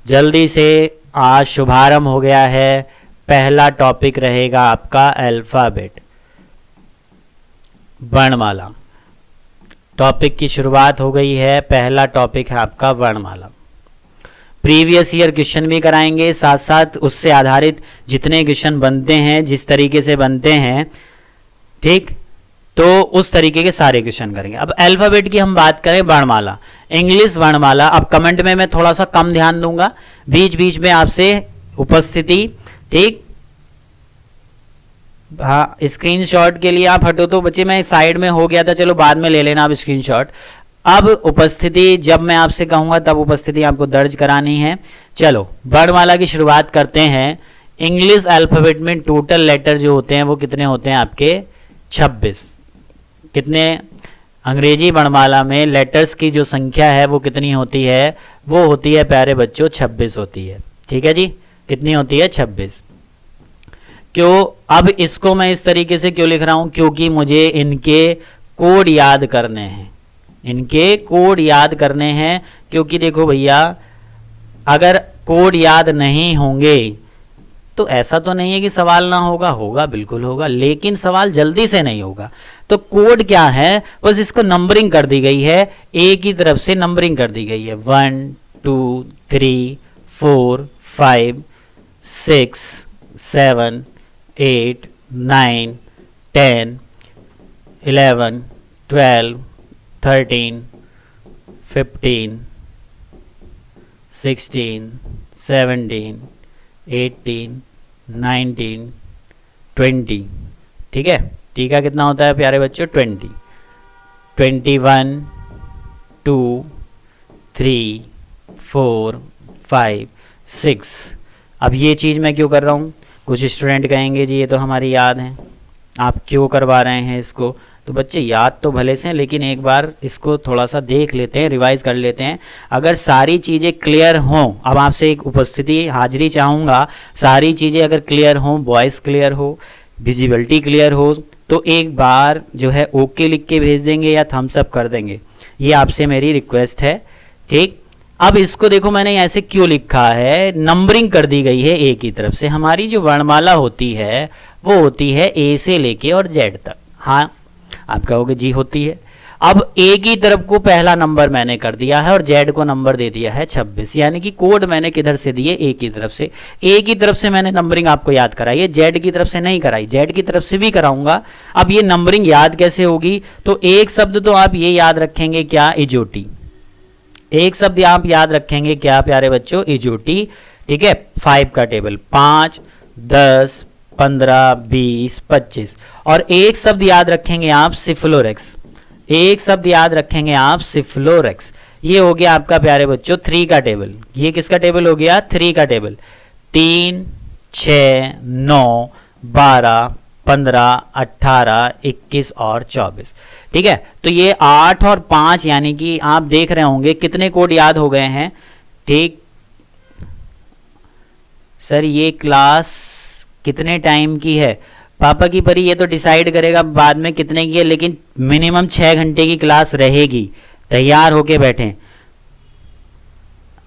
जल्दी से आज शुभारंभ हो गया है। पहला टॉपिक रहेगा आपका अल्फाबेट, वर्णमाला। टॉपिक की शुरुआत हो गई है। पहला टॉपिक है आपका वर्णमाला। प्रीवियस ईयर क्वेश्चन भी कराएंगे, साथ साथ उससे आधारित जितने क्वेश्चन बनते हैं, जिस तरीके से बनते हैं, ठीक, तो उस तरीके के सारे क्वेश्चन करेंगे। अब अल्फाबेट की हम बात करें, वर्णमाला, इंग्लिश वर्णमाला। अब कमेंट में मैं थोड़ा सा कम ध्यान दूंगा, बीच बीच में आपसे उपस्थिति, ठीक, हाँ, स्क्रीनशॉट के लिए आप हटो तो बच्चे, मैं साइड में हो गया था, चलो बाद में ले लेना आप स्क्रीनशॉट। अब उपस्थिति जब मैं आपसे कहूंगा तब उपस्थिति आपको दर्ज करानी है। चलो वर्णमाला की शुरुआत करते हैं। इंग्लिश अल्फाबेट में टोटल लेटर जो होते हैं वो कितने होते हैं आपके? 26। कितने? अंग्रेजी वर्णमाला में लेटर्स की जो संख्या है वो कितनी होती है? वो होती है प्यारे बच्चों 26 होती है। ठीक है जी, कितनी होती है? 26। क्यों? अब इसको मैं इस तरीके से क्यों लिख रहा हूं? क्योंकि मुझे इनके कोड याद करने हैं, इनके कोड याद करने हैं। क्योंकि देखो भैया, अगर कोड याद नहीं होंगे तो ऐसा तो नहीं है कि सवाल ना होगा, होगा, बिल्कुल होगा, लेकिन सवाल जल्दी से नहीं होगा। तो कोड क्या है? बस इसको नंबरिंग कर दी गई है, ए की तरफ से नंबरिंग कर दी गई है। 1 2 3 4 5 6 7 8 9 10 11 12 13 15 16 17 18 19 20। ठीक है, टी का कितना होता है प्यारे बच्चों? 20। 21 2 3 4 5 6। अब ये चीज़ मैं क्यों कर रहा हूँ? कुछ स्टूडेंट कहेंगे जी ये तो हमारी याद है, आप क्यों करवा रहे हैं इसको? तो बच्चे याद तो भले से, लेकिन एक बार इसको थोड़ा सा देख लेते हैं, रिवाइज कर लेते हैं। अगर सारी चीज़ें क्लियर हों, अब आपसे एक उपस्थिति हाजिरी चाहूँगा, सारी चीज़ें अगर क्लियर हों, वॉइस क्लियर हो, विजिबिलिटी क्लियर हो, तो एक बार जो है ओके लिख के भेज देंगे या थम्स अप कर देंगे, ये आपसे मेरी रिक्वेस्ट है। ठीक, अब इसको देखो मैंने ऐसे क्यों लिखा है, नंबरिंग कर दी गई है ए की तरफ से। हमारी जो वर्णमाला होती है वो होती है ए से लेके और जेड तक। हाँ, आप कहोगे जी होती है। अब ए की तरफ को पहला नंबर मैंने कर दिया है और जेड को नंबर दे दिया है 26, यानी कि कोड मैंने किधर से दिए? ए की तरफ से। ए की तरफ से मैंने नंबरिंग आपको याद कराई है, जेड की तरफ से नहीं कराई, जेड की तरफ से भी कराऊंगा। अब ये नंबरिंग याद कैसे होगी? तो एक शब्द तो आप ये याद रखेंगे क्या? इजोटी। एक शब्द आप याद रखेंगे क्या प्यारे बच्चों? इजोटी। ठीक है, 5 का टेबल, 5 10 15 20 25। और एक शब्द याद रखेंगे आप सिफ्लोरेक्स, एक शब्द याद रखेंगे आप सिफ्लोरेक्स। ये हो गया आपका प्यारे बच्चों 3 का टेबल। ये किसका टेबल हो गया? 3 का टेबल। 3 6 9 12 15 18 21 और 24। ठीक है, तो ये 8 और 5, यानी कि आप देख रहे होंगे कितने कोड याद हो गए हैं। ठीक सर, ये क्लास कितने टाइम की है? पापा की परी ये तो डिसाइड करेगा बाद में कितने की है, लेकिन मिनिमम 6 घंटे की क्लास रहेगी। तैयार होके बैठें।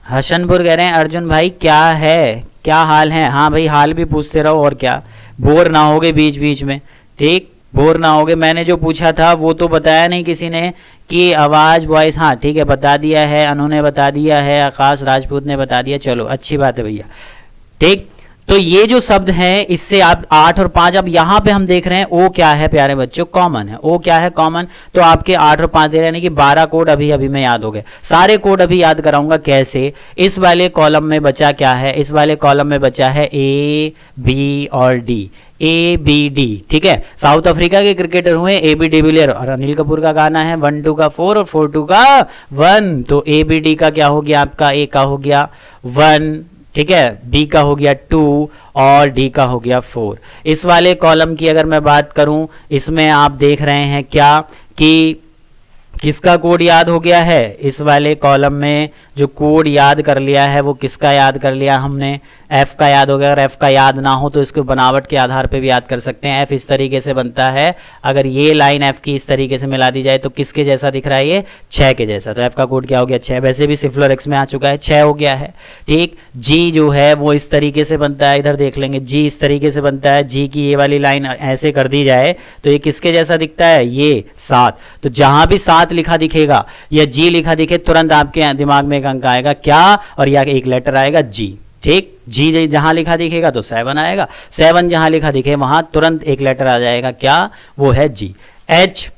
हसनपुर कह रहे हैं अर्जुन भाई क्या है, क्या हाल है? हाँ भाई, हाल भी पूछते रहो, और क्या, बोर ना होगे बीच बीच में। ठीक, बोर ना होगे। मैंने जो पूछा था वो तो बताया नहीं किसी ने कि आवाज़ वॉइस। हाँ ठीक है, बता दिया है, अनु ने बता दिया है, आकाश राजपूत ने बता दिया। चलो अच्छी बात है भैया। ठीक, तो ये जो शब्द हैं इससे आप 8 और 5, अब यहाँ पे हम देख रहे हैं ओ क्या है प्यारे बच्चों? कॉमन है। ओ क्या है? कॉमन। तो आपके 8 और 5 दे रहे हैं, यानी कि 12 कोड अभी अभी में याद हो गए। सारे कोड अभी याद कराऊंगा कैसे। इस वाले कॉलम में बचा क्या है? इस वाले कॉलम में बचा है ए बी और डी, ए बी डी। ठीक है, साउथ अफ्रीका के क्रिकेटर हुए ए बी डिविलियर, और अनिल कपूर का गाना है 1 2 का 4 और 4 2 का 1। तो ए बी डी का क्या हो गया आपका? ए का हो गया 1, ठीक है, बी का हो गया 2 और डी का हो गया 4। इस वाले कॉलम की अगर मैं बात करूं, इसमें आप देख रहे हैं क्या कि किसका कोड याद हो गया है? इस वाले कॉलम में जो कोड याद कर लिया है वो किसका याद कर लिया हमने? एफ का याद हो गया। अगर एफ का याद ना हो तो इसको बनावट के आधार पे भी याद कर सकते हैं। एफ इस तरीके से बनता है, अगर ये लाइन एफ की इस तरीके से मिला दी जाए तो किसके जैसा दिख रहा है? ये 6 के जैसा। तो एफ का कोड क्या हो गया? 6। वैसे भी सिफ्लोरेक्स में आ चुका है, 6 हो गया है। ठीक। जी जो है वो इस तरीके से बनता है, इधर देख लेंगे, जी इस तरीके से बनता है। जी की ये वाली लाइन ऐसे कर दी जाए तो ये किसके जैसा दिखता है? ये 7। तो जहां भी 7 लिखा दिखेगा या जी लिखा दिखे तुरंत आपके दिमाग में एक अंक आएगा क्या, और या एक लेटर आएगा जी। ठीक। जी जहां लिखा दिखेगा तो 7 आएगा, 7 जहां लिखा दिखे वहां तुरंत एक लेटर आ जाएगा क्या? वो है जी। एच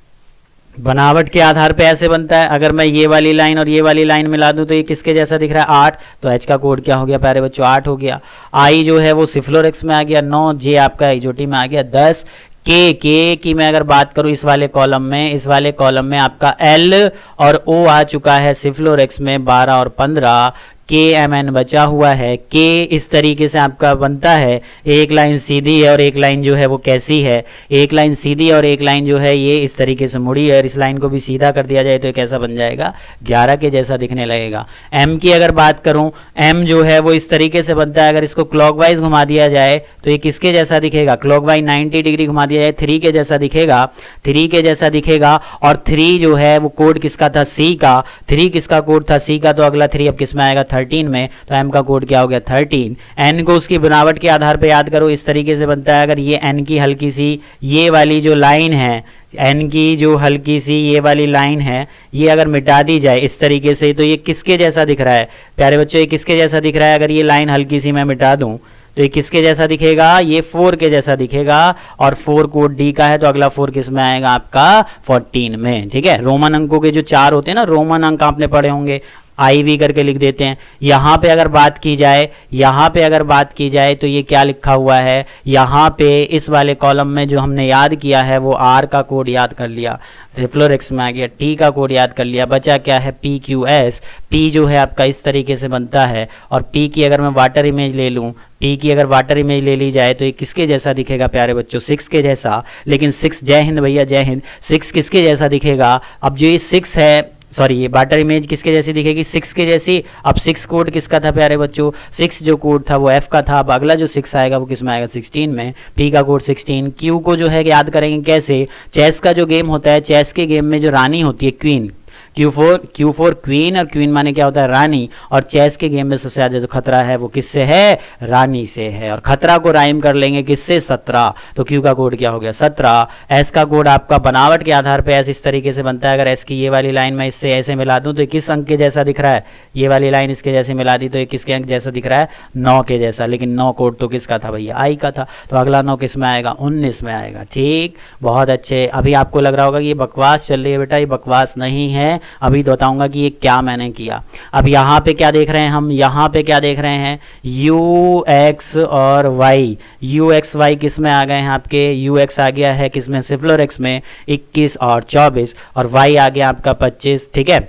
बनावट के आधार पे ऐसे बनता है, अगर मैं ये वाली लाइन और ये वाली लाइन मिला दूं तो ये किसके जैसा दिख रहा है? 8। तो एच का कोड क्या हो गया प्यारे बच्चों? 8 हो गया। आई जो है वो सिफ्लोरेक्स में आ गया 9, जे आपका इजोटी में आ गया 10। के की मैं अगर बात करूं इस वाले कॉलम में आपका एल और ओ आ चुका है सिफ्लोरेक्स में 12 और 15। के एम एन बचा हुआ है। के इस तरीके से आपका बनता है, एक लाइन सीधी है और एक लाइन जो है वो कैसी है? एक लाइन सीधी और एक लाइन जो है ये इस तरीके से मुड़ी है, और इस लाइन को भी सीधा कर दिया जाए तो ये कैसा बन जाएगा? 11 के जैसा दिखने लगेगा। एम की अगर बात करूं, एम जो है वो इस तरीके से बनता है, अगर इसको क्लॉकवाइज घुमा दिया जाए तो ये किसके जैसा दिखेगा? क्लॉकवाइज 90 डिग्री घुमा दिया जाए 3 के जैसा दिखेगा, 3 के जैसा दिखेगा। और 3 जो है वो कोड किसका था? सी का। 3 किसका कोड था? सी का। तो अगला 3 अब किस में आएगा? 13 में। तो एम का कोड क्या हो गया? 13। एन को उसकी बनावट के आधार पे याद करो, इस तरीके से बनता है, अगर ये एन की हल्की सी ये वाली जो लाइन है, एन की जो हल्की सी ये वाली लाइन है, ये अगर मिटा दी जाए इस तरीके से तो ये किसके जैसा दिख रहा है प्यारे बच्चों? ये किसके जैसा दिख रहा है? अगर ये लाइन हल्की सी मैं मिटा दूं तो ये किसके जैसा दिखेगा? ये 4 के जैसा दिखेगा। और 4 कोड डी का है तो अगला 4 किस में आएगा? आपका 14 में। ठीक है। रोमन अंकों के जो 4 होते हैं ना, रोमन अंक आपने पढ़े होंगे, आई वी करके लिख देते हैं। यहां पे अगर बात की जाए तो ये क्या लिखा हुआ है? यहां पे इस वाले कॉलम में जो हमने याद किया है वो आर का कोड याद कर लिया, रिफ्लोरेक्स में आ गया। टी का कोड याद कर लिया, बचा क्या है? P Q S. पी जो है आपका इस तरीके से बनता है, और पी की अगर मैं वाटर इमेज ले लूं, पी की अगर वाटर इमेज ले ली जाए तो ये किसके जैसा दिखेगा प्यारे बच्चों? 6 के जैसा। लेकिन 6, जय हिंद भैया जय हिंद, 6 किसके जैसा दिखेगा? अब जो ये 6 है, सॉरी ये वाटर इमेज किसके जैसी दिखेगी? 6 के जैसी। अब 6 कोड किसका था प्यारे बच्चों? 6 जो कोड था वो एफ का था। अब अगला जो 6 आएगा वो किस में आएगा? 16 में। पी का कोड 16। क्यू को जो है याद करेंगे कैसे? चेस का जो गेम होता है, चेस के गेम में जो रानी होती है क्वीन, Q4 क्वीन, और क्वीन माने क्या होता है? रानी। और चेस के गेम में सबसे ज्यादा जो खतरा है वो किससे है? रानी से है। और खतरा को राइम कर लेंगे किससे? 17। तो Q का कोड क्या हो गया? 17। एस का कोड आपका बनावट के आधार पे एस इस तरीके से बनता है, अगर एस की ये वाली लाइन में इससे ऐसे मिला दूं तो किस अंक के जैसा दिख रहा है? ये वाली लाइन इसके जैसे मिला दी तो ये किसके अंक जैसा दिख रहा है? 9 के जैसा। लेकिन 9 कोड तो किसका था भैया? आई का था। तो अगला 9 किस में आएगा? 19 में आएगा। ठीक। बहुत अच्छे। अभी आपको लग रहा होगा कि ये बकवास चल रही है बेटा, ये बकवास नहीं है। अभी तो बताऊंगा कि ये क्या मैंने किया। अब यहाँ पे क्या देख रहे हैं हम? यहाँ पे क्या देख रहे हैं? यू एक्स और वाई। यू एक्स वाई किस में आ गए हैं आपके? यू एक्स आ गया है किस में? सिफ्लोरेक्स में 21 और 24, और वाई आ गया आपका 25। ठीक है।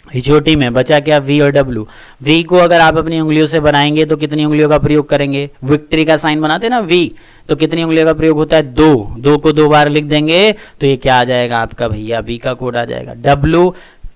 हिचोटी में बचा क्या? वी और डब्ल्यू। वी को अगर आप अपनी उंगलियों से बनाएंगे तो कितनी उंगलियों का प्रयोग करेंगे? विक्ट्री का साइन बनाते हैं ना वी, तो कितनी उंगलियों का प्रयोग होता है? 2 को 2 बार लिख देंगे तो ये क्या आ जाएगा आपका भैया? वी का कोड आ जाएगा।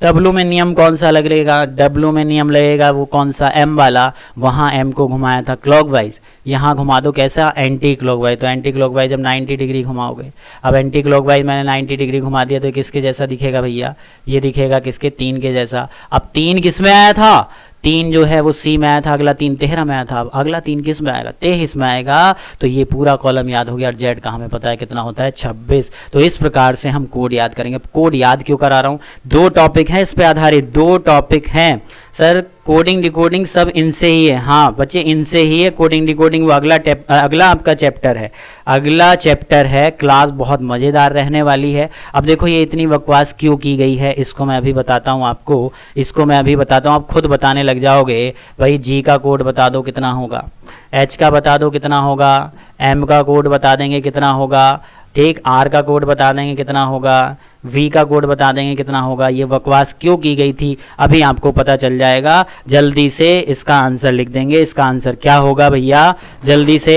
डब्लू में नियम कौन सा लगेगा? डब्लू में नियम लगेगा वो कौन सा? एम वाला। वहां एम को घुमाया था क्लॉकवाइज, यहाँ घुमा दो कैसा? Anti clockwise. तो एंटी क्लॉकवाइज जब 90 डिग्री घुमाओगे, अब एंटी क्लॉकवाइज मैंने 90 डिग्री घुमा दिया तो किसके जैसा दिखेगा भैया? ये दिखेगा किसके? 3 के जैसा। अब 3 किस में आया था? 3 जो है वो सी में आया था, अगला 3 13 में आया था। अब अगला 3 किस में आएगा? 23 में आएगा। तो ये पूरा कॉलम याद हो गया। जेड का हमें पता है कितना होता है? 26। तो इस प्रकार से हम कोड याद करेंगे। कोड याद क्यों करा रहा हूँ? 2 टॉपिक हैं इस पे आधारित, 2 टॉपिक हैं सर। कोडिंग डिकोडिंग सब इनसे ही है। हाँ बच्चे इनसे ही है। कोडिंग डिकोडिंग वो अगला आपका चैप्टर है, अगला चैप्टर है। क्लास बहुत मज़ेदार रहने वाली है। अब देखो ये इतनी बकवास क्यों की गई है इसको मैं अभी बताता हूँ आपको, इसको मैं अभी बताता हूँ। आप खुद बताने लग जाओगे भाई। जी का कोड बता दो कितना होगा, एच का बता दो कितना होगा, एम का कोड बता देंगे कितना होगा, ठीक, आर का कोड बता देंगे कितना होगा, वी का कोड बता देंगे कितना होगा। ये बकवास क्यों की गई थी अभी आपको पता चल जाएगा। जल्दी से इसका आंसर लिख देंगे। इसका आंसर क्या होगा भैया? जल्दी से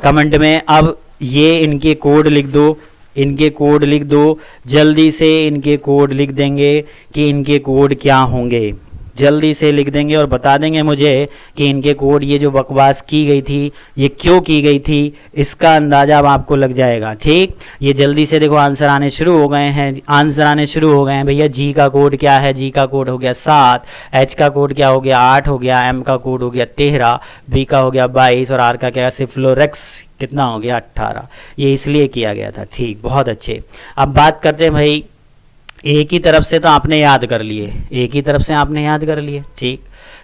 कमेंट में अब ये इनके कोड लिख दो। इनके कोड लिख दो, जल्दी से इनके कोड लिख देंगे कि इनके कोड क्या होंगे, जल्दी से लिख देंगे और बता देंगे मुझे कि इनके कोड, ये जो बकवास की गई थी ये क्यों की गई थी, इसका अंदाजा अब आपको लग जाएगा। ठीक, ये जल्दी से देखो आंसर आने शुरू हो गए हैं, आंसर आने शुरू हो गए हैं भैया। जी का कोड क्या है, जी का कोड हो गया 7, एच का कोड क्या हो गया 8 हो गया, एम का कोड हो गया 13, बी का हो गया 22 और आर का क्या, सिफ्लोरेक्स कितना हो गया 18। ये इसलिए किया गया था। ठीक, बहुत अच्छे। अब बात करते हैं भाई, एक ही तरफ से तो आपने याद कर लिए, एक ही तरफ से आपने याद कर लिए। ठीक,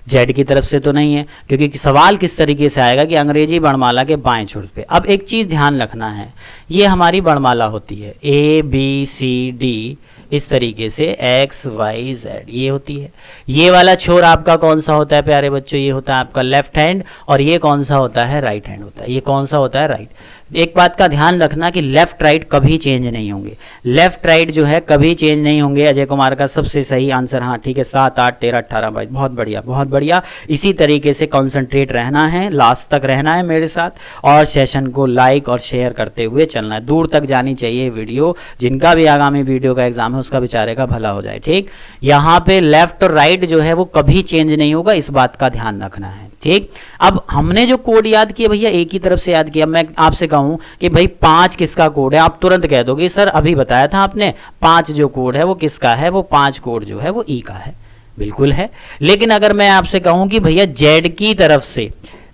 जेड की तरफ से तो नहीं है, क्योंकि सवाल किस तरीके से आएगा कि अंग्रेजी वर्णमाला के बाएं छोर पे। अब एक चीज़ ध्यान रखना है, ये हमारी वर्णमाला होती है ए बी सी डी, इस तरीके से एक्स वाई जेड ये होती है। ये वाला छोर आपका कौन सा होता है प्यारे बच्चों, ये होता है आपका लेफ्ट हैंड, और ये कौन सा होता है, राइट हैंड होता है। ये कौन सा होता है, राइट। एक बात का ध्यान रखना कि लेफ्ट राइट कभी चेंज नहीं होंगे, लेफ्ट राइट जो है कभी चेंज नहीं होंगे। अजय कुमार का सबसे सही आंसर, हाँ ठीक है, 7 8 13 18 22, बहुत बढ़िया बहुत बढ़िया। इसी तरीके से कॉन्सेंट्रेट रहना है, लास्ट तक रहना है मेरे साथ, और सेशन को लाइक और शेयर करते हुए चलना है, दूर तक जानी चाहिए वीडियो। जिनका भी आगामी वीडियो का एग्जाम है उसका बेचारे का भला हो जाए। ठीक, यहाँ पे लेफ्ट और राइट जो है वो कभी चेंज नहीं होगा, इस बात का ध्यान रखना है। ठीक, अब हमने जो कोड याद किया भैया एक ही तरफ से याद किया। मैं आपसे कहूं कि भाई 5 किसका कोड है, आप तुरंत कह दोगे सर अभी बताया था आपने 5 जो कोड है वो किसका है, वो 5 कोड जो है वो ई का है, बिल्कुल है। लेकिन अगर मैं आपसे कहूं कि भैया जेड की तरफ से,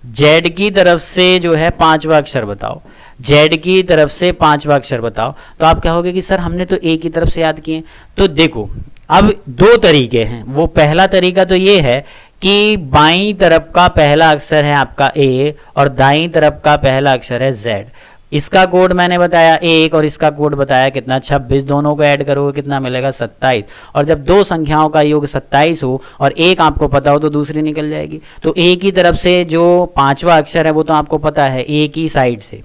जेड की तरफ से जो है 5वां अक्षर बताओ, जेड की तरफ से 5वां अक्षर बताओ, तो आप कहोगे कि सर हमने तो ए की तरफ से याद किए। तो देखो अब 2 तरीके हैं, वो पहला तरीका तो ये है कि बाईं तरफ का पहला अक्षर है आपका ए और दाईं तरफ का पहला अक्षर है जेड। इसका कोड मैंने बताया 1 और इसका कोड बताया कितना 26, दोनों को ऐड करोगे कितना मिलेगा 27। और जब 2 संख्याओं का योग 27 हो और एक आपको पता हो तो दूसरी निकल जाएगी। तो ए की तरफ से जो 5वां अक्षर है वो तो आपको पता है, ए की साइड से,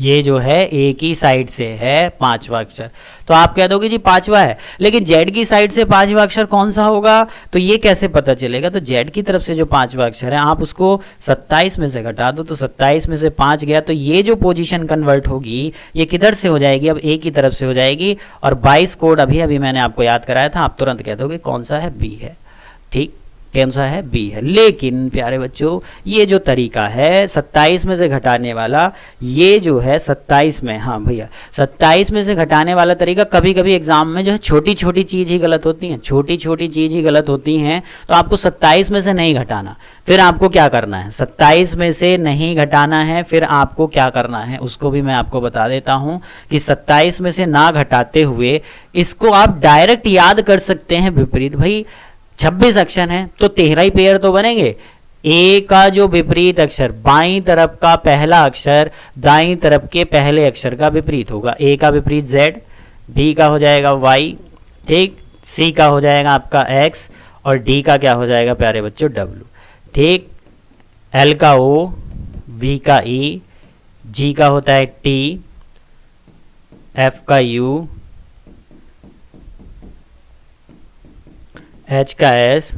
ये जो है ए की साइड से है 5वां अक्षर, तो आप कह दोगे जी 5वां है। लेकिन जेड की साइड से 5वां अक्षर कौन सा होगा, तो ये कैसे पता चलेगा। तो जेड की तरफ से जो 5वां अक्षर है आप उसको 27 में से घटा दो, तो 27 में से 5 गया, तो ये जो पोजीशन कन्वर्ट होगी ये किधर से हो जाएगी, अब ए की तरफ से हो जाएगी। और 22 कोड अभी अभी मैंने आपको याद कराया था, आप तुरंत कह दोगे कौन सा है, बी है। ठीक, कौन सा है, बी है। लेकिन प्यारे बच्चों ये जो तरीका है 27 में से घटाने वाला, ये जो है 27 में, हाँ भैया 27 में से घटाने वाला तरीका, कभी कभी एग्जाम में जो है छोटी छोटी चीज़ ही गलत होती हैं, छोटी छोटी चीज़ ही गलत होती हैं। तो आपको 27 में से नहीं घटाना, फिर आपको क्या करना है, 27 में से नहीं घटाना है, फिर आपको क्या करना है उसको भी मैं आपको बता देता हूँ कि 27 में से ना घटाते हुए इसको आप डायरेक्ट याद कर सकते हैं विपरीत। भाई 26 अक्षर हैं तो 13 ही पेयर तो बनेंगे। ए का जो विपरीत अक्षर, बाईं तरफ का पहला अक्षर दाईं तरफ के पहले अक्षर का विपरीत होगा। ए का विपरीत जेड, बी का हो जाएगा वाई, ठीक, सी का हो जाएगा आपका एक्स, और डी का क्या हो जाएगा प्यारे बच्चों डब्ल्यू। ठीक, एल का ओ, वी का ई, जी का होता है टी, एफ का यू, एच का एस,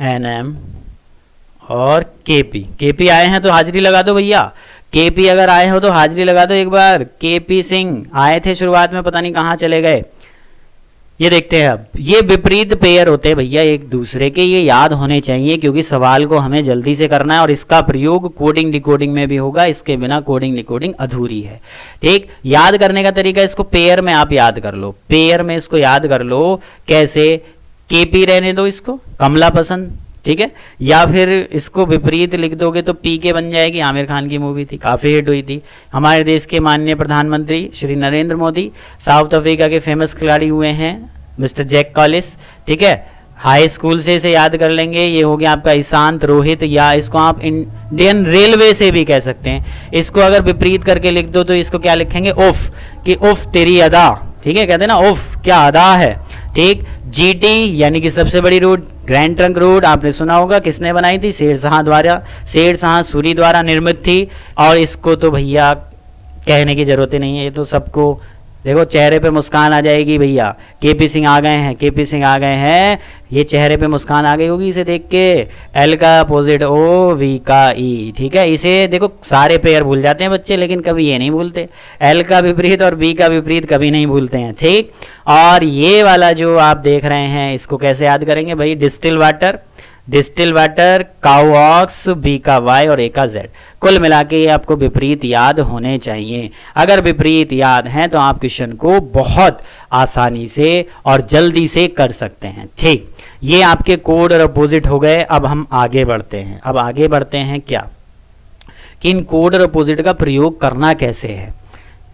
एन एम और के पी। के पी आए हैं तो हाजिरी लगा दो भैया, के पी अगर आए हो तो हाजिरी लगा दो एक बार। के पी सिंह आए थे शुरुआत में, पता नहीं कहाँ चले गए। ये देखते हैं अब, ये विपरीत पेयर होते हैं भैया एक दूसरे के, ये याद होने चाहिए क्योंकि सवाल को हमें जल्दी से करना है और इसका प्रयोग कोडिंग डिकोडिंग में भी होगा, इसके बिना कोडिंग डिकोडिंग अधूरी है। ठीक, याद करने का तरीका, इसको पेयर में आप याद कर लो, पेयर में इसको याद कर लो। कैसे, केपी रहने दो इसको, कमला पसंद, ठीक है, या फिर इसको विपरीत लिख दोगे तो पी के बन जाएगी। आमिर खान की मूवी थी, काफ़ी हिट हुई थी। हमारे देश के माननीय प्रधानमंत्री श्री नरेंद्र मोदी साउथ अफ्रीका के फेमस खिलाड़ी हुए हैं मिस्टर जैक कॉलिस, ठीक है, हाई स्कूल से इसे याद कर लेंगे। ये हो गया आपका ईशांत रोहित, या इसको आप इंडियन रेलवे से भी कह सकते हैं। इसको अगर विपरीत करके लिख दो तो इसको क्या लिखेंगे, उफ, कि उफ तेरी अदा, ठीक है, कहते हैं ना उफ क्या अदा है। ठीक, जीटी यानी कि सबसे बड़ी रोड, ग्रैंड ट्रंक रोड आपने सुना होगा, किसने बनाई थी, शेरशाह द्वारा, शेरशाह सूरी द्वारा निर्मित थी। और इसको तो भैया कहने की जरूरत ही नहीं है, ये तो सबको देखो चेहरे पे मुस्कान आ जाएगी भैया, केपी सिंह आ गए हैं, केपी सिंह आ गए हैं, ये चेहरे पे मुस्कान आ गई होगी इसे देख के। एल का अपोजिट ओ, वी का ई, ठीक है। इसे देखो सारे पेयर भूल जाते हैं बच्चे, लेकिन कभी ये नहीं भूलते, एल का विपरीत और बी का विपरीत कभी नहीं भूलते हैं, ठीक। और ये वाला जो आप देख रहे हैं इसको कैसे याद करेंगे भाई, distil water, distil water, cow ox, B का वाई और ए का जेड, कुल मिला के ये आपको विपरीत याद होने चाहिए। अगर विपरीत याद हैं तो आप क्वेश्चन को बहुत आसानी से और जल्दी से कर सकते हैं, ठीक। ये आपके कोड और अपोजिट हो गए। अब हम आगे बढ़ते हैं। अब आगे बढ़ते हैं क्या, कि इन कोड और अपोजिट का प्रयोग करना कैसे है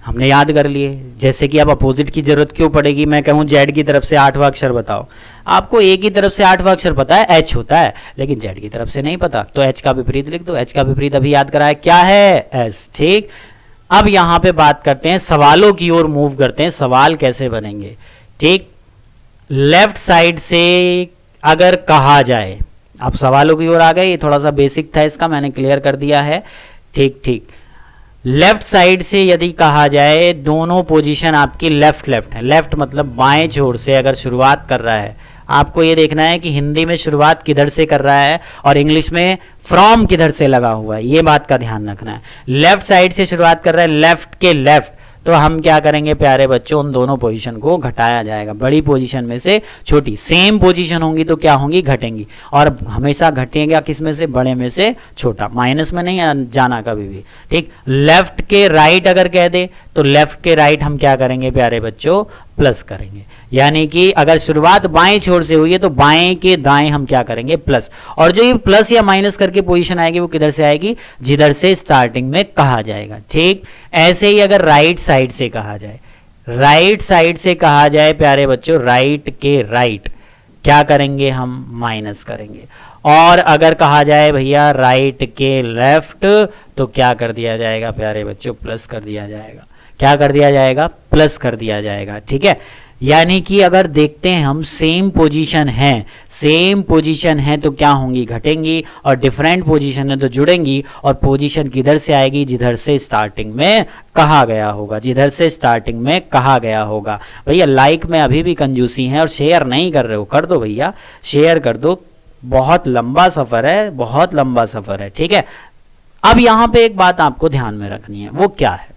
हमने याद कर लिए। जैसे कि अब अपोजिट की जरूरत क्यों पड़ेगी, मैं कहूँ जेड की तरफ से 8वां अक्षर बताओ, आपको ए की तरफ से 8वां अक्षर पता है एच होता है, लेकिन जेड की तरफ से नहीं पता, तो एच का विपरीत लिख दो। एच का विपरीत अभी याद करा है, क्या है, एस, ठीक। अब यहां पे बात करते हैं, सवालों की ओर मूव करते हैं, सवाल कैसे बनेंगे, ठीक। लेफ्ट साइड से अगर कहा जाए, आप सवालों की ओर आ गए, ये थोड़ा सा बेसिक था इसका, मैंने क्लियर कर दिया है, ठीक ठीक। लेफ्ट साइड से यदि कहा जाए, दोनों पोजीशन आपकी लेफ्ट लेफ्ट है, लेफ्ट मतलब बाएं छोर से अगर शुरुआत कर रहा है, आपको ये देखना है कि हिंदी में शुरुआत किधर से कर रहा है और इंग्लिश में फ्रॉम किधर से लगा हुआ है, ये बात का ध्यान रखना है। लेफ्ट साइड से शुरुआत कर रहा है, लेफ्ट के लेफ्ट, तो हम क्या करेंगे प्यारे बच्चों, उन दोनों पोजीशन को घटाया जाएगा, बड़ी पोजीशन में से छोटी, सेम पोजीशन होंगी तो क्या होंगी, घटेंगी, और हमेशा घटेगा किस में से, बड़े में से छोटा, माइनस में नहीं जाना कभी भी, ठीक। लेफ्ट के राइट अगर कह दे तो लेफ्ट के राइट हम क्या करेंगे प्यारे बच्चों, प्लस करेंगे, यानी कि अगर शुरुआत बाएं छोर से हुई है तो बाएं के दाएं हम क्या करेंगे, प्लस। और जो ये प्लस या माइनस करके पोजीशन आएगी वो किधर से आएगी, जिधर से स्टार्टिंग में कहा जाएगा, ठीक। ऐसे ही अगर राइट साइड से कहा जाए, राइट साइड से कहा जाए प्यारे बच्चों, राइट के राइट क्या करेंगे हम, माइनस करेंगे। और अगर कहा जाए भैया राइट के लेफ्ट, तो क्या कर दिया जाएगा प्यारे बच्चों, प्लस कर दिया जाएगा, क्या कर दिया जाएगा, प्लस कर दिया जाएगा, ठीक है। यानी कि अगर देखते हैं हम, सेम पोजीशन है, सेम पोजीशन है तो क्या होंगी, घटेंगी, और डिफरेंट पोजीशन है तो जुड़ेंगी, और पोजीशन किधर से आएगी, जिधर से स्टार्टिंग में कहा गया होगा, जिधर से स्टार्टिंग में कहा गया होगा। भैया लाइक में अभी भी कंजूसी है और शेयर नहीं कर रहे हो, कर दो भैया, शेयर कर दो, बहुत लंबा सफर है, बहुत लंबा सफर है, ठीक है। अब यहां पे एक बात आपको ध्यान में रखनी है, वो क्या है,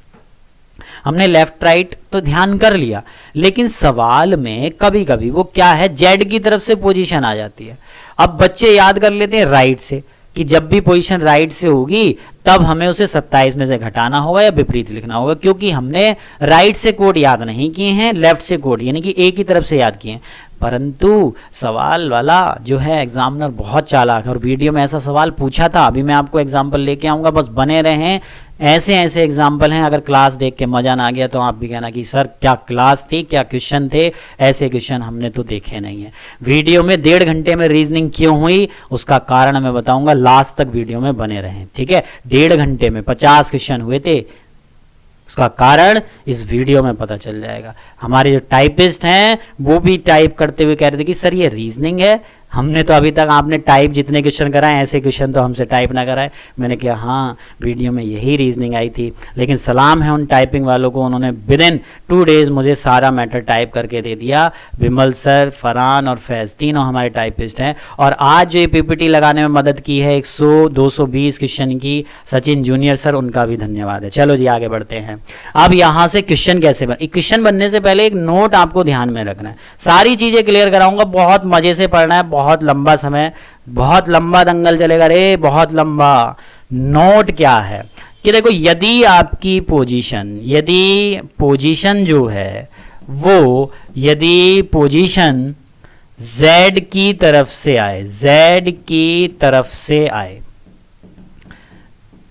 हमने लेफ्ट राइट तो ध्यान कर लिया, लेकिन सवाल में कभी कभी वो क्या है, जेड की तरफ से पोजीशन आ जाती है। अब बच्चे याद कर लेते हैं राइट से, कि जब भी पोजीशन राइट से होगी तब हमें उसे 27 में से घटाना होगा या विपरीत लिखना होगा, क्योंकि हमने राइट से कोड याद नहीं किए हैं, लेफ्ट से कोड यानी कि ए की तरफ से याद किए हैं। परंतु सवाल वाला जो है एग्जामिनर बहुत चालाक है, और वीडियो में ऐसा सवाल पूछा था, अभी मैं आपको एग्जाम्पल लेके आऊंगा, बस बने रहें। ऐसे ऐसे एग्जाम्पल हैं, अगर क्लास देख के मजा ना आ गया तो आप भी कहना कि सर क्या क्लास थी, क्या क्वेश्चन थे, ऐसे क्वेश्चन हमने तो देखे नहीं है। वीडियो में 1.5 घंटे में रीजनिंग क्यों हुई उसका कारण मैं बताऊंगा, लास्ट तक वीडियो में बने रहें, ठीक है। 1.5 घंटे में 50 क्वेश्चन हुए थे, उसका कारण इस वीडियो में पता चल जाएगा। हमारे जो टाइपिस्ट हैं वो भी टाइप करते हुए कह रहे थे कि सर ये रीजनिंग है, हमने तो अभी तक आपने टाइप जितने क्वेश्चन कराए ऐसे क्वेश्चन तो हमसे टाइप ना कराए। मैंने कहा हाँ वीडियो में यही रीजनिंग आई थी, लेकिन सलाम है उन टाइपिंग वालों को, उन्होंने विद इन 2 डेज मुझे सारा मैटर टाइप करके दे दिया। विमल सर, फरहान और फैज़ तीनों हमारे टाइपिस्ट हैं, और आज जो ये पीपीटी लगाने में मदद की है 100-220 क्वेश्चन की, सचिन जूनियर सर, उनका भी धन्यवाद है। चलो जी आगे बढ़ते हैं। अब यहाँ से क्वेश्चन कैसे क्वेश्चन बनने से पहले एक नोट आपको ध्यान में रखना है, सारी चीजें क्लियर कराऊंगा, बहुत मजे से पढ़ना है, बहुत लंबा समय, बहुत लंबा दंगल चलेगा रे, बहुत लंबा। नोट क्या है कि देखो, यदि आपकी पोजीशन, यदि पोजीशन जो है वो, यदि पोजीशन z की तरफ से आए, z की तरफ से आए,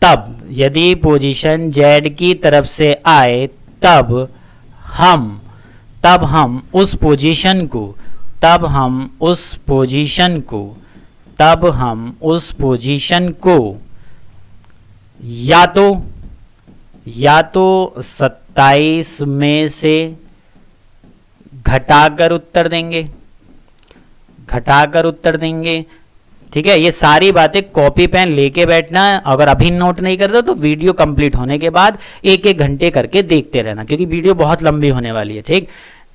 तब यदि पोजीशन z की तरफ से आए तब हम उस पोजीशन को, तब हम उस पोजीशन को या तो 27 में से घटाकर उत्तर देंगे, ठीक है, ये सारी बातें कॉपी पेन लेके बैठना। अगर अभी नोट नहीं कर रहे तो वीडियो कंप्लीट होने के बाद एक एक घंटे करके देखते रहना, क्योंकि वीडियो बहुत लंबी होने वाली है। ठीक,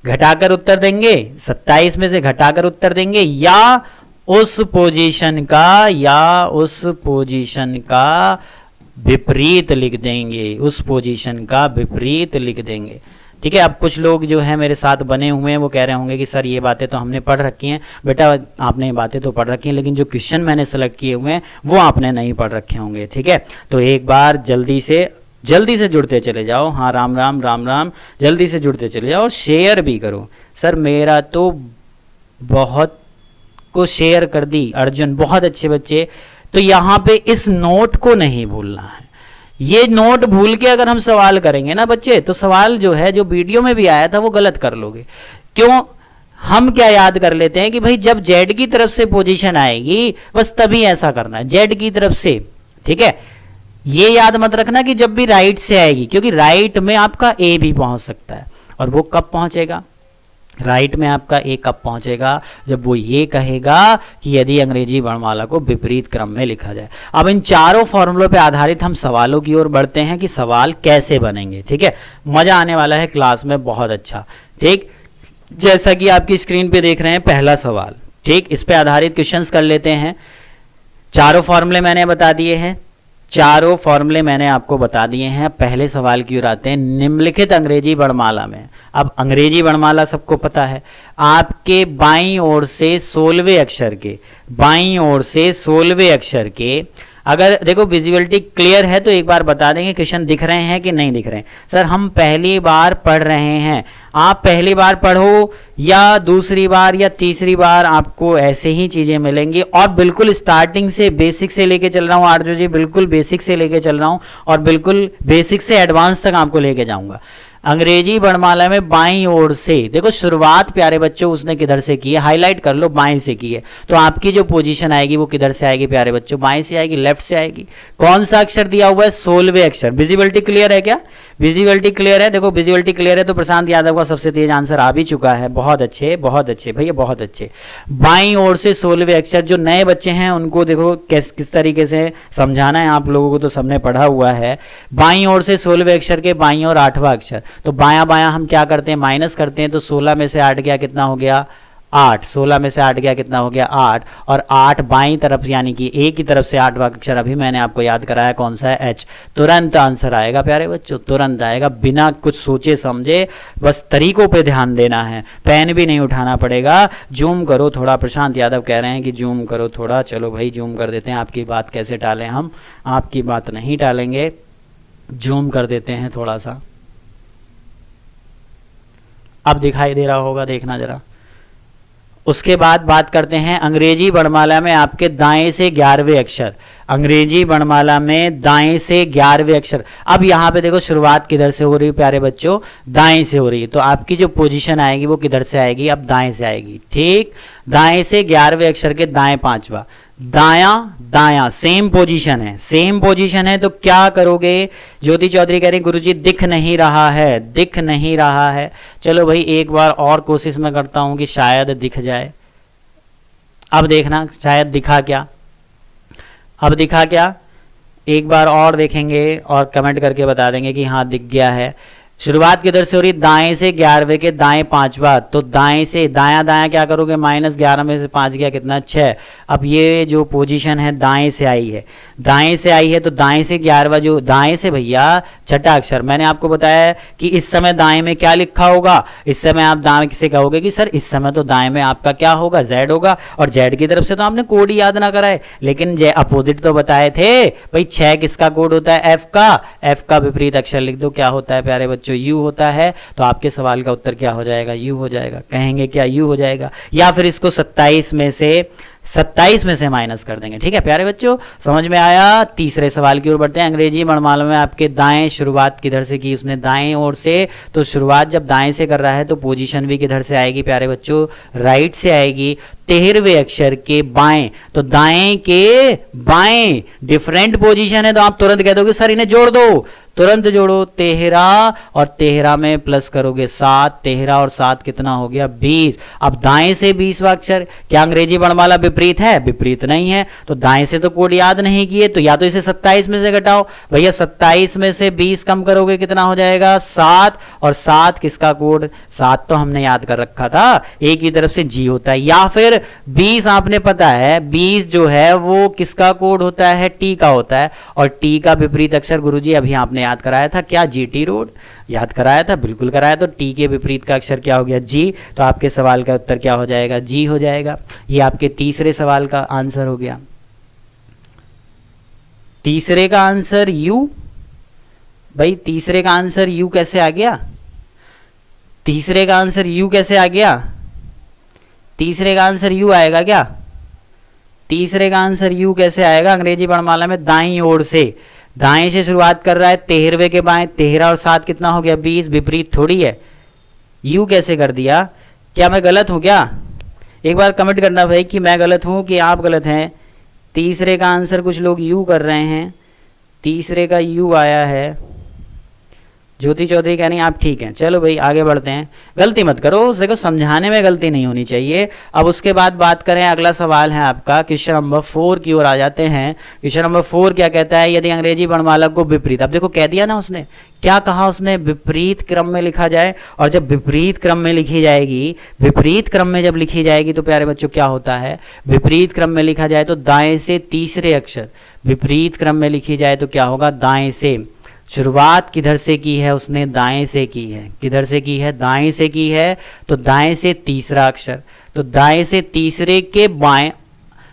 घटाकर उत्तर देंगे, 27 में से घटाकर उत्तर देंगे, या उस पोजीशन का विपरीत लिख देंगे, उस पोजीशन का विपरीत लिख देंगे। ठीक है, अब कुछ लोग जो है मेरे साथ बने हुए हैं वो कह रहे होंगे कि सर ये बातें तो हमने पढ़ रखी हैं। बेटा आपने ये बातें तो पढ़ रखी हैं, लेकिन जो क्वेश्चन मैंने सेलेक्ट किए हुए हैं वो आपने नहीं पढ़ रखे होंगे। ठीक है, तो एक बार जल्दी से जुड़ते चले जाओ। हाँ, राम राम राम राम, जल्दी से जुड़ते चले जाओ और शेयर भी करो। सर मेरा तो बहुत को शेयर कर दी अर्जुन, बहुत अच्छे बच्चे। तो यहाँ पे इस नोट को नहीं भूलना है। ये नोट भूल के अगर हम सवाल करेंगे ना बच्चे, तो सवाल जो है जो वीडियो में भी आया था वो गलत कर लोगे। क्यों? हम क्या याद कर लेते हैं कि भाई जब जेड की तरफ से पोजीशन आएगी बस तभी ऐसा करना है, जेड की तरफ से। ठीक है, ये याद मत रखना कि जब भी राइट से आएगी, क्योंकि राइट में आपका ए भी पहुंच सकता है। और वो कब पहुंचेगा? राइट में आपका ए कब पहुंचेगा? जब वो ये कहेगा कि यदि अंग्रेजी वर्णमाला को विपरीत क्रम में लिखा जाए। अब इन चारों फॉर्मूलों पे आधारित हम सवालों की ओर बढ़ते हैं कि सवाल कैसे बनेंगे। ठीक है, मजा आने वाला है क्लास में, बहुत अच्छा। ठीक, जैसा कि आपकी स्क्रीन पे देख रहे हैं पहला सवाल। ठीक, इस पे आधारित क्वेश्चंस कर लेते हैं। चारों फॉर्मूले मैंने बता दिए हैं, चारों फॉर्मूले मैंने आपको बता दिए हैं। पहले सवाल की ओर आते हैं। निम्नलिखित अंग्रेजी वर्णमाला में, अब अंग्रेजी वर्णमाला सबको पता है, आपके बाईं ओर से 16वें अक्षर के, बाईं ओर से 16वें अक्षर के, अगर देखो विजिबिलिटी क्लियर है तो एक बार बता देंगे क्वेश्चन दिख रहे हैं कि नहीं दिख रहे हैं। सर हम पहली बार पढ़ रहे हैं। आप पहली बार पढ़ो या दूसरी बार या तीसरी बार, आपको ऐसे ही चीजें मिलेंगी। और बिल्कुल स्टार्टिंग से बेसिक से लेके चल रहा हूँ आरजू जी, बिल्कुल बेसिक से लेके चल रहा हूँ और बिल्कुल बेसिक से एडवांस तक आपको लेके जाऊंगा। अंग्रेजी वर्णमाला में बाईं ओर से, देखो शुरुआत प्यारे बच्चों उसने किधर से की है, हाईलाइट कर लो, बाएं से की है। तो आपकी जो पोजीशन आएगी वो किधर से आएगी प्यारे बच्चों? बाएं से आएगी, लेफ्ट से आएगी। कौन सा अक्षर दिया हुआ है? 16वें अक्षर। विजिबिलिटी क्लियर है क्या? विजिबिलिटी क्लियर है? देखो विजिबिलिटी क्लियर है तो प्रशांत यादव का सबसे तेज आंसर आ भी चुका है। बहुत अच्छे भैया, बहुत अच्छे। बाईं ओर से 16वें अक्षर। जो नए बच्चे हैं उनको देखो किस तरीके से समझाना है, आप लोगों को तो सबने पढ़ा हुआ है। बाईं ओर से 16वें अक्षर के बाईं ओर 8वां अक्षर। तो बायां बायां हम क्या करते हैं? माइनस करते हैं। तो 16 में से 8 गया, कितना हो गया? 8। 16 में से 8 गया, कितना हो गया? 8। और 8 बाईं तरफ यानी कि ए की तरफ से 8वां अक्षर अभी मैंने आपको याद कराया, कौन सा है? एच। तुरंत आंसर आएगा प्यारे बच्चों, तुरंत आएगा, बिना कुछ सोचे समझे। बस तरीकों पे ध्यान देना है, पेन भी नहीं उठाना पड़ेगा। जूम करो थोड़ा, प्रशांत यादव कह रहे हैं कि जूम करो थोड़ा। चलो भाई जूम कर देते हैं। आपकी बात कैसे टालें हम? आपकी बात नहीं टालेंगे, जूम कर देते हैं थोड़ा सा। अब दिखाई दे रहा होगा, देखना जरा। उसके बाद बात करते हैं अंग्रेजी वर्णमाला में आपके दाएं से 11वें अक्षर। अंग्रेजी वर्णमाला में दाएं से 11वें अक्षर। अब यहां पे देखो शुरुआत किधर से हो रही है प्यारे बच्चों? दाएं से हो रही है। तो आपकी जो पोजीशन आएगी वो किधर से आएगी? अब दाएं से आएगी। ठीक, दाएं से 11वें अक्षर के दाएं 5वां, दायां दायां, सेम पोजीशन है, सेम पोजीशन है। तो क्या करोगे? ज्योति चौधरी कह रही गुरुजी दिख नहीं रहा है, दिख नहीं रहा है। चलो भाई एक बार और कोशिश मैं करता हूं कि शायद दिख जाए। अब देखना शायद दिखा क्या, अब दिखा क्या? एक बार और देखेंगे और कमेंट करके बता देंगे कि हाँ दिख गया है। शुरुआत किधर से हो रही? दाएं से 11वें के दाएं 5वां। तो दाएं से दायां दायां क्या करोगे? -11 में से 5 गया, कितना? 6। अब ये जो पोजीशन है दाएं से आई है, दाएं से आई है। तो दाएं से 11वां, जो दाएं से भैया छठा अक्षर। मैंने आपको बताया कि इस समय दाएं में क्या लिखा होगा? इस समय आप दाएं से कहोगे कि सर इस समय तो दाएं में आपका क्या होगा? जेड होगा। और जेड की तरफ से तो आपने कोड ही याद ना कराए, लेकिन अपोजिट तो बताए थे भाई। 6 किसका कोड होता है? एफ का। एफ का विपरीत अक्षर लिख दो, क्या होता है प्यारे बच्चों? यू होता है। तो आपके सवाल का उत्तर क्या हो जाएगा? यू हो जाएगा। कहेंगे क्या? यू हो जाएगा। या फिर इसको 27 में से माइनस कर देंगे। ठीक है प्यारे बच्चों, समझ में आया? तीसरे सवाल की ओर बढ़ते हैं। अंग्रेजी वर्णमाला में आपके दाएं, शुरुआत किधर से की उसने? दाएं ओर से। तो शुरुआत जब दाएं से कर रहा है तो पोजीशन भी किधर से आएगी प्यारे बच्चों? राइट से आएगी। 13वें अक्षर के बाएं। तो दाएं के बाएं डिफरेंट पोजीशन है, तो आप तुरंत कह दोगे सर इन्हें जोड़ दो। तुरंत जोड़ो 13 और 13 में प्लस करोगे 7, 13 और 7 कितना हो गया 20। अब दाएं से 20वां अक्षर, क्या अंग्रेजी वर्णमाला विपरीत है? विपरीत नहीं है, तो दाएं से तो कोड याद नहीं किए, तो या तो इसे 27 में से घटाओ भैया, 27 में से 20 कम करोगे कितना हो जाएगा 7, और 7 किसका कोड? 7 तो हमने याद कर रखा था, ए की तरफ से जी होता है, या फिर 20 आपने पता है 20 जो है वो किसका कोड होता है? टी का होता है, और टी का विपरीत अक्षर गुरुजी अभी आपने याद कराया था, क्या? जीटी रोड याद कराया था, बिल्कुल कराया। तो टी के विपरीत का अक्षर क्या हो गया? जी। तो आपके सवाल का उत्तर क्या हो जाएगा? जी हो जाएगा। ये आपके तीसरे सवाल का आंसर हो गया। तीसरे का आंसर यू। भाई तीसरे का आंसर यू कैसे आ गया? तीसरे का आंसर यू कैसे आ गया? तीसरे का आंसर यू आएगा क्या? तीसरे का आंसर यू कैसे आएगा? अंग्रेजी वर्णमाला में दाईं ओर से, दाएं से शुरुआत कर रहा है, 13वें के बाएं, 13 और 7 कितना हो गया 20, विपरीत थोड़ी है। यू कैसे कर दिया? क्या मैं गलत हूं क्या? एक बार कमेंट करना भाई कि मैं गलत हूं कि आप गलत हैं। तीसरे का आंसर कुछ लोग यू कर रहे हैं, तीसरे का यू आया है। ज्योति चौधरी कह रही हैं आप ठीक हैं। चलो भाई आगे बढ़ते हैं, गलती मत करो, देखो समझाने में गलती नहीं होनी चाहिए। अब उसके बाद बात करें, अगला सवाल है आपका क्वेश्चन नंबर 4 की ओर आ जाते हैं। क्वेश्चन नंबर 4 क्या कहता है? यदि अंग्रेजी वर्णमाला को विपरीत, अब देखो कह दिया ना उसने, क्या कहा उसने? विपरीत क्रम में लिखा जाए। और जब विपरीत क्रम में लिखी जाएगी, विपरीत क्रम में जब लिखी जाएगी तो प्यारे बच्चों क्या होता है? विपरीत क्रम में लिखा जाए तो दाएं से तीसरे अक्षर, विपरीत क्रम में लिखी जाए तो क्या होगा? दाएं से। शुरुआत किधर से की है उसने? दाएं से की है। किधर से की है? दाएं से की है, तो दाएं से तीसरा अक्षर, तो दाएं से तीसरे के बाएं।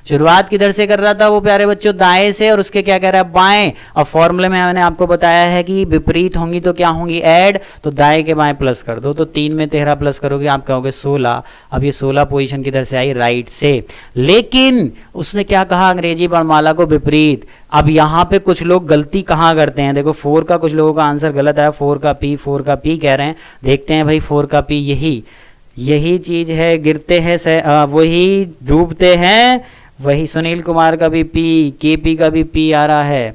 शुरुआत किधर से कर रहा था वो प्यारे बच्चों? दाएं से, और उसके क्या कह रहा है? बाएं। और फॉर्मूले में मैंने आपको बताया है कि विपरीत होंगी तो क्या होंगी? ऐड, तो दाएं के बाएं प्लस कर दो, तो 3 में 13 प्लस करोगे आप कहोगे 16। अब ये 16 पोजीशन किधर से आई? राइट से। लेकिन उसने क्या कहा? अंग्रेजी वर्णमाला को विपरीत। अब यहाँ पे कुछ लोग गलती कहाँ करते हैं? देखो 4 का कुछ लोगों का आंसर गलत है, 4 का पी कह रहे हैं। देखते हैं भाई 4 का पी यही चीज है, गिरते हैं वही डूबते हैं वही। सुनील कुमार का भी पी, केपी का भी पी आ रहा है,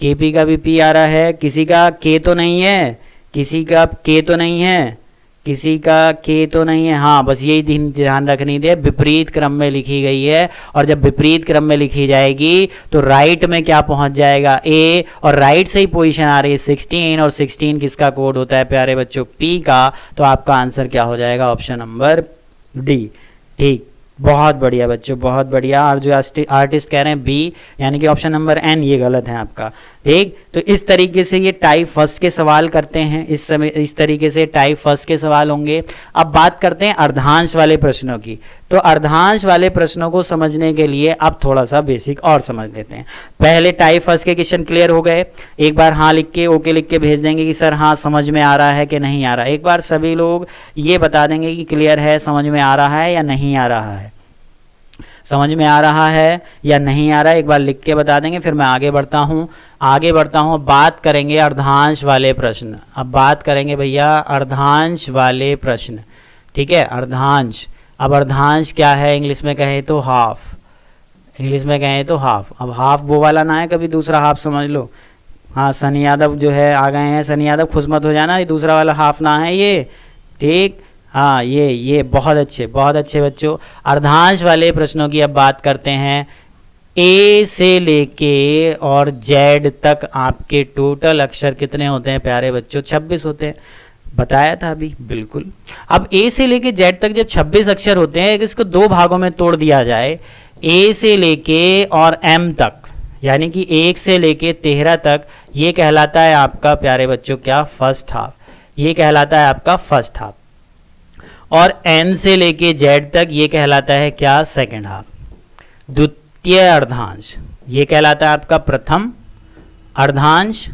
केपी का भी पी आ रहा है। किसी का के तो नहीं है, किसी का के तो नहीं है, किसी का के तो नहीं है। हाँ बस यही ध्यान रखनी है, विपरीत क्रम में लिखी गई है, और जब विपरीत क्रम में लिखी जाएगी तो राइट में क्या पहुंच जाएगा? ए, और राइट से ही पोजीशन आ रही है 16, और 16 किसका कोड होता है प्यारे बच्चों? पी का। तो आपका आंसर क्या हो जाएगा? Option number D. ठीक, बहुत बढ़िया बच्चों, बहुत बढ़िया। और जो आर्टिस्ट कह रहे हैं बी, यानी कि ऑप्शन नंबर एन, ये गलत है आपका। ठीक, तो इस तरीके से ये टाइप फर्स्ट के सवाल करते हैं। इस समय इस तरीके से टाइप फर्स्ट के सवाल होंगे। अब बात करते हैं अर्धांश वाले प्रश्नों की। तो अर्धांश वाले प्रश्नों को समझने के लिए अब थोड़ा सा बेसिक और समझ लेते हैं। पहले टाइप फर्स्ट के क्वेश्चन क्लियर हो गए। एक बार हाँ लिख के, ओके लिख के भेज देंगे कि सर हाँ समझ में आ रहा है कि नहीं आ रहा। एक बार सभी लोग ये बता देंगे कि क्लियर है, समझ में आ रहा है या नहीं आ रहा है, समझ में आ रहा है या नहीं आ रहा है। एक बार लिख के बता देंगे, फिर मैं आगे बढ़ता हूँ। बात करेंगे अर्धांश वाले प्रश्न। अब बात करेंगे भैया अर्धांश वाले प्रश्न। ठीक है, अर्धांश। अब अर्धांश क्या है? इंग्लिश में कहें तो हाफ, इंग्लिश में कहें तो हाफ। अब हाफ वो वाला ना है, कभी दूसरा हाफ समझ लो। हाँ सनी यादव जो है आ गए हैं, सनी यादव खुश मत हो जाना, ये दूसरा वाला हाफ ना है ये। ठीक, हाँ ये बहुत अच्छे बच्चों। अर्धांश वाले प्रश्नों की अब बात करते हैं। ए से लेके और जेड तक आपके टोटल अक्षर कितने होते हैं प्यारे बच्चों? 26 होते हैं, बताया था अभी, बिल्कुल। अब ए से लेके जेड तक जब 26 अक्षर होते हैं, इसको दो भागों में तोड़ दिया जाए, ए से लेके और एम तक, यानी कि 1 से लेके 13 तक, ये कहलाता है आपका प्यारे बच्चों क्या? First half. ये कहलाता है आपका फर्स्ट हाफ। और एन से लेके जेड तक ये कहलाता है क्या? Second half. द्वितीय अर्धांश ये कहलाता है आपका प्रथम अर्धांश,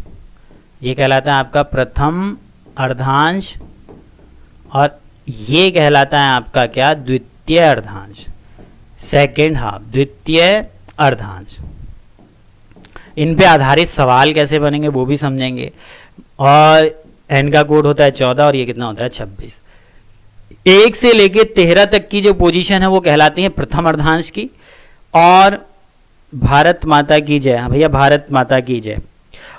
ये कहलाता है आपका प्रथम अर्धांश, और ये कहलाता है आपका क्या? द्वितीय अर्धांश, सेकंड हाफ, द्वितीय अर्धांश। इन पे आधारित सवाल कैसे बनेंगे वो भी समझेंगे। और एन का कोड होता है 14 और ये कितना होता है? 26। 1 से लेके 13 तक की जो पोजीशन है वो कहलाती है प्रथम अर्धांश की। और भारत माता की जय, हाँ भैया भारत माता की जय।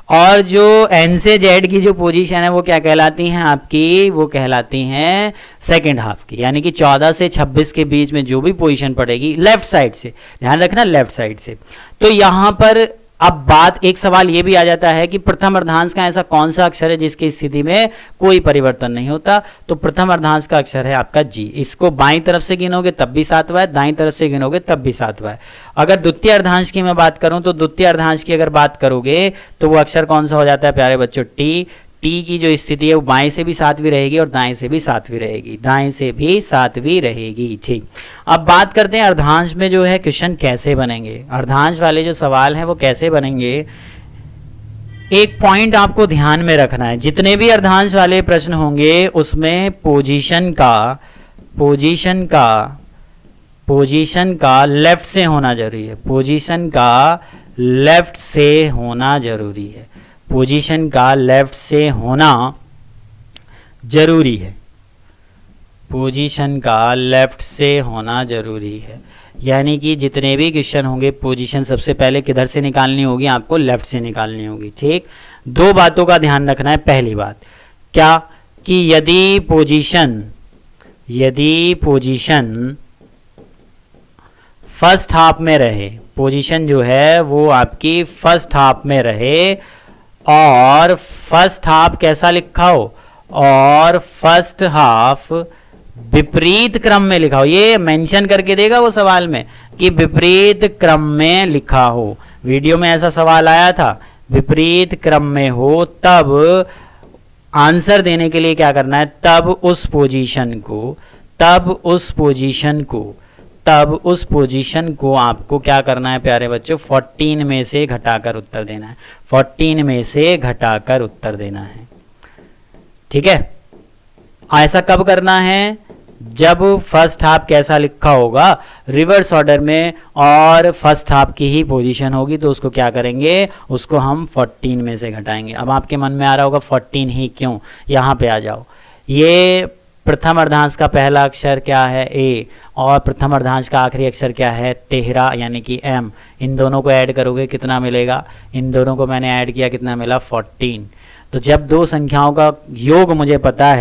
और जो एन से जेड की जो पोजीशन है वो क्या कहलाती हैं आपकी, वो कहलाती हैं सेकंड हाफ की, यानी कि 14 से 26 के बीच में जो भी पोजीशन पड़ेगी लेफ्ट साइड से, ध्यान रखना लेफ्ट साइड से। तो यहां पर अब बात, एक सवाल ये भी आ जाता है कि प्रथम अर्धांश का ऐसा कौन सा अक्षर है जिसकी स्थिति में कोई परिवर्तन नहीं होता, तो प्रथम अर्धांश का अक्षर है आपका जी। इसको बाईं तरफ से गिनोगे तब भी सातवां है, दाईं तरफ से गिनोगे तब भी सातवां है। अगर द्वितीय अर्धांश की मैं बात करूं तो द्वितीय अर्धांश की अगर बात करोगे तो वो अक्षर कौन सा हो जाता है प्यारे बच्चों, टी। टी की जो स्थिति है वो बाएं से भी सातवीं रहेगी और दाएं से भी सातवीं रहेगी, दाएं से भी सातवीं रहेगी। ठीक, अब बात करते हैं अर्धांश में जो है क्वेश्चन कैसे बनेंगे, अर्धांश वाले जो सवाल हैं वो कैसे बनेंगे। एक पॉइंट आपको ध्यान में रखना है, जितने भी अर्धांश वाले प्रश्न होंगे उसमें पोजीशन का लेफ्ट से होना जरूरी है, पोजीशन का लेफ्ट से होना जरूरी है, पोजीशन का लेफ्ट से होना जरूरी है, पोजीशन का लेफ्ट से होना जरूरी है। यानी कि जितने भी क्वेश्चन होंगे पोजीशन सबसे पहले किधर से निकालनी होगी, आपको लेफ्ट से निकालनी होगी। ठीक, दो बातों का ध्यान रखना है। पहली बात क्या कि यदि पोजीशन फर्स्ट हाफ में रहे, पोजीशन जो है वो आपकी फर्स्ट हाफ में रहे और फर्स्ट हाफ कैसा लिखा हो, और फर्स्ट हाफ विपरीत क्रम में लिखा हो, ये मेंशन करके देगा वो सवाल में कि विपरीत क्रम में लिखा हो। वीडियो में ऐसा सवाल आया था, विपरीत क्रम में हो, तब आंसर देने के लिए क्या करना है, तब उस पोजीशन को आपको क्या करना है प्यारे बच्चों, 14 में से घटाकर उत्तर देना है, 14 में से घटाकर उत्तर देना है। ठीक है, ऐसा कब करना है, जब फर्स्ट हाफ कैसा लिखा होगा, रिवर्स ऑर्डर में, और फर्स्ट हाफ की ही पोजीशन होगी तो उसको क्या करेंगे, उसको हम 14 में से घटाएंगे। अब आपके मन में आ रहा होगा 14 ही क्यों, यहाँ पे आ जाओ। ये प्रथम अर्धांश का पहला अक्षर क्या है, ए, और प्रथम अर्धांश का आखिरी अक्षर क्या है, 13 यानी कि एम। इन दोनों को ऐड करोगे कितना मिलेगा, इन दोनों को मैंने ऐड किया, कितना मिला 14। तो जब दो संख्याओं का योग मुझे पता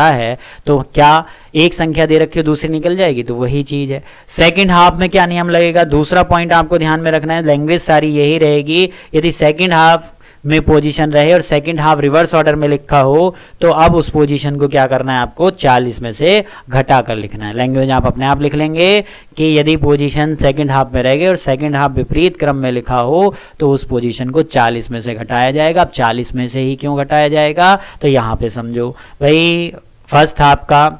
है, तो क्या एक संख्या दे रखी हो दूसरी निकल जाएगी, तो वही चीज है। सेकंड हाफ में क्या नियम लगेगा, दूसरा पॉइंट आपको ध्यान में रखना है, लैंग्वेज सारी यही रहेगी। यदि सेकंड हाफ में पोजीशन रहे और सेकंड हाफ रिवर्स ऑर्डर में लिखा हो तो अब उस पोजीशन को क्या करना है, आपको 40 में से घटा कर लिखना है। लैंग्वेज आप अपने आप लिख लेंगे कि यदि पोजीशन सेकंड हाफ में रह गए और सेकंड हाफ विपरीत क्रम में लिखा हो तो उस पोजीशन को 40 में से घटाया जाएगा। अब 40 में से ही क्यों घटाया जाएगा, तो यहाँ पे समझो भाई, फर्स्ट हाफ का,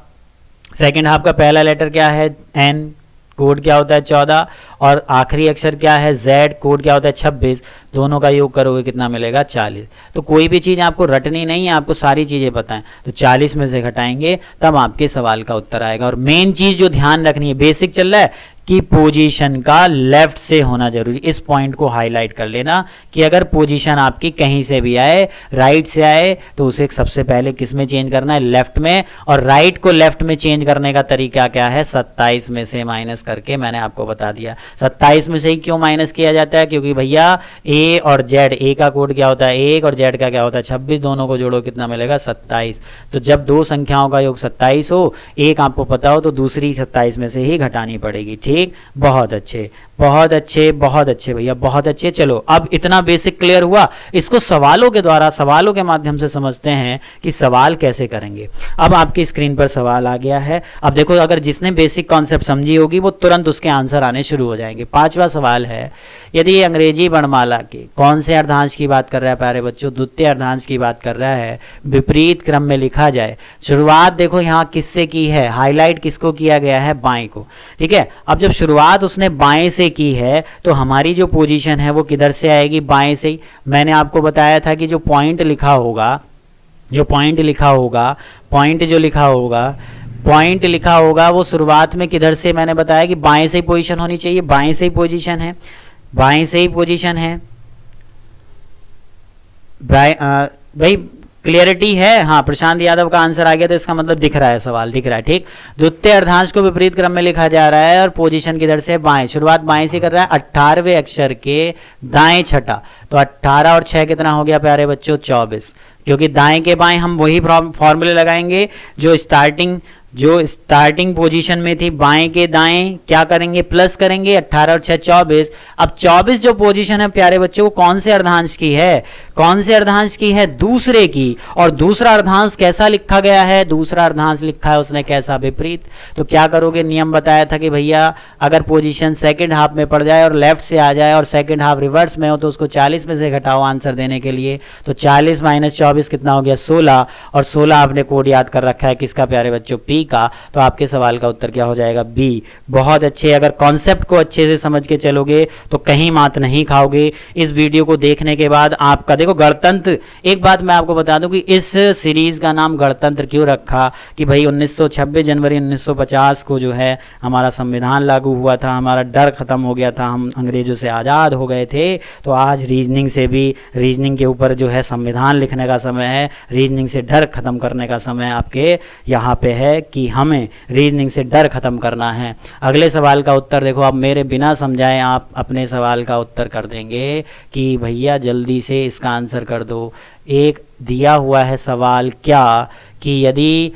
सेकंड हाफ का पहला लेटर क्या है, एन, कोड क्या होता है 14, और आखिरी अक्षर क्या है, जेड, कोड क्या होता है 26, दोनों का योग करोगे कितना मिलेगा 40। तो कोई भी चीज़ आपको रटनी नहीं है, आपको सारी चीज़ें पता है, तो 40 में से घटाएंगे तब आपके सवाल का उत्तर आएगा। और मेन चीज़ जो ध्यान रखनी है, बेसिक चल रहा है कि पोजीशन का लेफ्ट से होना जरूरी, इस पॉइंट को हाईलाइट कर लेना कि अगर पोजीशन आपकी कहीं से भी आए, राइट से आए, तो उसे सबसे पहले किस में चेंज करना है, लेफ्ट में। और राइट को लेफ्ट में चेंज करने का तरीका क्या है, 27 में से माइनस करके मैंने आपको बता दिया। 27 में से ही क्यों माइनस किया जाता है, क्योंकि भैया ए और जेड, ए का कोड क्या होता है 1 और जेड का क्या होता है 26, दोनों को जोड़ो कितना मिलेगा 27। तो जब दो संख्याओं का योग 27 हो, एक आपको पता हो, तो दूसरी 27 में से ही घटानी पड़ेगी। ठीक, बहुत अच्छे, बहुत अच्छे, बहुत अच्छे भैया, बहुत अच्छे। चलो अब इतना बेसिक क्लियर हुआ, इसको सवालों के द्वारा, सवालों के माध्यम से समझते हैं कि सवाल कैसे करेंगे। अब आपकी स्क्रीन पर सवाल आ गया है। अब देखो, अगर जिसने बेसिक कॉन्सेप्ट समझी होगी वो तुरंत उसके आंसर आने शुरू हो जाएंगे। पांचवा सवाल है, यदि अंग्रेजी वर्णमाला के कौन से अर्धांश की बात कर रहा है प्यारे बच्चों, द्वितीय अर्धांश की बात कर रहा है, विपरीत क्रम में लिखा जाए। शुरुआत देखो यहाँ किससे की है, हाईलाइट किसको किया गया है, बाएं को। ठीक है, अब जब शुरुआत उसने बाएं से की है तो हमारी जो पोजीशन है वो किधर से आएगी, बाएं से ही। मैंने आपको बताया था कि जो पॉइंट लिखा होगा, पॉइंट लिखा होगा वो शुरुआत में किधर से, मैंने बताया कि बाएं से ही पोजीशन होनी चाहिए, बाएं से ही पोजीशन है, बाएं से ही पोजीशन है। भाई क्लियरिटी है? हाँ, प्रशांत यादव का आंसर आ गया, तो इसका मतलब दिख रहा है, सवाल दिख रहा है। ठीक, द्वितीय अर्धांश को विपरीत क्रम में लिखा जा रहा है और पोजीशन किधर से? बाएं। शुरुआत बाएं से कर रहा है, 18वें अक्षर के दाएं छठा, तो 18 और 6 कितना हो गया प्यारे बच्चों? 24, क्योंकि दाएं के बाएं हम वही फॉर्मूले लगाएंगे जो स्टार्टिंग पोजीशन में थी। बाएं के दाएं क्या करेंगे? प्लस करेंगे। 18 और 6 24। अब 24 जो पोजीशन है प्यारे बच्चों, वो कौन से अर्धांश की है? कौन से अर्धांश की है? दूसरे की। और दूसरा अर्धांश कैसा लिखा गया है? दूसरा अर्धांश लिखा है उसने कैसा? विपरीत। तो क्या करोगे? नियम बताया था कि भैया अगर पोजीशन सेकंड हाफ में पड़ जाए और लेफ्ट से आ जाए और सेकंड हाफ रिवर्स में हो तो उसको 40 में से घटाओ आंसर देने के लिए। तो 40 माइनस 24 कितना हो गया? 16। और 16 आपने कोड याद कर रखा है किसका प्यारे बच्चों? पी का। तो आपके सवाल का उत्तर क्या हो जाएगा? बी। बहुत अच्छे। अगर कॉन्सेप्ट को अच्छे से समझ के चलोगे तो कहीं मात नहीं खाओगे। इस वीडियो को देखने के बाद आपका देखो गणतंत्र, एक बात मैं आपको बता दूं कि इस सीरीज का नाम गणतंत्र क्यों रखा कि भाई 26 जनवरी 1950 को जो है हमारा संविधान लागू हुआ था, हमारा डर खत्म हो गया था, हम अंग्रेजों से आज़ाद हो गए थे। तो आज रीजनिंग के ऊपर जो है संविधान लिखने का समय है, रीजनिंग से डर खत्म करने का समय आपके यहाँ पे है कि हमें रीजनिंग से डर खत्म करना है। अगले सवाल का उत्तर देखो, अब मेरे बिना समझाए आप अपने सवाल का उत्तर कर देंगे कि भैया जल्दी से इसका आंसर कर दो। एक दिया हुआ है सवाल क्या कि यदि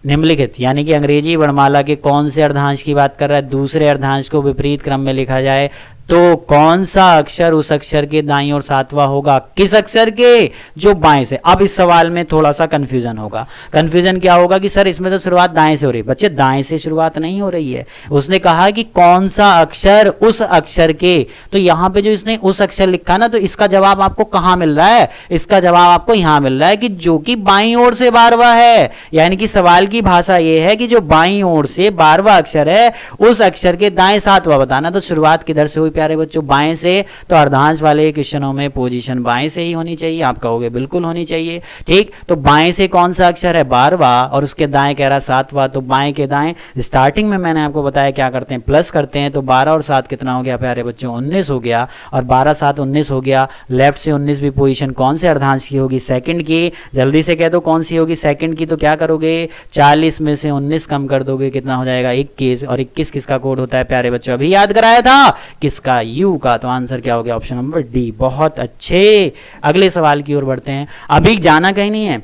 निम्नलिखित यानी कि अंग्रेजी वर्णमाला के कौन से अर्धांश की बात कर रहा है? दूसरे अर्धांश को विपरीत क्रम में लिखा जाए तो कौन सा अक्षर उस अक्षर के दाईं ओर सातवां होगा? किस अक्षर के? जो बाएं से। अब इस सवाल में थोड़ा सा कंफ्यूजन होगा। कंफ्यूजन क्या होगा कि सर इसमें तो शुरुआत दाएं से हो रही है। बच्चे दाएं से शुरुआत नहीं हो रही है, उसने कहा कि कौन सा अक्षर उस अक्षर के। तो यहां पे जो इसने उस अक्षर लिखा ना, तो इसका जवाब आपको कहां मिल रहा है? इसका जवाब आपको यहां मिल रहा है कि जो कि बाईं ओर से 12वां है। यानी कि सवाल की भाषा यह है कि जो बाईं ओर से 12वां अक्षर है उस अक्षर के दाएं 7वां बताना। तो शुरुआत किधर से हुई प्यारे बच्चों? बाएं से। तो अर्धांश वाले क्वेश्चनों में पोजीशन बाएं से ही होनी चाहिए। आप कहोगे बिल्कुल होनी चाहिए। ठीक, तो बाएं से कौन सा अक्षर है? 12वां, और उसके दाएं कह रहा 7वां। तो बाएं के दाएं स्टार्टिंग में मैंने आपको बताया क्या करते हैं? प्लस करते हैं। तो 12 और 7 कितना हो गया प्यारे बच्चों? 19 हो गया। और 12 7 19 हो गया। लेफ्ट से 19 भी पोजीशन कौन से अर्धांश की होगी? सेकंड की। जल्दी से कह दो कौन सी होगी? सेकंड की। तो क्या करोगे? 40 में से 19 कम कर दोगे, कितना हो जाएगा? 21। और 21 किसका कोड होता है प्यारे बच्चों? अभी याद कराया था किसका? यू का। तो आंसर क्या हो गया? Option number D. बहुत अच्छे। अगले सवाल की ओर बढ़ते हैं। अभी जाना कहीं नहीं है।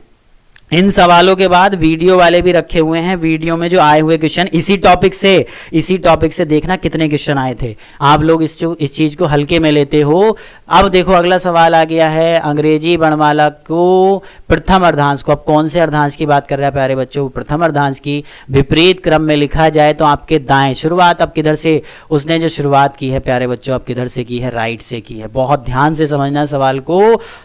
इन सवालों के बाद वीडियो वाले भी रखे हुए हैं। वीडियो में जो आए हुए क्वेश्चन इसी टॉपिक से देखना कितने क्वेश्चन आए थे। आप लोग इस चीज को हल्के में लेते हो। अब देखो अगला सवाल आ गया है, अंग्रेजी वर्णमाला को प्रथम अर्धांश को, अब कौन से अर्धांश की बात कर रहा है प्यारे बच्चों? प्रथम अर्धांश की विपरीत क्रम में लिखा जाए तो आपके दाएं। शुरुआत अब किधर से? उसने जो शुरुआत की है प्यारे बच्चों अब किधर से की है? राइट से की है। बहुत ध्यान से समझना सवाल को।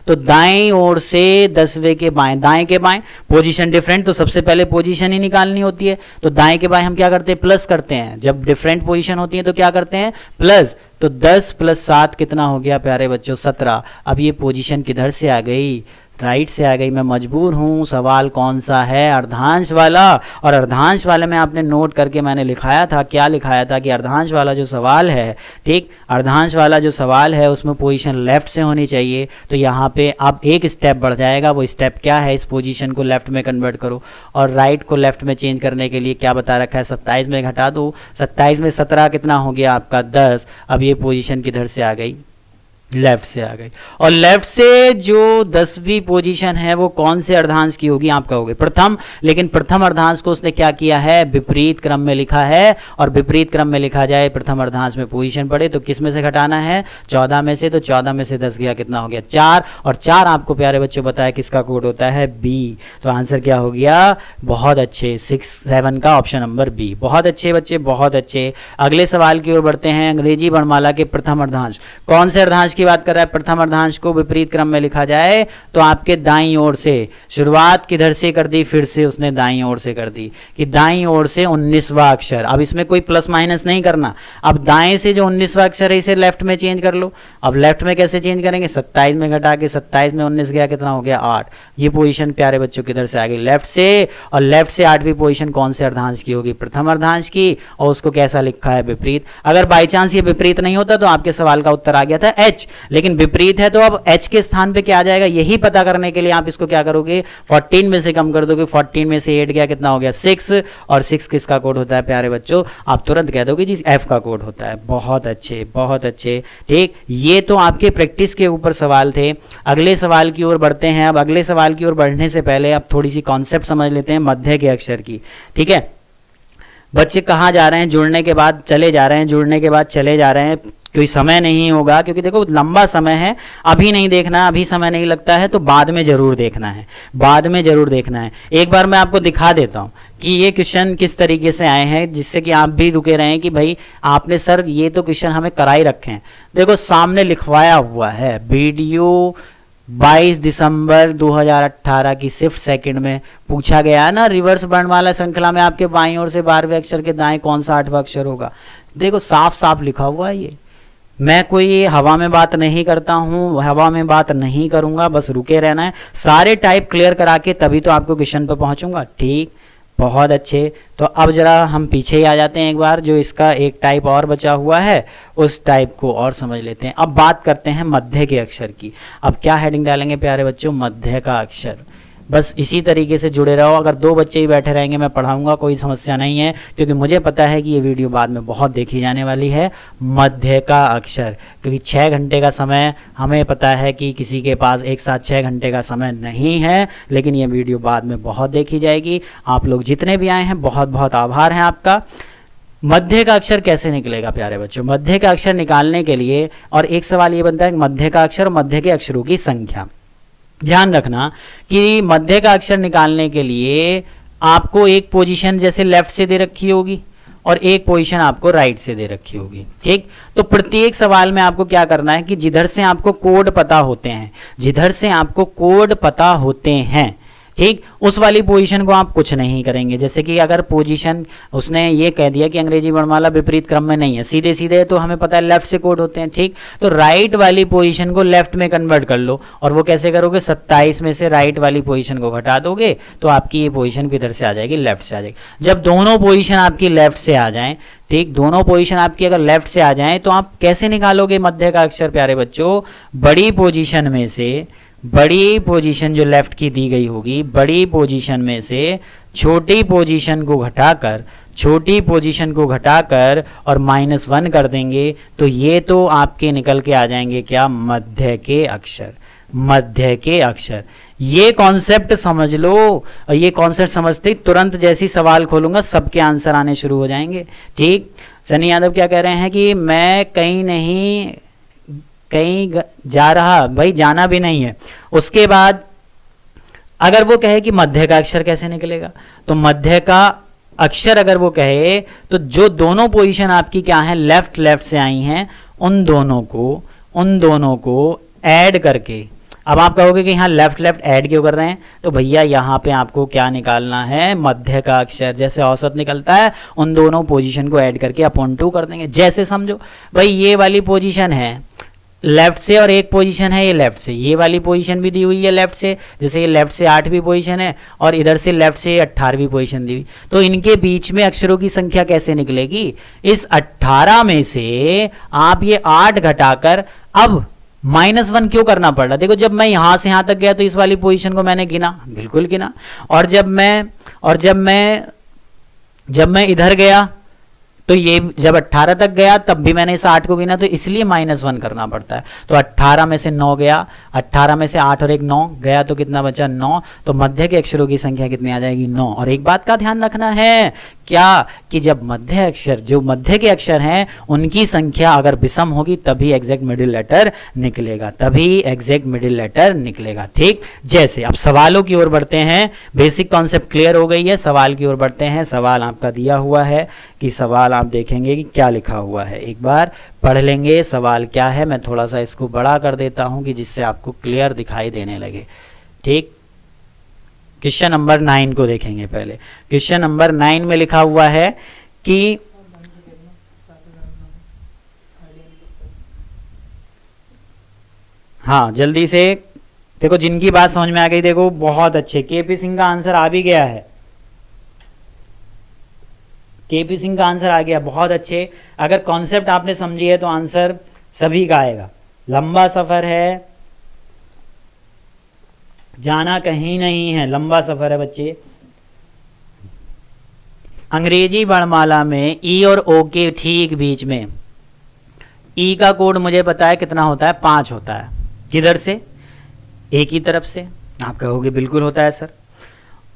तो दाएं ओर से 10वें के बाएं, दाएं के बाएं पोजीशन डिफरेंट, तो सबसे पहले पोजीशन ही निकालनी होती है। तो दाएं के बाएं हम क्या करते हैं? प्लस करते हैं। जब डिफरेंट पोजीशन होती है तो क्या करते हैं? प्लस। तो 10 + 7 कितना हो गया प्यारे बच्चों? 17। अब ये पोजीशन किधर से आ गई? राइट से आ गई। मैं मजबूर हूं। सवाल कौन सा है? अर्धांश वाला। और अर्धांश वाले में आपने नोट करके मैंने लिखाया था, क्या लिखाया था कि अर्धांश वाला जो सवाल है, ठीक, अर्धांश वाला जो सवाल है उसमें पोजीशन लेफ्ट से होनी चाहिए। तो यहाँ पे अब एक स्टेप बढ़ जाएगा। वो स्टेप क्या है? इस पोजीशन को लेफ्ट में कन्वर्ट करो। और राइट को लेफ्ट में चेंज करने के लिए क्या बता रखा है? 27 में घटा दो। 27 में 17 कितना हो गया आपका? 10। अब ये पोजीशन किधर से आ गई? लेफ्ट से आ गई। और लेफ्ट से जो 10वीं पोजीशन है वो कौन से अर्धांश की होगी? आप कहोगे प्रथम। लेकिन प्रथम अर्धांश को उसने क्या किया है? विपरीत क्रम में लिखा है। और विपरीत क्रम में लिखा जाए प्रथम अर्धांश में पोजीशन पड़े तो किस में से घटाना है? 14 में से। तो 14 में से 10 गया, कितना हो गया? 4। और 4 आपको प्यारे बच्चों बताया किसका कोड होता है? बी। तो आंसर क्या हो गया? बहुत अच्छे। 7 का ऑप्शन नंबर बी। बहुत अच्छे बच्चे, बहुत अच्छे। अगले सवाल की ओर बढ़ते हैं। अंग्रेजी वर्णमाला के प्रथम अर्धांश, कौन से अर्धांश की बात कर रहा है? प्रथम अर्धांश को विपरीत क्रम में लिखा जाए तो आपके दाईं ओर से। शुरुआत किधर से कर दी? फिर से उसने दाईं ओर से कर दी कि दाईं ओर से 19वां अक्षर। अब इसमें कोई प्लस माइनस नहीं करना। अब दाएं से जो 19वां अक्षर है इसे लेफ्ट में चेंज कर लो। अब लेफ्ट में कैसे चेंज करेंगे? 27 में घटा के 27 में 19 गया, कितना हो गया? 8। ये पोजीशन प्यारे बच्चों किधर से आ गई? लेफ्ट से। और लेफ्ट से 8वीं पोजीशन कौन से अर्धांश की होगी? प्रथम अर्धांश की। और उसको कैसा लिखा है? विपरीत। अगर बाई चांस ये विपरीत नहीं होता तो आपके सवाल का उत्तर आ गया था एच। लेकिन विपरीत है तो अब h के स्थान पे क्या आ जाएगा, यही पता करने के लिए आप इसको क्या करोगे, 14 में से कम कर दोगे, 14 में से 8 गया, कितना हो गया 6, और 6 किसका कोड होता है प्यारे बच्चों, आप तुरंत कह दोगे जी f का कोड होता है। बहुत अच्छे, बहुत अच्छे, ठीक। ये तो आपके प्रैक्टिस के ऊपर सवाल थे। अगले सवाल की ओर बढ़ते हैं। अब अगले सवाल की ओर बढ़ने से पहले आप थोड़ी सी कॉन्सेप्ट समझ लेते हैं मध्य के अक्षर की, ठीक है। बच्चे कहाँ जा रहे हैं, जुड़ने के बाद चले जा रहे हैं, जुड़ने के बाद चले जा रहे हैं, कोई समय नहीं होगा, क्योंकि देखो लंबा समय है, अभी नहीं देखना, अभी समय नहीं लगता है तो बाद में जरूर देखना है, बाद में जरूर देखना है। एक बार मैं आपको दिखा देता हूँ कि ये क्वेश्चन किस तरीके से आए हैं, जिससे कि आप भी रुके रहें कि भाई आपने सर ये तो क्वेश्चन हमें कराई रखे हैं। देखो सामने लिखवाया हुआ है, वीडियो 22 दिसंबर 2018 की शिफ्ट सेकंड में पूछा गया है ना, रिवर्स वर्णमाला श्रृंखला में आपके बाईं ओर से 12वें अक्षर के दाएं कौन सा 8वां अक्षर होगा। देखो साफ साफ लिखा हुआ है ये। मैं कोई हवा में बात नहीं करता हूँ, हवा में बात नहीं करूंगा, बस रुके रहना है। सारे टाइप क्लियर करा के तभी तो आपको क्वेश्चन पर पहुंचूंगा, ठीक। बहुत अच्छे। तो अब जरा हम पीछे ही आ जाते हैं एक बार, जो इसका एक टाइप और बचा हुआ है उस टाइप को और समझ लेते हैं। अब बात करते हैं मध्य के अक्षर की। अब क्या हेडिंग डालेंगे प्यारे बच्चों, मध्य का अक्षर। बस इसी तरीके से जुड़े रहो। अगर 2 बच्चे ही बैठे रहेंगे मैं पढ़ाऊंगा, कोई समस्या नहीं है, क्योंकि मुझे पता है कि ये वीडियो बाद में बहुत देखी जाने वाली है। मध्य का अक्षर, क्योंकि 6 घंटे का समय हमें पता है कि किसी के पास एक साथ 6 घंटे का समय नहीं है, लेकिन ये वीडियो बाद में बहुत देखी जाएगी। आप लोग जितने भी आए हैं बहुत बहुत आभार है आपका। मध्य का अक्षर कैसे निकलेगा प्यारे बच्चों, मध्य का अक्षर निकालने के लिए, और एक सवाल ये बनता है मध्य का अक्षर, मध्य के अक्षरों की संख्या। ध्यान रखना कि मध्य का अक्षर निकालने के लिए आपको एक पोजीशन जैसे लेफ्ट से दे रखी होगी और एक पोजीशन आपको राइट से दे रखी होगी, ठीक। तो प्रत्येक सवाल में आपको क्या करना है कि जिधर से आपको कोड पता होते हैं, जिधर से आपको कोड पता होते हैं, ठीक, उस वाली पोजीशन को आप कुछ नहीं करेंगे। जैसे कि अगर पोजीशन उसने ये कह दिया कि अंग्रेजी वर्णमाला विपरीत क्रम में नहीं है, सीधे सीधे तो हमें पता है लेफ्ट से कोड होते हैं, ठीक। तो राइट वाली पोजीशन को लेफ्ट में कन्वर्ट कर लो, और वो कैसे करोगे, 27 में से राइट वाली पोजीशन को घटा दोगे तो आपकी ये पोजीशन किधर से आ जाएगी, लेफ्ट से आ जाएगी। जब दोनों पोजीशन आपकी लेफ्ट से आ जाएं, ठीक, दोनों पोजीशन आपकी अगर लेफ्ट से आ जाएं तो आप कैसे निकालोगे मध्य का अक्षर प्यारे बच्चों, बड़ी पोजीशन में से, बड़ी पोजीशन जो लेफ्ट की दी गई होगी, बड़ी पोजीशन में से छोटी पोजीशन को घटाकर, छोटी पोजीशन को घटाकर और -1 कर देंगे तो ये तो आपके निकल के आ जाएंगे क्या, मध्य के अक्षर, मध्य के अक्षर। ये कॉन्सेप्ट समझ लो, और ये कॉन्सेप्ट समझते ही तुरंत जैसी सवाल खोलूंगा सबके आंसर आने शुरू हो जाएंगे, ठीक। सनी यादव क्या कह रहे हैं कि मैं कहीं नहीं, कहीं जा रहा, भाई जाना भी नहीं है। उसके बाद अगर वो कहे कि मध्य का अक्षर कैसे निकलेगा, तो मध्य का अक्षर अगर वो कहे तो जो दोनों पोजीशन आपकी क्या है, लेफ्ट लेफ्ट से आई हैं, उन दोनों को ऐड करके, अब आप कहोगे कि यहाँ लेफ्ट लेफ्ट ऐड क्यों कर रहे हैं, तो भैया यहाँ पे आपको क्या निकालना है, मध्य का अक्षर। जैसे औसत निकलता है उन दोनों पोजीशन को ऐड करके अपॉन 2 कर देंगे। जैसे समझो भाई ये वाली पोजीशन है लेफ्ट से और एक पोजीशन है ये लेफ्ट से, ये वाली पोजीशन भी दी हुई है लेफ्ट से, जैसे ये लेफ्ट से 8वीं पोजीशन है और इधर से लेफ्ट से 18वीं पोजीशन दी हुई, तो इनके बीच में अक्षरों की संख्या कैसे निकलेगी, इस 18 में से आप ये 8 घटाकर, अब -1 क्यों करना पड़ रहा, देखो जब मैं यहां से यहां तक गया तो इस वाली पोजीशन को मैंने गिना, बिल्कुल गिना, और जब मैं इधर गया तो ये जब 18 तक गया तब भी मैंने इस 8 को गिना, तो इसलिए -1 करना पड़ता है। तो 18 में से 9 गया, 18 में से 8 और 1 9 गया, तो कितना बचा 9। तो मध्य के अक्षरों की संख्या कितनी आ जाएगी 9। और एक बात का ध्यान रखना है क्या, कि जब मध्य अक्षर, जो मध्य के अक्षर हैं उनकी संख्या अगर विषम होगी तभी एग्जैक्ट मिडिल लेटर निकलेगा, तभी एग्जैक्ट मिडिल लेटर निकलेगा, ठीक। जैसे अब सवालों की ओर बढ़ते हैं, बेसिक कॉन्सेप्ट क्लियर हो गई है, सवाल की ओर बढ़ते हैं। सवाल आपका दिया हुआ है कि सवाल आप देखेंगे कि क्या लिखा हुआ है, एक बार पढ़ लेंगे सवाल क्या है। मैं थोड़ा सा इसको बड़ा कर देता हूं कि जिससे आपको क्लियर दिखाई देने लगे, ठीक। क्वेश्चन नंबर 9 को देखेंगे पहले। क्वेश्चन नंबर 9 में लिखा हुआ है कि हाँ जल्दी से देखो, जिनकी बात समझ में आ गई देखो बहुत अच्छे, केपी सिंह का आंसर आ भी गया है, केपी सिंह का आंसर आ गया, बहुत अच्छे। अगर कॉन्सेप्ट आपने समझी है तो आंसर सभी का आएगा, लंबा सफर है, जाना कहीं नहीं है, लंबा सफर है बच्चे। अंग्रेजी वर्णमाला में ई और ओ के ठीक बीच में ई का कोड मुझे पता है कितना होता है, 5 होता है। किधर से? ए की तरफ से। आप कहोगे बिल्कुल होता है सर।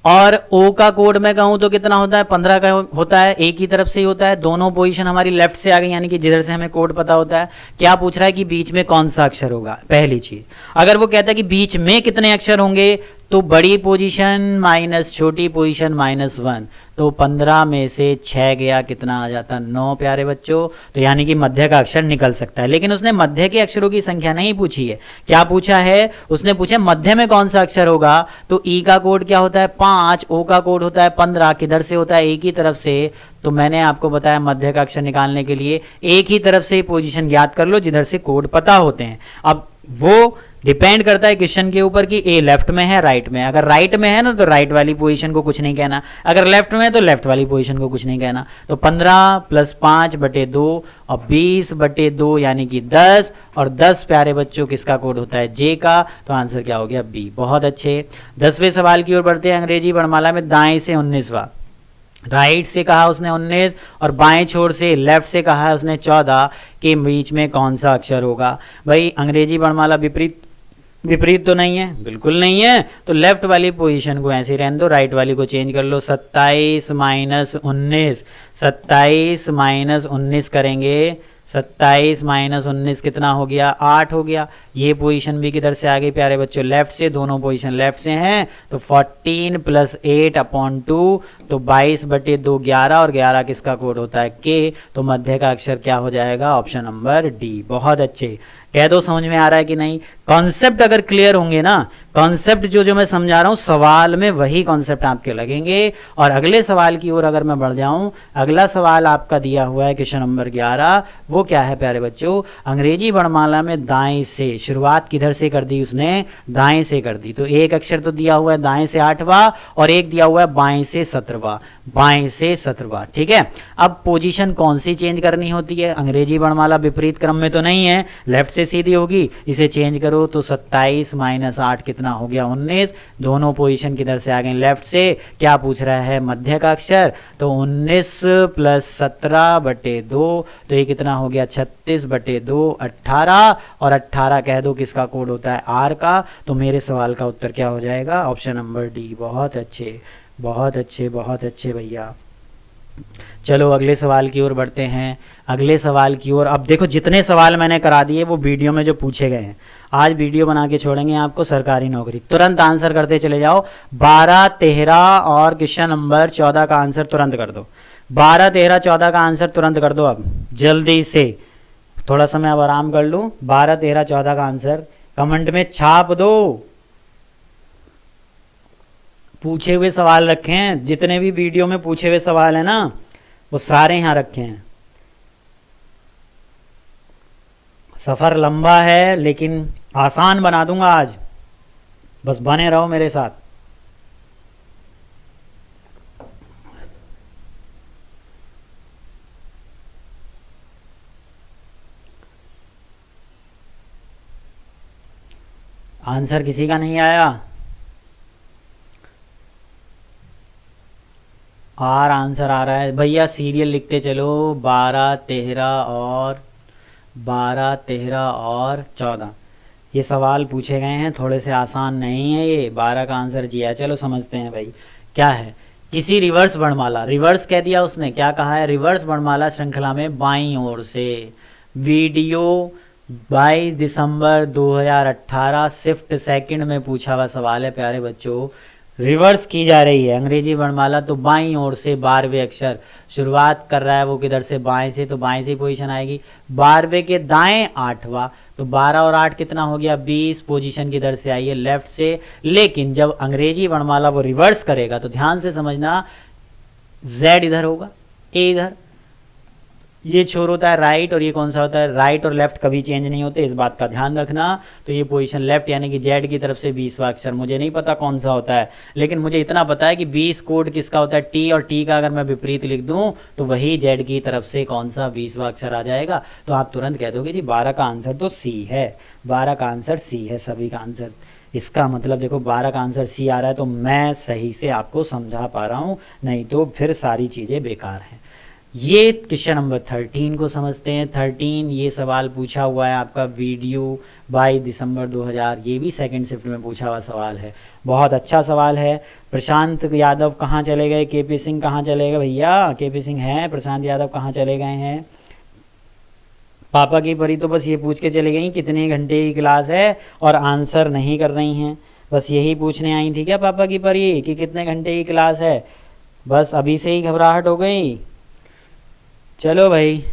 और ओ का कोड मैं कहूं तो कितना होता है, 15 का होता है, ए की तरफ से ही होता है। दोनों पोजीशन हमारी लेफ्ट से आ गई, यानी कि जिधर से हमें कोड पता होता है। क्या पूछ रहा है कि बीच में कौन सा अक्षर होगा, पहली चीज। अगर वो कहता है कि बीच में कितने अक्षर होंगे, तो बड़ी पोजीशन माइनस छोटी पोजीशन -1, तो 15 में से 6 गया, कितना आ जाता, 9 प्यारे बच्चों। तो यानी कि मध्य का अक्षर निकल सकता है। लेकिन उसने मध्य के अक्षरों की संख्या नहीं पूछी है। क्या पूछा है? उसने पूछा मध्य में कौन सा अक्षर होगा। तो ई का कोड क्या होता है, 5, ओ का कोड होता है 15, किधर से होता है, ए की तरफ से। तो मैंने आपको बताया मध्य का अक्षर निकालने के लिए एक ही तरफ से पोजीशन ज्ञात कर लो जिधर से कोड पता होते हैं। अब वो डिपेंड करता है क्वेश्चन के ऊपर कि ए लेफ्ट में है राइट में है। अगर राइट में है ना तो राइट वाली पोजीशन को कुछ नहीं कहना, अगर लेफ्ट में है तो लेफ्ट वाली पोजीशन को कुछ नहीं कहना। तो 15 + 5/2 और 20/2 यानी कि 10, और 10 प्यारे बच्चों किसका कोड होता है, जे का। तो आंसर क्या हो गया, बी। बहुत अच्छे। 10वें सवाल की ओर बढ़ते हैं। अंग्रेजी वर्णमाला में दाएं से 19वां, राइट से कहा उसने 19 और बाएं छोर से लेफ्ट से कहा है उसने 14 के बीच में कौन सा अक्षर होगा। भाई अंग्रेजी वर्णमाला विपरीत तो नहीं है, बिल्कुल नहीं है। तो लेफ्ट वाली पोजीशन को ऐसे रहने दो, राइट वाली को चेंज कर लो। 27 - 19, 27 - 19 करेंगे, 27 - 19 कितना हो गया, 8 हो गया। ये पोजीशन भी किधर से आ गई प्यारे बच्चों, लेफ्ट से। दोनों पोजीशन लेफ्ट से हैं। तो 14 + 8/2, तो 22/2 11, और 11 किसका कोड होता है, के। तो मध्य का अक्षर क्या हो जाएगा, ऑप्शन नंबर डी। बहुत अच्छे। कह दो समझ में आ रहा है कि नहीं। कॉन्सेप्ट अगर क्लियर होंगे ना, कॉन्सेप्ट जो मैं समझा रहा हूं सवाल में वही कॉन्सेप्ट आपके लगेंगे। और अगले सवाल की ओर अगर मैं बढ़ जाऊं, अगला सवाल आपका दिया हुआ है क्वेश्चन नंबर 11। वो क्या है प्यारे बच्चों, अंग्रेजी वर्णमाला में दाएं से शुरुआत किधर से कर दी उसने, दाएं से कर दी। तो एक अक्षर तो दिया हुआ है दाएं से 8वां, और एक दिया हुआ है बाएं से 17वां, बाएं से 17वां। ठीक है। अब पोजीशन कौन सी चेंज करनी होती है, अंग्रेजी वर्णमाला विपरीत क्रम में तो नहीं है, लेफ्ट से सीधी होगी। इसे चेंज करो तो 27 - 8 कितना हो गया, 19। दोनों पोजीशन किधर से आ गए, लेफ्ट से। क्या पूछ रहा है, मध्य का अक्षर। तो 19 + 17/2, तो ये कितना हो गया, 36/2, 18, और 18 कह दो किसका कोड होता है, आर का। तो मेरे सवाल का उत्तर क्या हो जाएगा, ऑप्शन नंबर डी। बहुत अच्छे, बहुत अच्छे, बहुत अच्छे भैया। चलो अगले सवाल की ओर बढ़ते हैं। अगले सवाल की ओर, अब देखो जितने सवाल मैंने करा दिए वो वीडियो में जो पूछे गए हैं, आज वीडियो बना के छोड़ेंगे आपको सरकारी नौकरी। तुरंत आंसर करते चले जाओ। 12, 13 और क्वेश्चन नंबर 14 का आंसर तुरंत कर दो। 12, 13, 14 का आंसर तुरंत कर दो अब जल्दी से। थोड़ा समय अब आराम कर लूँ। 12, 13, 14 का आंसर कमेंट में छाप दो। पूछे हुए सवाल रखे हैं, जितने भी वीडियो में पूछे हुए सवाल है ना वो सारे यहां रखे हैं। सफर लंबा है लेकिन आसान बना दूंगा आज, बस बने रहो मेरे साथ। आंसर किसी का नहीं आया, आर आंसर आ रहा है भैया, सीरियल लिखते चलो। 12, 13 और 12, 13 और 14 ये सवाल पूछे गए हैं, थोड़े से आसान नहीं है ये। 12 का आंसर जी है। चलो समझते हैं भाई क्या है। किसी रिवर्स वर्णमाला, रिवर्स कह दिया उसने, क्या कहा है, रिवर्स वर्णमाला श्रृंखला में बाईं ओर से। वीडियो 22 दिसंबर 2018 शिफ्ट सेकंड में पूछा हुआ सवाल है प्यारे बच्चों। रिवर्स की जा रही है अंग्रेजी वर्णमाला, तो बाईं ओर से 12वें अक्षर शुरुआत कर रहा है वो किधर से, बाएं से। तो बाएं से पोजीशन आएगी। 12वें के दाएं 8वां, तो 12 और 8 कितना हो गया, 20। पोजीशन किधर से आई है, लेफ्ट से। लेकिन जब अंग्रेजी वर्णमाला वो रिवर्स करेगा तो ध्यान से समझना, Z इधर होगा, A इधर, ये छोर होता है राइट और ये कौन सा होता है, राइट और लेफ्ट कभी चेंज नहीं होते, इस बात का ध्यान रखना। तो ये पोजीशन लेफ्ट यानी कि जेड की तरफ से 20वां अक्षर, मुझे नहीं पता कौन सा होता है, लेकिन मुझे इतना पता है कि 20 कोड किसका होता है, टी, और टी का अगर मैं विपरीत लिख दूं तो वही जेड की तरफ से कौन सा 20वां अक्षर आ जाएगा। तो आप तुरंत कह दोगे जी 12 का आंसर तो सी है, 12 का आंसर सी है, सभी का आंसर। इसका मतलब देखो 12 का आंसर सी आ रहा है तो मैं सही से आपको समझा पा रहा हूँ, नहीं तो फिर सारी चीज़ें बेकार हैं। ये क्वेश्चन नंबर 13 को समझते हैं। 13 ये सवाल पूछा हुआ है आपका वीडियो 22 दिसंबर 2000, ये भी सेकंड शिफ्ट में पूछा हुआ सवाल है, बहुत अच्छा सवाल है। प्रशांत यादव कहाँ चले गए, केपी सिंह कहाँ चले गए भैया, केपी सिंह हैं, प्रशांत यादव कहाँ चले गए हैं। पापा की परी तो बस ये पूछ के चली गई कितने घंटे की क्लास है और आंसर नहीं कर रही हैं, बस यही पूछने आई थी क्या पापा की परी कि कितने घंटे की क्लास है, बस अभी से ही घबराहट हो गई। चलो भाई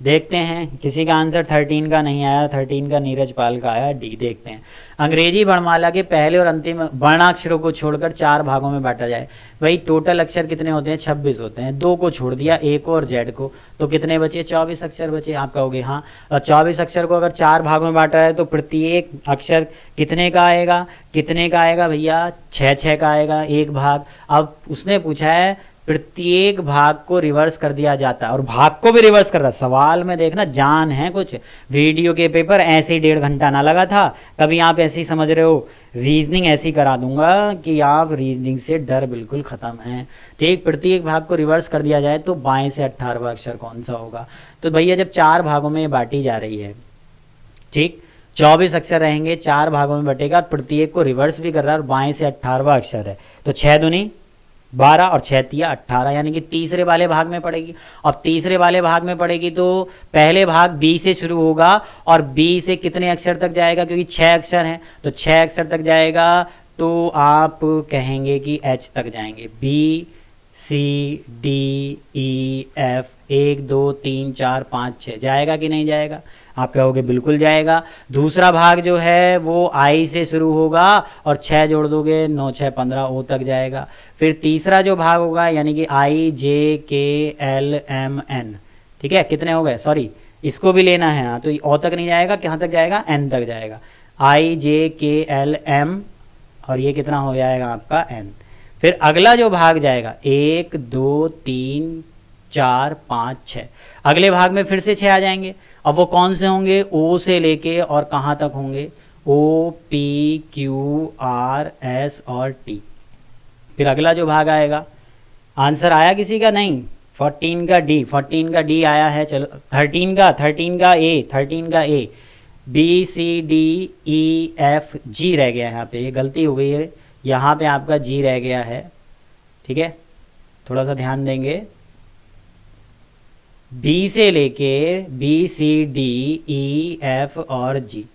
देखते हैं, किसी का आंसर 13 का नहीं आया, 13 का नीरज पाल का आया, डी। देखते हैं, अंग्रेजी वर्णमाला के पहले और अंतिम वर्णाक्षरों को छोड़कर 4 भागों में बांटा जाए। भाई टोटल अक्षर कितने होते हैं, 26 होते हैं, 2 को छोड़ दिया, ए को और जेड को, तो कितने बचे, 24 अक्षर बचे। आप कहोगे हाँ, और 24 अक्षर को अगर 4 भागों में बांटा है तो प्रत्येक अक्षर कितने का आएगा, कितने का आएगा भैया, 6 का आएगा एक भाग। अब उसने पूछा है प्रत्येक भाग को रिवर्स कर दिया जाता है, और भाग को भी रिवर्स कर रहा, सवाल में देखना जान है कुछ। वीडियो के पेपर ऐसे 1.5 घंटा ना लगा था, कभी आप ऐसे ही समझ रहे हो, रीजनिंग ऐसी करा दूंगा कि आप रीजनिंग से डर बिल्कुल खत्म है। ठीक, प्रत्येक भाग को रिवर्स कर दिया जाए तो बाएं से 18वां अक्षर कौन सा होगा। तो भैया जब 4 भागों में बांटी जा रही है, ठीक, 24 अक्षर रहेंगे, 4 भागों में बटेगा, प्रत्येक को रिवर्स भी कर रहा है और बाएं से 18वां अक्षर है, तो 6 दूनी 12 और 6 तिया 18, यानी कि तीसरे वाले भाग में पड़ेगी। अब तीसरे वाले भाग में पड़ेगी तो पहले भाग बी से शुरू होगा और बी से कितने अक्षर तक जाएगा, क्योंकि 6 अक्षर हैं तो 6 अक्षर तक जाएगा, तो आप कहेंगे कि एच तक जाएंगे। B C D E F 1 2 3 4 5 6 जाएगा कि नहीं जाएगा, आप कहोगे बिल्कुल जाएगा। दूसरा भाग जो है वो आई से शुरू होगा और 6 जोड़ दोगे 9 6 15 ओ तक जाएगा। फिर तीसरा जो भाग होगा यानी कि आई जे के एल एम एन, ठीक है, कितने हो गए, सॉरी इसको भी लेना है, हाँ, तो ओ तक नहीं जाएगा, कहाँ तक जाएगा, एन तक जाएगा, आई जे के एल एम, और ये कितना हो जाएगा आपका एन। फिर अगला जो भाग जाएगा 1 2 3 4 5 6, अगले भाग में फिर से 6 आ जाएंगे। अब वो कौन से होंगे, ओ से लेके और कहाँ तक होंगे, O P Q R S और टी। फिर अगला जो भाग आएगा, आंसर आया किसी का, नहीं, 14 का डी, 14 का डी आया है, चलो 13 का A, B C D E F G रह गया है, यहाँ पे ये गलती हो गई है, यहाँ पे आपका जी रह गया है, ठीक है, थोड़ा सा ध्यान देंगे। बी से लेके B C D E F और जी,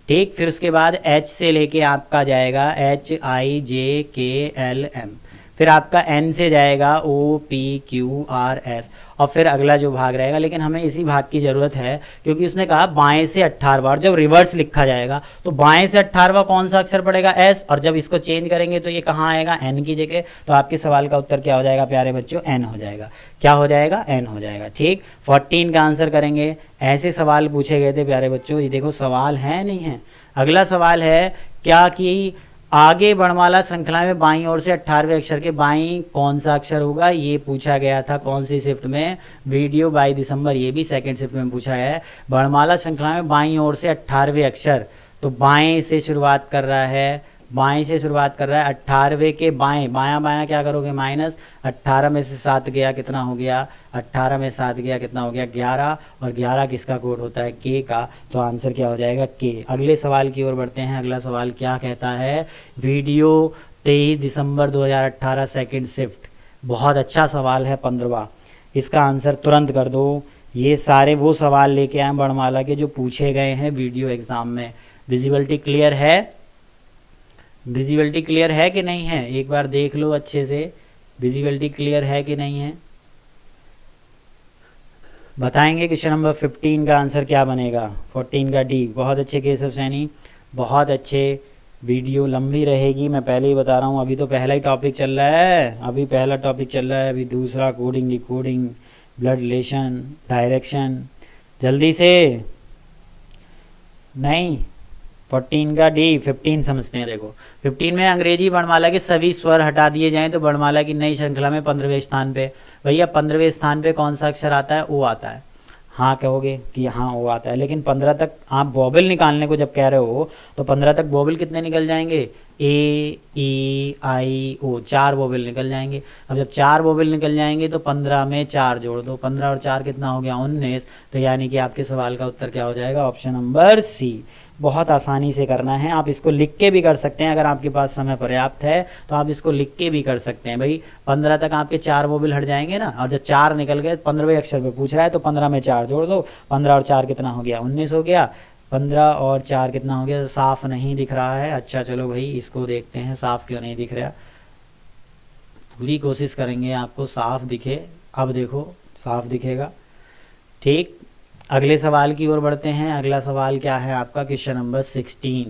ठीक, फिर उसके बाद एच से लेके आपका जाएगा एच आई जे के एल एम, फिर आपका एन से जाएगा O P Q R S, और फिर अगला जो भाग रहेगा, लेकिन हमें इसी भाग की ज़रूरत है क्योंकि उसने कहा बाएं से 18वां, जब रिवर्स लिखा जाएगा तो बाएं से 18वां कौन सा अक्षर पड़ेगा, एस, और जब इसको चेंज करेंगे तो ये कहाँ आएगा, एन की जगह। तो आपके सवाल का उत्तर क्या हो जाएगा प्यारे बच्चों, एन हो जाएगा। क्या हो जाएगा, एन हो जाएगा। ठीक, 14 का आंसर करेंगे। ऐसे सवाल पूछे गए थे प्यारे बच्चों, ये देखो सवाल है नहीं है। अगला सवाल है क्या कि आगे वर्णमाला श्रृंखला में बाईं ओर से 18वें अक्षर के बाईं कौन सा अक्षर होगा, ये पूछा गया था कौन सी शिफ्ट में, वीडियो 22 दिसंबर, ये भी सेकंड शिफ्ट में पूछा है। वर्णमाला श्रृंखला में बाईं ओर से 18वें अक्षर, तो बाएं से शुरुआत कर रहा है, बाएं से शुरुआत कर रहा है, 18वें के बाएं, बायां बायां क्या करोगे, माइनस, 18 में से 7 गया कितना हो गया, 18 में 7 गया कितना हो गया, 11, और 11 किसका कोड होता है, के का, तो आंसर क्या हो जाएगा, के। अगले सवाल की ओर बढ़ते हैं। अगला सवाल क्या कहता है, वीडियो 23 दिसंबर 2018 सेकंड शिफ्ट, बहुत अच्छा सवाल है 15वां, इसका आंसर तुरंत कर दो। ये सारे वो सवाल लेके आए वर्णमाला के जो पूछे गए हैं वीडियो एग्जाम में। विजिबिलिटी क्लियर है, विजिबिलिटी क्लियर है कि नहीं है, एक बार देख लो अच्छे से, विजिबिलिटी क्लियर है कि नहीं है, बताएंगे। क्वेश्चन नंबर 15 का आंसर क्या बनेगा, 14 का डी। बहुत अच्छे केशव सैनी, बहुत अच्छे। वीडियो लंबी रहेगी, मैं पहले ही बता रहा हूँ, अभी तो पहला ही टॉपिक चल रहा है, अभी पहला टॉपिक चल रहा है, अभी दूसरा coding decoding blood relation, direction, जल्दी से। नहीं, 14 का डी। 15 समझते हैं। देखो 15 में अंग्रेजी वर्णमाला के सभी स्वर हटा दिए जाएं तो वर्णमाला की नई श्रृंखला में 15वें स्थान पे, भैया 15वें स्थान पे कौन सा अक्षर आता है? ओ आता है। हाँ कहोगे कि हाँ वो आता है, लेकिन 15 तक आप वोवेल निकालने को जब कह रहे हो तो 15 तक वोवेल कितने निकल जाएंगे? ए, ई, आई, ओ, 4 वोवेल निकल जाएंगे। अब जब 4 वोवेल निकल जाएंगे तो 15 में 4 जोड़ दो, 15 और 4 कितना हो गया? 19। तो यानी कि आपके सवाल का उत्तर क्या हो जाएगा? Option number C. बहुत आसानी से करना है, आप इसको लिख के भी कर सकते हैं। अगर आपके पास समय पर्याप्त है तो आप इसको लिख के भी कर सकते हैं। भाई 15 तक आपके 4 वोवेल हट जाएंगे ना, और जब 4 निकल गए 15वें अक्षर पे पूछ रहा है तो 15 में 4 जोड़ दो, 15 और 4 कितना हो गया? 19 हो गया। 15 और 4 कितना हो गया? साफ नहीं दिख रहा है। अच्छा चलो भाई इसको देखते हैं साफ क्यों नहीं दिख रहा। पूरी कोशिश करेंगे आपको साफ दिखे। अब देखो साफ दिखेगा। ठीक, अगले सवाल की ओर बढ़ते हैं। अगला सवाल क्या है आपका? Question number 16।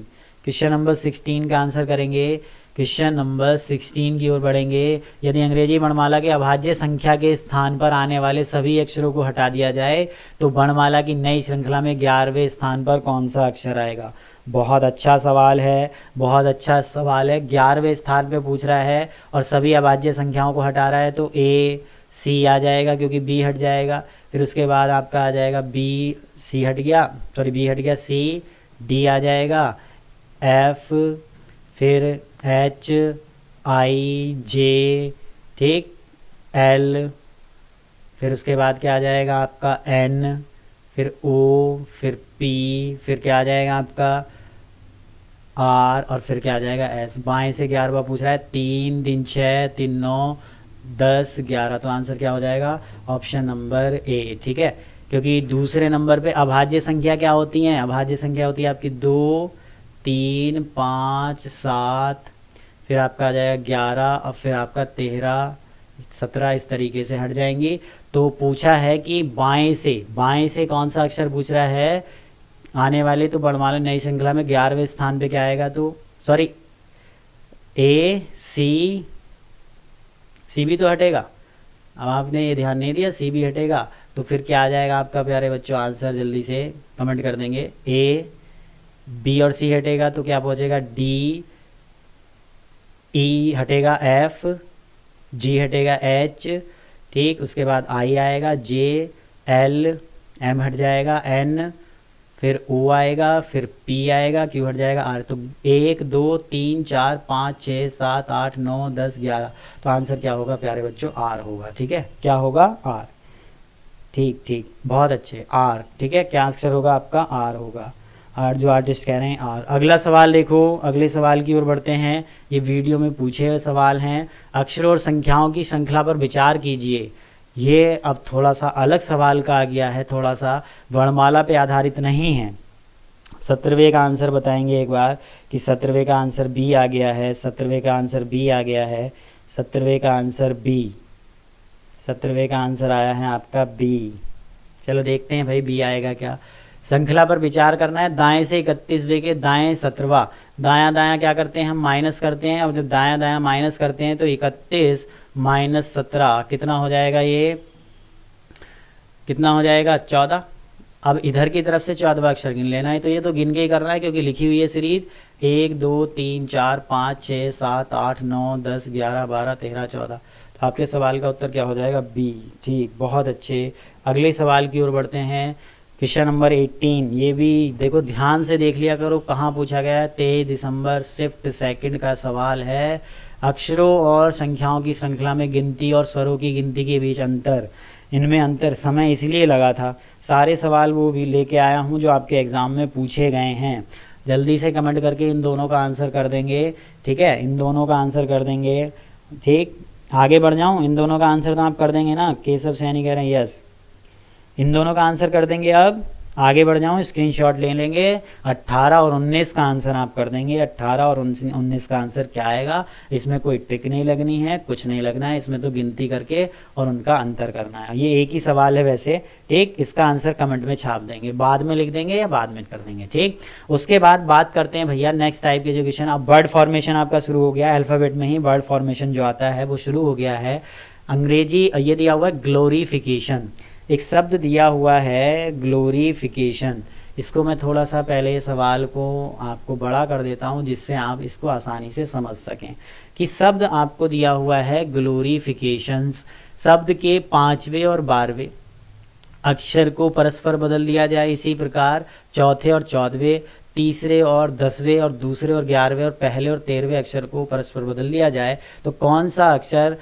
क्वेश्चन नंबर 16 का आंसर करेंगे। क्वेश्चन नंबर 16 की ओर बढ़ेंगे। यदि अंग्रेजी वर्णमाला के अभाज्य संख्या के स्थान पर आने वाले सभी अक्षरों को हटा दिया जाए तो वर्णमाला की नई श्रृंखला में 11वें स्थान पर कौन सा अक्षर आएगा? बहुत अच्छा सवाल है, बहुत अच्छा सवाल है। 11वें स्थान पे पूछ रहा है और सभी अभाज्य संख्याओं को हटा रहा है तो ए, सी आ जाएगा क्योंकि बी हट जाएगा। फिर उसके बाद आपका आ जाएगा बी, सी हट गया, सॉरी बी हट गया, सी, डी आ जाएगा, एफ, फिर एच, आई, जे, ठीक, एल, फिर उसके बाद क्या आ जाएगा आपका एन, फिर ओ, फिर पी, फिर क्या आ जाएगा आपका आर, और फिर क्या आ जाएगा एस। बाएं से 11वां पूछ रहा है। 3 3 6 3 9 10 11। तो आंसर क्या हो जाएगा? Option number A. ठीक है, क्योंकि दूसरे नंबर पे अभाज्य संख्या क्या होती हैं? अभाज्य संख्या होती है आपकी 2 3 5 7, फिर आपका आ जाएगा 11, और फिर आपका 13 17, इस तरीके से हट जाएंगी। तो पूछा है कि बाएं से कौन सा अक्षर पूछ रहा है आने वाले, तो वर्णमाला नई श्रृंखला में 11वें स्थान पे क्या आएगा? तो सॉरी ए, सी भी तो हटेगा। अब आपने ये ध्यान नहीं दिया, सी भी हटेगा। तो फिर क्या आ जाएगा आपका प्यारे बच्चों? आंसर जल्दी से कमेंट कर देंगे। ए, बी और सी हटेगा तो क्या पहुंचेगा? डी, ई हटेगा, एफ, जी हटेगा, एच, ठीक, उसके बाद आई आएगा, जे, एल, एम हट जाएगा, एन, फिर ओ आएगा, फिर पी आएगा, क्यू हट जाएगा, आर। तो 1 2 3 4 5 6 7 8 9 10 11। तो आंसर क्या होगा प्यारे बच्चों? आर होगा। ठीक है, क्या होगा? आर। ठीक ठीक, बहुत अच्छे, आर। ठीक है, क्या अक्षर होगा आपका? आर होगा। आर, जो आर्टिस्ट कह रहे हैं आर। अगला सवाल देखो, अगले सवाल की ओर बढ़ते हैं। ये वीडियो में पूछे हुए सवाल हैं। अक्षरों और संख्याओं की श्रृंखला पर विचार कीजिए। ये अब थोड़ा सा अलग सवाल का आ गया है, थोड़ा सा वर्णमाला पे आधारित नहीं है। 17वें का आंसर बताएंगे एक बार कि 17वें का आंसर बी आ गया है। 17वें का आंसर बी आ गया है। 17वें का आंसर बी। 17वें का आंसर आया है आपका बी। चलो देखते हैं भाई बी आएगा क्या। श्रृंखला पर विचार करना है। दाएं से 31वें के दाएं 17वां। दायां दायां क्या करते हैं हम? माइनस करते हैं, और जब दायां दायां माइनस करते हैं तो 31 माइनस 17 कितना हो जाएगा? ये कितना हो जाएगा? 14। अब इधर की तरफ से 14वां अक्षर गिन लेना है, तो ये तो गिन के ही करना है क्योंकि लिखी हुई है सीरीज 1 2 3 4 5 6 7 8 9 10 11 12 13 14। तो आपके सवाल का उत्तर क्या हो जाएगा? बी। ठीक, बहुत अच्छे। अगले सवाल की ओर बढ़ते हैं। Question number 18। ये भी देखो ध्यान से देख लिया करो कहाँ पूछा गया है। 23 दिसंबर शिफ्ट सेकंड का सवाल है। अक्षरों और संख्याओं की श्रृंखला में गिनती और स्वरों की गिनती के बीच अंतर। इनमें अंतर समय इसलिए लगा था, सारे सवाल वो भी लेके आया हूँ जो आपके एग्ज़ाम में पूछे गए हैं। जल्दी से कमेंट करके इन दोनों का आंसर कर देंगे। ठीक है, इन दोनों का आंसर कर देंगे। ठीक, आगे बढ़ जाऊँ? इन दोनों का आंसर तो आप कर देंगे ना? केशव सैनी कह रहे हैं यस, इन दोनों का आंसर कर देंगे। अब आगे बढ़ जाऊँ, स्क्रीनशॉट ले लेंगे। 18 और 19 का आंसर आप कर देंगे। 18 और 19 का आंसर क्या आएगा? इसमें कोई ट्रिक नहीं लगनी है, कुछ नहीं लगना है, इसमें तो गिनती करके और उनका अंतर करना है। ये एक ही सवाल है वैसे। ठीक, इसका आंसर कमेंट में छाप देंगे, बाद में लिख देंगे या बाद में कर देंगे। ठीक, उसके बाद बात करते हैं भैया नेक्स्ट टाइप के जो क्वेश्चन। अब वर्ड फॉर्मेशन आपका शुरू हो गया है, अल्फ़ाबेट में ही वर्ड फॉर्मेशन जो आता है वो शुरू हो गया है। अंग्रेजी ये दिया हुआ है ग्लोरीफिकेशन, एक शब्द दिया हुआ है ग्लोरीफिकेशन। इसको मैं थोड़ा सा पहले सवाल को आपको बड़ा कर देता हूँ जिससे आप इसको आसानी से समझ सकें कि शब्द आपको दिया हुआ है ग्लोरीफिकेशंस। शब्द के 5वें और 12वें अक्षर को परस्पर बदल दिया जाए, इसी प्रकार चौथे और 14वें, तीसरे और 10वें और दूसरे और 11वें और पहले और 13वें अक्षर को परस्पर बदल दिया जाए तो कौन सा अक्षर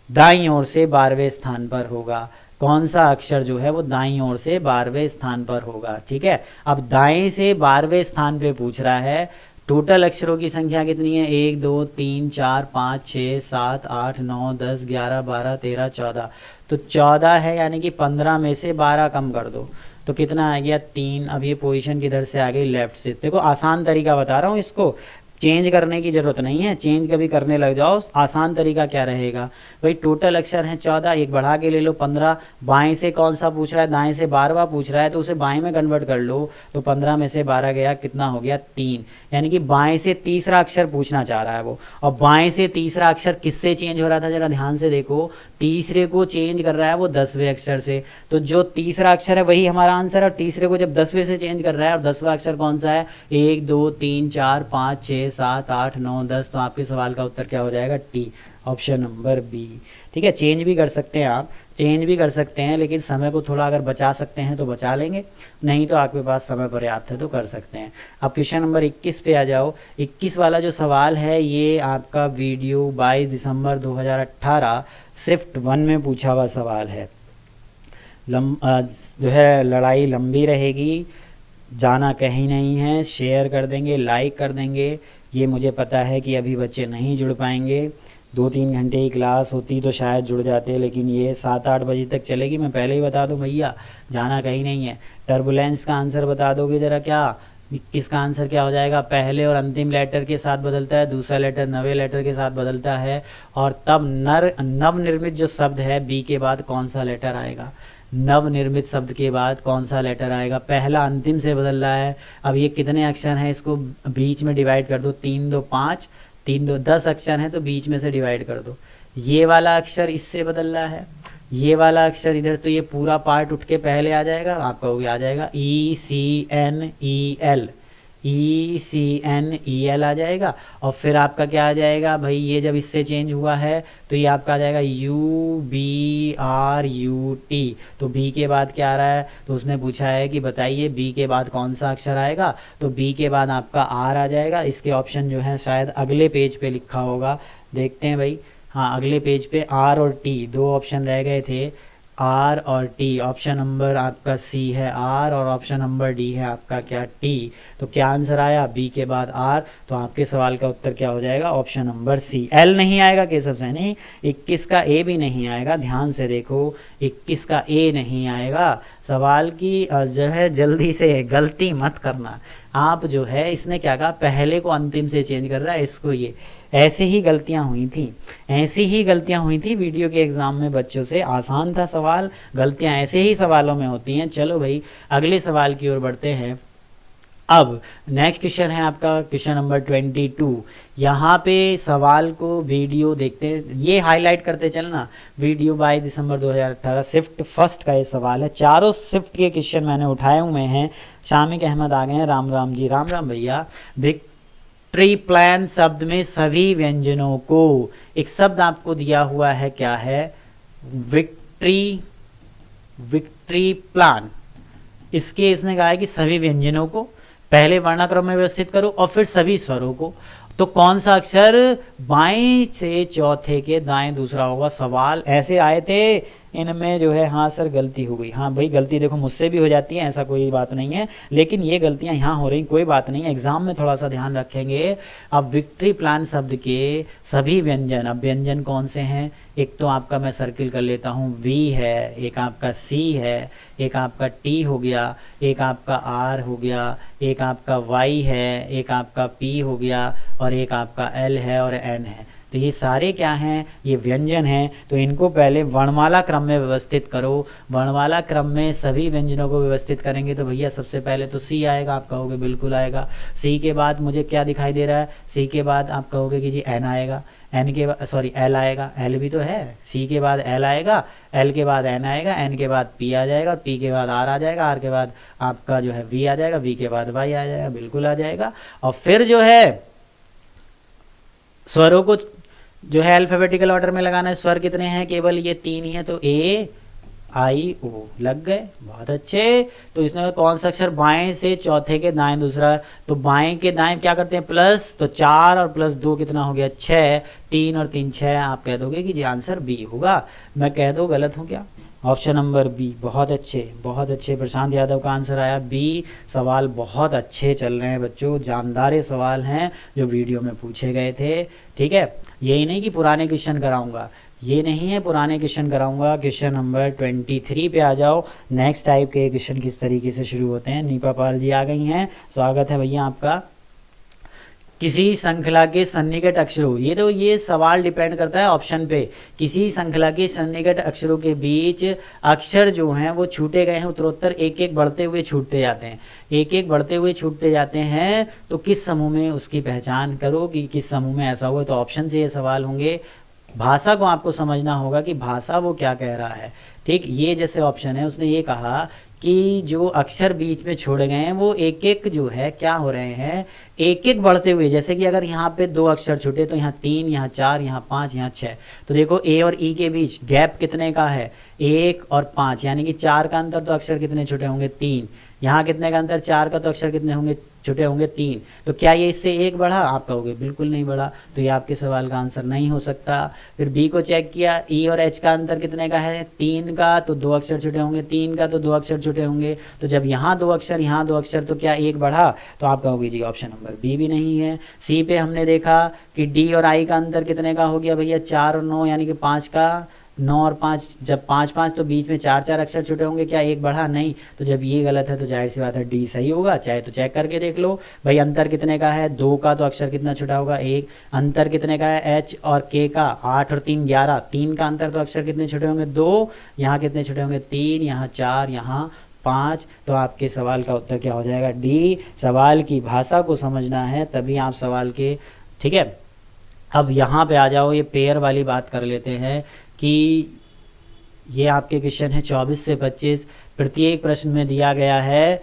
दाईं ओर से 12वें स्थान पर होगा, कौन सा अक्षर जो है वो दाईं ओर से 12वें स्थान पर होगा। ठीक है, अब दाएं से 12वें स्थान पे पूछ रहा है। टोटल अक्षरों की संख्या कितनी है, 1 2 3 4 5 6 7 8 9 10 11 12 13 14, तो 14 है, यानी कि 15 में से 12 कम कर दो तो कितना आ गया 3। अब ये पोजीशन किधर से आ गई, लेफ्ट से। देखो आसान तरीका बता रहा हूँ, इसको चेंज करने की ज़रूरत नहीं है, चेंज कभी करने लग जाओ। आसान तरीका क्या रहेगा भाई, टोटल अक्षर हैं 14, एक बढ़ा के ले लो 15, बाएं से कौन सा पूछ रहा है, दाएं से 12वां पूछ रहा है तो उसे बाएं में कन्वर्ट कर लो, तो 15 में से 12 गया, कितना हो गया 3, यानी कि बाएं से तीसरा अक्षर पूछना चाह रहा है वो। और बाएं से तीसरा अक्षर किससे चेंज हो रहा था, जरा ध्यान से देखो, तीसरे को चेंज कर रहा है वो 10वें अक्षर से, तो जो तीसरा अक्षर है वही हमारा आंसर है। और तीसरे को जब 10वें से चेंज कर रहा है, और 10वां अक्षर कौन सा है, 1 2 3 4 5 6 7 8 9 10, तो आपके सवाल का उत्तर क्या हो जाएगा, टी, ऑप्शन नंबर बी। ठीक है, चेंज भी कर सकते हैं आप, चेंज भी कर सकते हैं, लेकिन समय को थोड़ा अगर बचा सकते हैं तो बचा लेंगे, नहीं तो आपके पास समय पर्याप्त है तो कर सकते हैं। अब क्वेश्चन नंबर 21 पे आ जाओ। 21 वाला जो सवाल है ये आपका वीडियो 22 दिसंबर 2018 शिफ्ट 1 में पूछा हुआ सवाल है। जो है लड़ाई लंबी रहेगी, जाना कहीं नहीं है, शेयर कर देंगे, लाइक कर देंगे। ये मुझे पता है कि अभी बच्चे नहीं जुड़ पाएंगे, 2-3 घंटे की क्लास होती तो शायद जुड़ जाते, लेकिन ये 7-8 बजे तक चलेगी। मैं पहले ही बता दूं भैया, जाना कहीं नहीं है। टर्बुलेंस का आंसर बता दोगे ज़रा क्या, 21 का आंसर क्या हो जाएगा, पहले और अंतिम लेटर के साथ बदलता है, दूसरा लेटर नवे लेटर के साथ बदलता है, और तब नवनिर्मित जो शब्द है बी के बाद कौन सा लेटर आएगा, नवनिर्मित शब्द के बाद कौन सा लेटर आएगा, पहला अंतिम से बदल रहा है। अब ये कितने अक्षर हैं, इसको बीच में डिवाइड कर दो, 3 2 5, 3 2 10 अक्षर हैं तो बीच में से डिवाइड कर दो। ये वाला अक्षर इससे बदल रहा है, ये वाला अक्षर इधर, तो ये पूरा पार्ट उठ के पहले आ जाएगा, आप कहोगे आ जाएगा ECNEL, ECNEL आ जाएगा। और फिर आपका क्या आ जाएगा भाई, ये जब इससे चेंज हुआ है तो ये आपका आ जाएगा UBRUT, तो बी के बाद क्या आ रहा है, तो उसने पूछा है कि बताइए बी के बाद कौन सा अक्षर आएगा, तो बी के बाद आपका आर आ जाएगा। इसके ऑप्शन जो है शायद अगले पेज पे लिखा होगा, देखते हैं भाई, हाँ अगले पेज पे आर और टी, 2 ऑप्शन रह गए थे, आर और टी। ऑप्शन नंबर आपका सी है आर और ऑप्शन नंबर डी है आपका क्या, टी। तो क्या आंसर आया, बी के बाद आर, तो आपके सवाल का उत्तर क्या हो जाएगा, ऑप्शन नंबर सी। एल नहीं आएगा केशव सैनी, 21 का ए भी नहीं आएगा, ध्यान से देखो 21 का ए नहीं आएगा। सवाल की जो है जल्दी से गलती मत करना, आप जो है इसने क्या कहा, पहले को अंतिम से चेंज कर रहा है, इसको ये ऐसे ही गलतियां हुई थी, ऐसी ही गलतियां हुई थी वीडियो के एग्जाम में बच्चों से। आसान था सवाल, गलतियां ऐसे ही सवालों में होती हैं। चलो भाई अगले सवाल की ओर बढ़ते हैं। अब नेक्स्ट क्वेश्चन है आपका क्वेश्चन नंबर 22। यहाँ पे सवाल को वीडियो देखते, ये हाईलाइट करते चलना, वीडियो 22 दिसंबर 2018 शिफ्ट फर्स्ट का ये सवाल है। चारों शिफ्ट के क्वेश्चन मैंने उठाए हुए हैं। शामिक अहमद आ गए हैं, राम राम जी, राम राम भैया। विक्ट्री प्लान शब्द में सभी व्यंजनों को, एक शब्द आपको दिया हुआ है, क्या है, विक्ट्री प्लान। इसके इसने कहा है कि सभी व्यंजनों को पहले वर्णाक्रम में व्यवस्थित करो और फिर सभी स्वरों को, तो कौन सा अक्षर बाएं से चौथे के दाएं दूसरा होगा। सवाल ऐसे आए थे, इनमें जो है हाँ सर गलती हो गई। हाँ भाई गलती देखो मुझसे भी हो जाती है, ऐसा कोई बात नहीं है, लेकिन ये गलतियां यहाँ हो रही, कोई बात नहीं है, एग्जाम में थोड़ा सा ध्यान रखेंगे। अब विक्ट्री प्लान शब्द के सभी व्यंजन, अब व्यंजन कौन से हैं, एक तो आपका मैं सर्किल कर लेता हूँ, वी है, एक आपका सी है, एक आपका टी हो गया, एक आपका आर हो गया, एक आपका वाई है, एक आपका पी हो गया, और एक आपका एल है और एन है। तो ये सारे क्या हैं, ये व्यंजन हैं। तो इनको पहले वर्णमाला क्रम में व्यवस्थित करो। वर्णमाला क्रम में सभी व्यंजनों को व्यवस्थित करेंगे तो भैया सबसे पहले तो सी आएगा, आप कहोगे बिल्कुल आएगा। सी के बाद मुझे क्या दिखाई दे रहा है, सी के बाद आप कहोगे कि जी एन आएगा, एन के बाद सॉरी एल आएगा, एल भी तो है, सी के बाद एल आएगा, एल के बाद एन आएगा, एन के बाद पी आ जाएगा, पी के बाद आर आ जाएगा, आर के बाद आपका जो है वी आ जाएगा, वी के बाद वाई आ जाएगा, बिल्कुल आ जाएगा। और फिर जो है स्वरों को जो है अल्फाबेटिकल ऑर्डर में लगाना है। स्वर कितने हैं, केवल ये 3 ही है, तो ए आई ओ लग गए, बहुत अच्छे। तो इसमें कौन सा अक्षर बाएं से चौथे के दाएं दूसरा, तो बाएं के दाएं क्या करते हैं प्लस, तो 4 और प्लस 2 कितना हो गया 6, 3 और 3 6, आप कह दोगे कि जी आंसर बी होगा। मैं कह दो गलत हूँ क्या, ऑप्शन नंबर बी। बहुत अच्छे प्रशांत यादव का आंसर आया बी। सवाल बहुत अच्छे चल रहे हैं बच्चों, जानदार सवाल हैं जो वीडियो में पूछे गए थे। ठीक है, यही नहीं कि पुराने क्वेश्चन कराऊंगा, ये नहीं है पुराने क्वेश्चन कराऊंगा। क्वेश्चन नंबर 23 पे आ जाओ। नेक्स्ट टाइप के क्वेश्चन किस तरीके से शुरू होते हैं। नीपा पाल जी आ गई हैं, स्वागत है भैया आपका। किसी श्रृंखला के सन्निकट अक्षरों, ये सवाल डिपेंड करता है ऑप्शन पे। किसी श्रृंखला के सन्निकट अक्षरों के बीच अक्षर जो हैं वो छूटे गए हैं, उत्तरोत्तर एक एक बढ़ते हुए छूटते जाते हैं, एक एक बढ़ते हुए छूटते जाते हैं। तो किस समूह में उसकी पहचान करो कि किस समूह में ऐसा हुआ। तो ऑप्शन से ये सवाल होंगे। भाषा को आपको समझना होगा कि भाषा वो क्या कह रहा है। ठीक, ये जैसे ऑप्शन है, उसने ये कहा कि जो अक्षर बीच में छोड़े गए हैं वो एक एक जो है क्या हो रहे हैं, एक एक बढ़ते हुए। जैसे कि अगर यहाँ पे 2 अक्षर छूटे तो यहाँ 3, यहाँ 4, यहाँ 5, यहाँ 6, तो देखो ए और ई के बीच गैप कितने का है, 1 और 5, यानी कि 4 का अंतर, तो अक्षर कितने छूटे होंगे 3। यहाँ कितने का अंतर 4 का, तो अक्षर कितने होंगे छूटे होंगे 3। तो क्या ये इससे 1 बढ़ा, आप कहोगे बिल्कुल नहीं बढ़ा, तो ये आपके सवाल का आंसर नहीं हो सकता। फिर बी को चेक किया, ई और एच का अंतर कितने का है 3 का, तो 2 अक्षर छूटे होंगे, 3 का तो 2 अक्षर छूटे होंगे। तो जब यहाँ 2 अक्षर यहाँ 2 अक्षर, तो क्या 1 बढ़ा, तो आप कहोगे जी ऑप्शन नंबर बी भी नहीं है। सी पे हमने देखा कि डी और आई का अंतर कितने का हो गया भैया 4 और 9, यानी कि 5 का, 9 और 5, जब 5 5 तो बीच में 4 4 अक्षर छूटे होंगे, क्या 1 बढ़ा, नहीं। तो जब ये गलत है तो जाहिर सी बात है डी सही होगा, चाहे तो चेक करके देख लो भाई। अंतर कितने का है 2 का, तो अक्षर कितना छूटा होगा 1। अंतर कितने का है एच और के का, 8 और 3 11, 3 का अंतर, तो अक्षर कितने छूटे होंगे 2, यहाँ कितने छूटे होंगे 3, यहाँ 4, यहाँ 5। तो आपके सवाल का उत्तर क्या हो जाएगा डी। सवाल की भाषा को समझना है तभी आप सवाल के, ठीक है। अब यहाँ पे आ जाओ, ये पेयर वाली बात कर लेते हैं कि ये आपके क्वेश्चन है 24 से 25। प्रत्येक प्रश्न में दिया गया है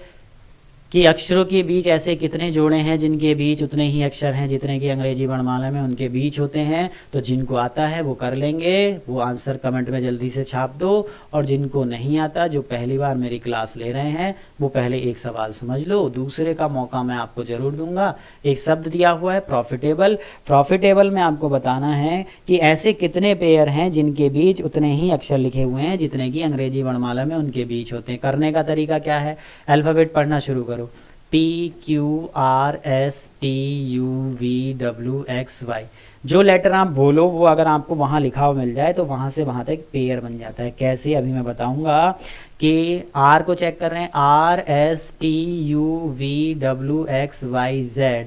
कि अक्षरों के बीच ऐसे कितने जोड़े हैं जिनके बीच उतने ही अक्षर हैं जितने कि अंग्रेजी वर्णमाला में उनके बीच होते हैं। तो जिनको आता है वो कर लेंगे, वो आंसर कमेंट में जल्दी से छाप दो। और जिनको नहीं आता, जो पहली बार मेरी क्लास ले रहे हैं, वो पहले एक सवाल समझ लो, दूसरे का मौका मैं आपको ज़रूर दूंगा। एक शब्द दिया हुआ है प्रॉफिटेबल। प्रॉफिटेबल में आपको बताना है कि ऐसे कितने पेयर हैं जिनके बीच उतने ही अक्षर लिखे हुए हैं जितने कि अंग्रेजी वर्णमाला में उनके बीच होते हैं। करने का तरीका क्या है, अल्फ़ाबेट पढ़ना शुरू करो। PQRSTUVWXY, जो लेटर आप बोलो वो अगर आपको वहाँ लिखा हुआ मिल जाए तो वहाँ से वहाँ तक पेयर बन जाता है। कैसे, अभी मैं बताऊंगा। कि R को चेक कर रहे हैं, RSTUVWXYZ,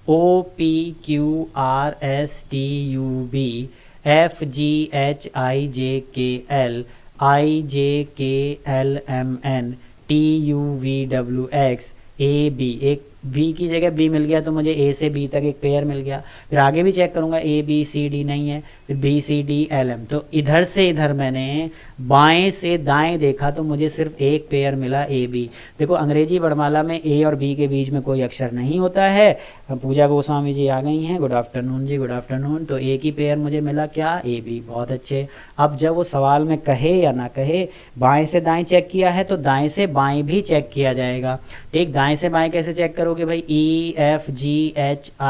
OPQRSTUV, FGHIJKL, IJKLMN, TUVWX, AB। एक बी की जगह बी मिल गया तो मुझे ए से बी तक एक पेयर मिल गया। फिर आगे भी चेक करूंगा, ABCD नहीं है, फिर BCDLM। तो इधर से इधर मैंने बाएं से दाएं देखा तो मुझे सिर्फ एक पेयर मिला AB। देखो अंग्रेजी वर्णमाला में ए और बी के बीच में कोई अक्षर नहीं होता है। पूजा गोस्वामी जी आ गई हैं, गुड आफ्टरनून जी, गुड आफ्टरनून। तो एक ही पेयर मुझे मिला क्या, AB। बहुत अच्छे। अब जब वो सवाल में कहे या ना कहे, बाएं से दाएं चेक किया है तो दाएं से बाएं भी चेक किया जाएगा। ठीक, दाएं से बाएं कैसे चेक करोगे भाई, EFGHIJKLMN,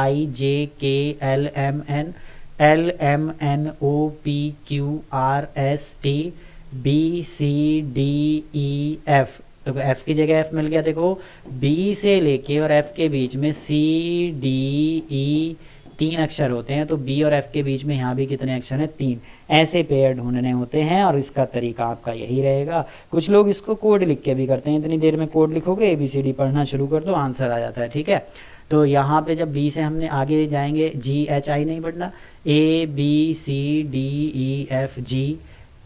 LMNOPQRSTBCDEF। तो F की जगह F मिल गया। देखो B से लेके और F के बीच में CDE 3 अक्षर होते हैं, तो B और F के बीच में यहाँ भी कितने अक्षर हैं, 3। ऐसे पेयर ढूंढने होते हैं और इसका तरीका आपका यही रहेगा। कुछ लोग इसको कोड लिख के भी करते हैं, इतनी देर में कोड लिखोगे ABCD पढ़ना शुरू कर दो, आंसर आ जाता है। ठीक है, तो यहाँ पे जब B से हमने आगे जाएंगे, GHI नहीं पढ़ना, ABCDEFG,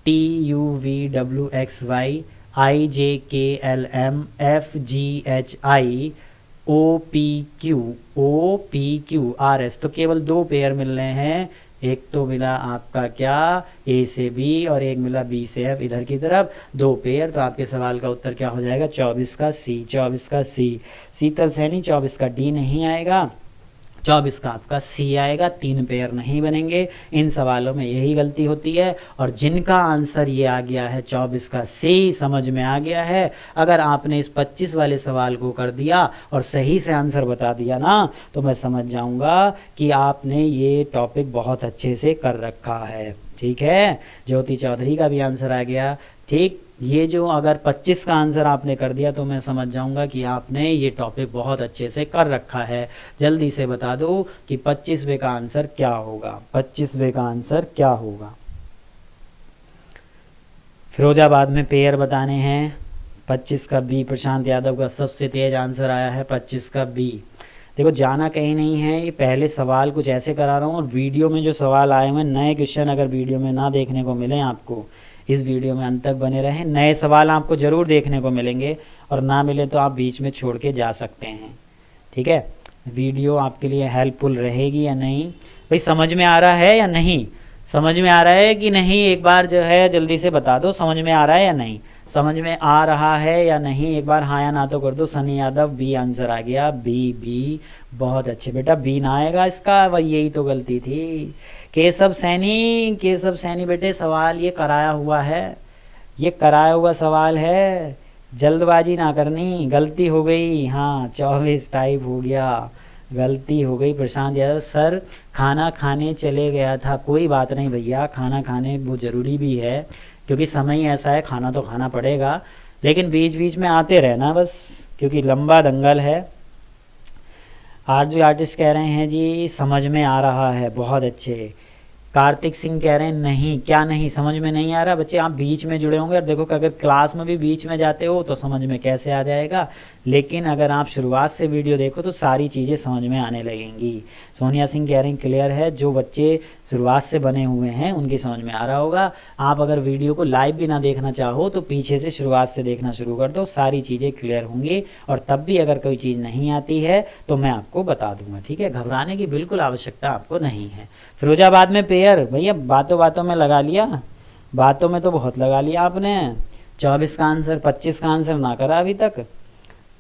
TUVWXY, IJKLM, FGHI, OPQRS। तो केवल 2 पेयर मिल रहे हैं, एक तो मिला आपका क्या ए से बी और एक मिला बी से एफ, इधर की तरफ 2 पेयर। तो आपके सवाल का उत्तर क्या हो जाएगा 24 का सी, 24 का सी। शीतल सैनी 24 का डी नहीं आएगा, 24 का आपका सी आएगा, 3 पेयर नहीं बनेंगे। इन सवालों में यही गलती होती है। और जिनका आंसर ये आ गया है 24 का सी समझ में आ गया है, अगर आपने इस 25 वाले सवाल को कर दिया और सही से आंसर बता दिया ना, तो मैं समझ जाऊंगा कि आपने ये टॉपिक बहुत अच्छे से कर रखा है। ठीक है, ज्योति चौधरी का भी आंसर आ गया। ठीक, ये जो अगर 25 का आंसर आपने कर दिया तो मैं समझ जाऊंगा कि आपने ये टॉपिक बहुत अच्छे से कर रखा है। जल्दी से बता दो कि 25वें का आंसर क्या होगा, 25वें का आंसर क्या होगा। फिरोजाबाद में पेयर बताने हैं। 25 का बी, प्रशांत यादव का सबसे तेज आंसर आया है 25 का बी। देखो जाना कहीं नहीं है, ये पहले सवाल कुछ ऐसे करा रहा हूँ और वीडियो में जो सवाल आए हुए नए क्वेश्चन अगर वीडियो में ना देखने को मिले आपको, इस वीडियो में अंत तक बने रहें, नए सवाल आपको ज़रूर देखने को मिलेंगे और ना मिले तो आप बीच में छोड़ के जा सकते हैं। ठीक है, वीडियो आपके लिए हेल्पफुल रहेगी या नहीं भाई, समझ में आ रहा है या नहीं, समझ में आ रहा है कि नहीं, एक बार जो है जल्दी से बता दो समझ में आ रहा है या नहीं, समझ में आ रहा है या नहीं, एक बार हाँ या ना तो कर दो। सनी यादव बी आंसर आ गया, बी बी, बहुत अच्छे बेटा, बी ना आएगा इसका, वही यही तो गलती थी। केशव सैनी, केशव सैनी बेटे सवाल ये कराया हुआ है, ये कराया हुआ सवाल है, जल्दबाजी ना करनी, गलती हो गई। हाँ 24 टाइप हो गया, गलती हो गई। प्रशांत यादव सर खाना खाने चले गया था, कोई बात नहीं भैया, खाना खाने वो ज़रूरी भी है क्योंकि समय ही ऐसा है, खाना तो खाना पड़ेगा, लेकिन बीच बीच में आते रहना बस, क्योंकि लंबा दंगल है। आरजू आर्टिस्ट कह रहे हैं जी समझ में आ रहा है, बहुत अच्छे। कार्तिक सिंह कह रहे हैं नहीं, क्या नहीं, समझ में नहीं आ रहा। बच्चे आप बीच में जुड़े होंगे और देखो कि अगर क्लास में भी बीच में जाते हो तो समझ में कैसे आ जाएगा, लेकिन अगर आप शुरुआत से वीडियो देखो तो सारी चीज़ें समझ में आने लगेंगी। सोनिया सिंह कह रही हैं क्लियर है, जो बच्चे शुरुआत से बने हुए हैं उनकी समझ में आ रहा होगा। आप अगर वीडियो को लाइव भी ना देखना चाहो तो पीछे से शुरुआत से देखना शुरू कर दो, सारी चीज़ें क्लियर होंगी। और तब भी अगर कोई चीज़ नहीं आती है तो मैं आपको बता दूंगा। ठीक है, घबराने की बिल्कुल आवश्यकता आपको नहीं है। फिरोजाबाद में पेयर, भैया बातों बातों में लगा लिया, बातों में तो बहुत लगा लिया आपने। 24 का आंसर, 25 का आंसर ना करा अभी तक,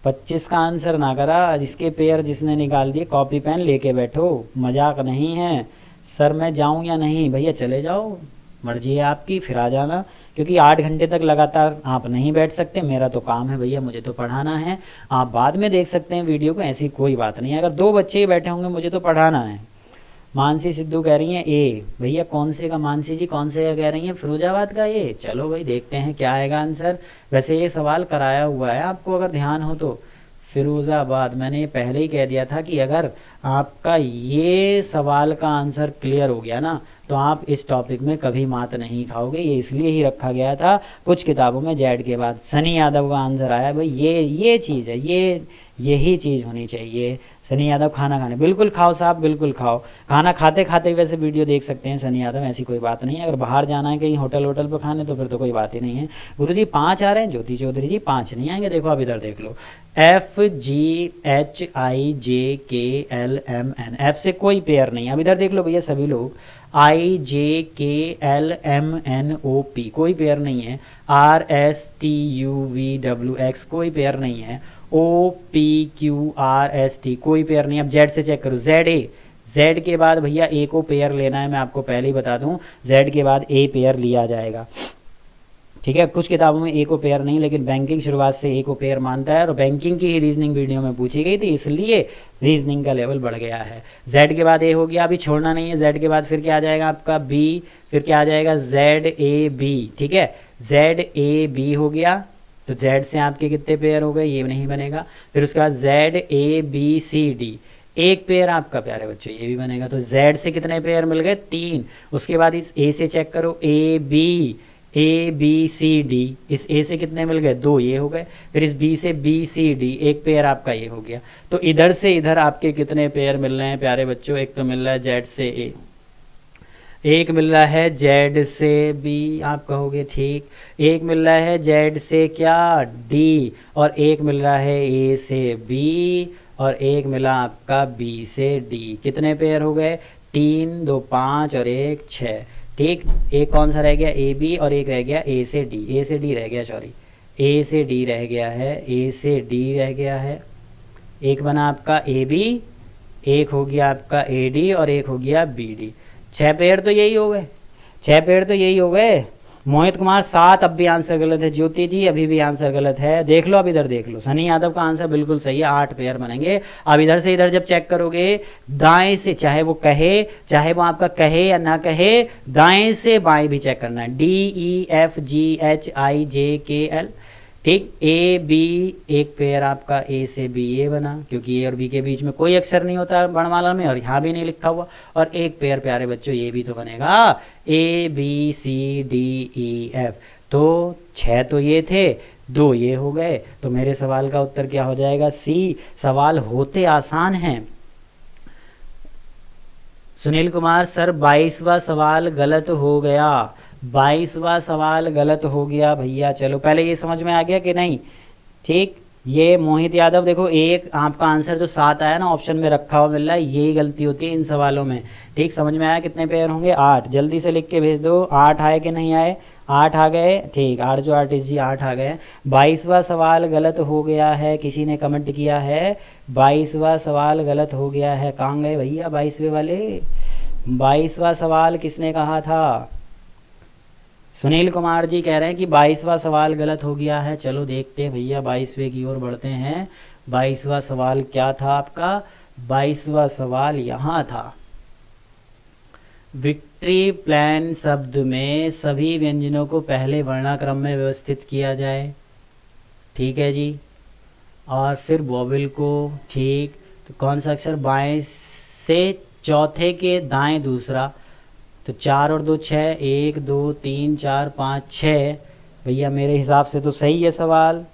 25 का आंसर ना करा। इसके पेयर जिसने निकाल दिए कॉपी पेन लेके बैठो, मजाक नहीं है। सर मैं जाऊं या नहीं, भैया चले जाओ, मर्जी है आपकी, फिर आ जाना, क्योंकि 8 घंटे तक लगातार आप नहीं बैठ सकते, मेरा तो काम है भैया, मुझे तो पढ़ाना है। आप बाद में देख सकते हैं वीडियो को, ऐसी कोई बात नहीं है। अगर 2 बच्चे ही बैठे होंगे मुझे तो पढ़ाना है। मानसी सिद्धू कह रही हैं ए, भैया कौन से का, मानसी जी कौन से का कह रही हैं, फिरोजाबाद का ए। चलो भाई देखते हैं क्या आएगा आंसर। वैसे ये सवाल कराया हुआ है आपको अगर ध्यान हो तो, फिरोजाबाद, मैंने ये पहले ही कह दिया था कि अगर आपका ये सवाल का आंसर क्लियर हो गया ना तो आप इस टॉपिक में कभी मात नहीं खाओगे। ये इसलिए ही रखा गया था कुछ किताबों में जेड के बाद। सनी यादव का आंसर आया भाई, ये चीज़ है, यही चीज़ होनी चाहिए। सनी यादव खाना खाने, बिल्कुल खाओ साहब, बिल्कुल खाओ, खाना खाते खाते वैसे वीडियो देख सकते हैं सनी यादव, ऐसी कोई बात नहीं है। अगर बाहर जाना है कहीं होटल पर खाने तो फिर तो कोई बात ही नहीं है। गुरुजी 5 आ रहे हैं, ज्योति चौधरी जी 5 नहीं आएंगे। देखो आप इधर देख लो, FGHIJKLMN, एफ से कोई पेयर नहीं है। अब इधर देख लो भैया सभी लोग, IJKLMNOP कोई पेयर नहीं है, RSTUVWX कोई पेयर नहीं है, OPQRST कोई पेयर नहीं है। अब जेड से चेक करो, जेड के बाद भैया ए को पेयर लेना है, मैं आपको पहले ही बता दूं, जेड के बाद ए पेयर लिया जाएगा। ठीक है, कुछ किताबों में ए को पेयर नहीं, लेकिन बैंकिंग शुरुआत से ए को पेयर मानता है और बैंकिंग की ही रीजनिंग वीडियो में पूछी गई थी, इसलिए रीजनिंग का लेवल बढ़ गया है। जेड के बाद ए हो गया, अभी छोड़ना नहीं है। जेड के बाद फिर क्या आ जाएगा आपका बी, फिर क्या आ जाएगा ZAB। ठीक है, ZAB हो गया, तो जेड से आपके कितने पेयर हो गए, ये नहीं बनेगा। फिर उसके बाद ZABCD, एक पेयर आपका प्यारे बच्चों ये भी बनेगा। तो जेड से कितने पेयर मिल गए, 3। उसके बाद इस ए से चेक करो, ABCD, इस ए से कितने मिल गए, 2, ये हो गए। फिर इस बी से BCD, एक पेयर आपका ये हो गया। तो इधर से इधर आपके कितने पेयर मिल रहे हैं प्यारे बच्चों, एक तो मिल रहा है जेड से ए, एक मिल रहा है जेड से बी, आप कहोगे ठीक, एक मिल रहा है जेड से क्या डी, और एक मिल रहा है ए से बी, और एक मिला आपका बी से डी। कितने पेयर हो गए, 3 2 5 और 1 6। ठीक, एक कौन सा रह गया, ए बी, और एक रह गया ए से डी, ए से डी रह गया, सॉरी ए से डी रह गया है, ए से डी रह गया है। एक बना आपका ए बी, एक हो गया आपका ए डी, और एक हो गया बी डी। 6 पेयर तो यही हो गए, 6 पेयर तो यही हो गए। मोहित कुमार 7, अब भी आंसर गलत है। ज्योति जी अभी भी आंसर गलत है। देख लो, अब इधर देख लो, सनी यादव का आंसर बिल्कुल सही है, 8 पेयर बनेंगे। अब इधर से इधर जब चेक करोगे, दाएं से, चाहे वो कहे, चाहे वो आपका कहे या ना कहे, दाएं से बाएं भी चेक करना है। DEFGHIJKL। ठीक, ए बी, एक पेयर आपका ए से बी ये बना, क्योंकि ए और बी के बीच में कोई अक्षर नहीं होता वर्णमाला में, और यहाँ भी नहीं लिखा हुआ। और एक पेयर प्यारे बच्चों ये भी तो बनेगा, A B C D E F. तो 6 तो ये थे, 2 ये हो गए। तो मेरे सवाल का उत्तर क्या हो जाएगा, सी। सवाल होते आसान हैं। सुनील कुमार सर 22वां सवाल गलत हो गया, 22वां सवाल गलत हो गया भैया। चलो पहले ये समझ में आ गया कि नहीं। ठीक, ये मोहित यादव देखो, एक आपका आंसर जो 7 आया ना ऑप्शन में रखा हुआ मिल रहा है, यही गलती होती है इन सवालों में। ठीक, समझ में आया कितने पेयर होंगे, 8। जल्दी से लिख के भेज दो, 8 आए कि नहीं आए, 8 आ गए। ठीक, 8 जो आर्टिस्ट जी 8 आ गए। 22वां सवाल गलत हो गया है, किसी ने कमेंट किया है 22वां सवाल गलत हो गया है। कहाँ गए भैया 22वें वाले, 22वां सवाल किसने कहा था। सुनील कुमार जी कह रहे हैं कि 22वां सवाल गलत हो गया है। चलो देखते हैं भैया, 22वें की ओर बढ़ते हैं। 22वां सवाल क्या था आपका, 22वां सवाल यहाँ था, विक्ट्री प्लान शब्द में सभी व्यंजनों को पहले वर्णाक्रम में व्यवस्थित किया जाए। ठीक है जी, और फिर वोवेल को। ठीक, तो कौन सा अक्षर, बाएं से चौथे के दाएं दूसरा, तो 4 और 2 6, 1 2 3 4 5 6। भैया मेरे हिसाब से तो सही है सवाल।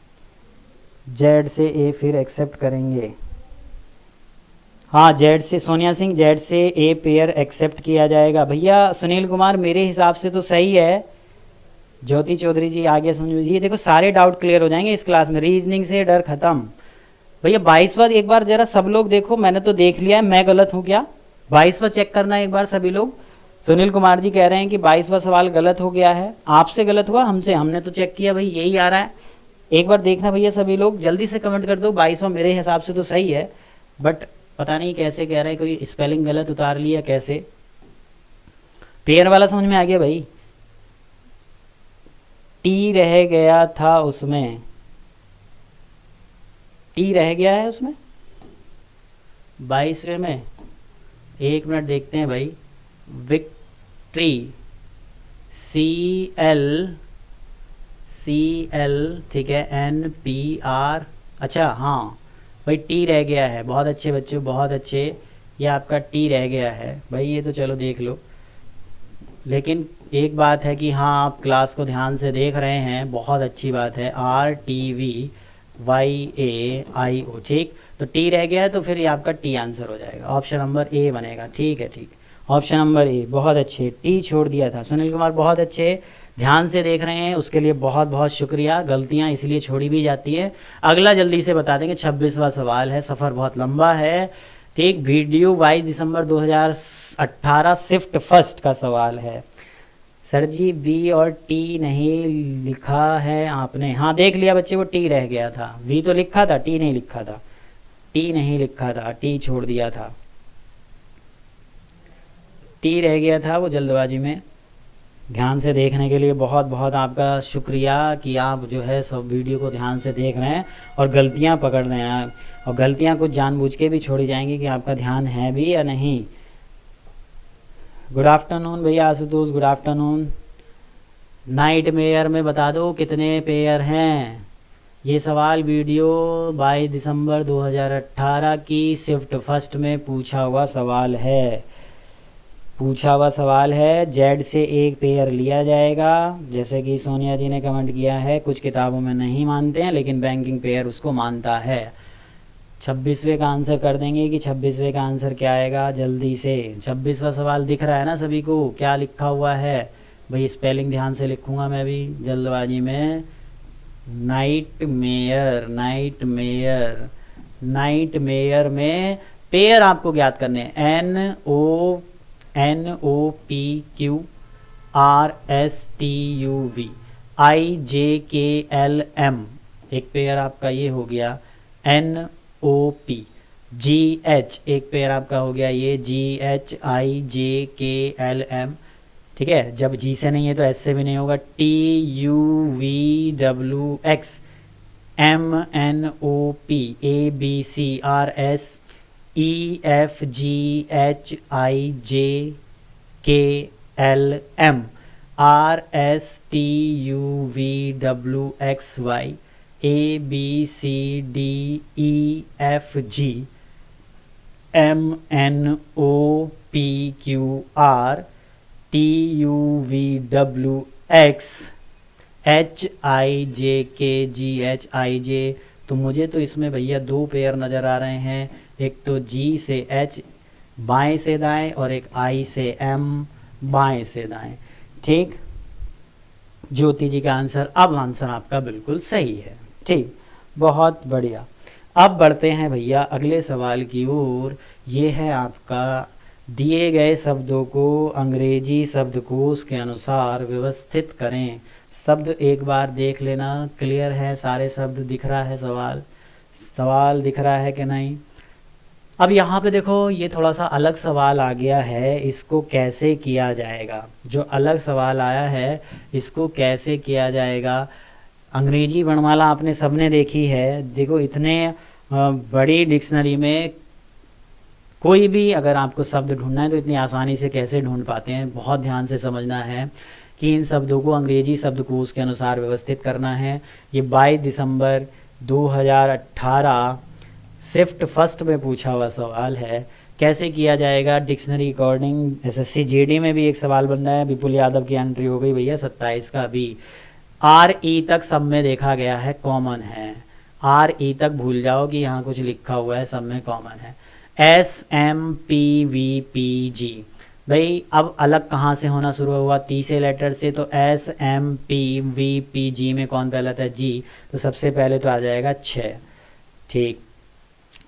जेड से ए फिर एक्सेप्ट करेंगे, हाँ जेड से, सोनिया सिंह जेड से ए पेयर एक्सेप्ट किया जाएगा। भैया सुनील कुमार मेरे हिसाब से तो सही है। ज्योति चौधरी जी आगे समझिए, देखो सारे डाउट क्लियर हो जाएंगे इस क्लास में, रीजनिंग से डर खत्म। भैया 22वां एक बार जरा सब लोग देखो, मैंने तो देख लिया है, मैं गलत हूँ क्या, 22वां चेक करना एक बार सभी लोग। सुनील कुमार जी कह रहे हैं कि 22वां सवाल गलत हो गया है। आपसे गलत हुआ, हमसे, हमने तो चेक किया भाई यही आ रहा है। एक बार देखना भैया सभी लोग, जल्दी से कमेंट कर दो। 22वां मेरे हिसाब से तो सही है, बट पता नहीं कैसे कह रहे हैं, कोई स्पेलिंग गलत उतार लिया कैसे। पेयर वाला समझ में आ गया भाई, टी रह गया था उसमें, टी रह गया है उसमें 22वें में। 1 मिनट देखते हैं भाई, विक्ट्री CL, ठीक है, NPR, अच्छा हाँ भाई टी रह गया है। बहुत अच्छे बच्चों, बहुत अच्छे, ये आपका टी रह गया है भाई, ये तो चलो देख लो। लेकिन एक बात है कि हाँ आप क्लास को ध्यान से देख रहे हैं, बहुत अच्छी बात है। RTVYAIO, ठीक, तो टी रह गया है तो फिर ये आपका टी आंसर हो जाएगा, ऑप्शन नंबर ए बनेगा। ठीक है, ठीक, ऑप्शन नंबर ए, बहुत अच्छे, टी छोड़ दिया था। सुनील कुमार बहुत अच्छे, ध्यान से देख रहे हैं, उसके लिए बहुत बहुत शुक्रिया। गलतियां इसलिए छोड़ी भी जाती है। अगला जल्दी से बता देंगे, 26वां सवाल है, सफ़र बहुत लंबा है। ठीक, वीडियो 22 दिसंबर 2018 शिफ्ट फर्स्ट का सवाल है। सर जी वी और टी नहीं लिखा है आपने, हाँ देख लिया बच्चे, वो टी रह गया था, वी तो लिखा था, टी नहीं लिखा था, टी नहीं लिखा था, टी छोड़ दिया था, टी रह गया था वो जल्दबाजी में। ध्यान से देखने के लिए बहुत बहुत आपका शुक्रिया कि आप जो है सब वीडियो को ध्यान से देख रहे हैं और गलतियां पकड़ रहे हैं, और गलतियां कुछ जानबूझ के भी छोड़ी जाएंगी कि आपका ध्यान है भी या नहीं। गुड आफ्टरनून भैया Ashutosh, good afternoon. Night mayor में बता दो कितने पेयर हैं। ये सवाल वीडियो 22 दिसंबर 2018 की शिफ्ट फर्स्ट में पूछा हुआ सवाल है, पूछा हुआ सवाल है। जेड से एक पेयर लिया जाएगा, जैसे कि सोनिया जी ने कमेंट किया है, कुछ किताबों में नहीं मानते हैं लेकिन बैंकिंग पेयर उसको मानता है। 26वें का आंसर कर देंगे कि 26वें का आंसर क्या आएगा, जल्दी से। 26वां सवाल दिख रहा है ना सभी को, क्या लिखा हुआ है भाई, स्पेलिंग ध्यान से लिखूंगा मैं भी जल्दबाजी में। Night mayor, night mayor, night mayor में पेयर आपको ज्ञात करने हैं, NOPQRSTUV IJKLM, एक पेयर आपका ये हो गया NOP, GH एक पेयर आपका हो गया ये GHIJKLM, ठीक है। जब G से नहीं है तो S से भी नहीं होगा, TUVWX MNOP ABCRS EFGHIJKLM RSTUVWXY ABCDEFG MNOPQR TUVWX HIJKGHIJ। तो मुझे तो इसमें भैया दो पेयर नज़र आ रहे हैं, एक तो G से H बाएं से दाएं और एक I से M बाएं से दाएं, ठीक। ज्योति जी का आंसर, अब आंसर आपका बिल्कुल सही है, ठीक, बहुत बढ़िया। अब बढ़ते हैं भैया अगले सवाल की ओर। ये है आपका, दिए गए शब्दों को अंग्रेजी शब्दकोश के अनुसार व्यवस्थित करें। शब्द एक बार देख लेना, क्लियर है, सारे शब्द दिख रहा है, सवाल दिख रहा है कि नहीं। अब यहाँ पे देखो, ये थोड़ा सा अलग सवाल आ गया है, इसको कैसे किया जाएगा। जो अलग सवाल आया है इसको कैसे किया जाएगा। अंग्रेजी वर्णमाला आपने सबने देखी है, देखो इतने बड़ी डिक्शनरी में कोई भी अगर आपको शब्द ढूंढना है तो इतनी आसानी से कैसे ढूंढ पाते हैं। बहुत ध्यान से समझना है कि इन शब्दों को अंग्रेजी शब्दकोश के अनुसार व्यवस्थित करना है। ये 22 दिसंबर 2018 शिफ्ट फर्स्ट में पूछा हुआ सवाल है। कैसे किया जाएगा डिक्शनरी अकॉर्डिंग। SSC GD में भी एक सवाल बन रहा है, विपुल यादव की एंट्री हो गई भैया 27 का भी। RE तक सब में देखा गया है कॉमन है, RE तक भूल जाओ कि यहाँ कुछ लिखा हुआ है, सब में कॉमन है। SMPVPG भाई अब अलग कहाँ से होना शुरू हुआ, तीसरे लेटर से, तो SMPVPG में कौन पहला था, G, तो सबसे पहले तो आ जाएगा 6, ठीक।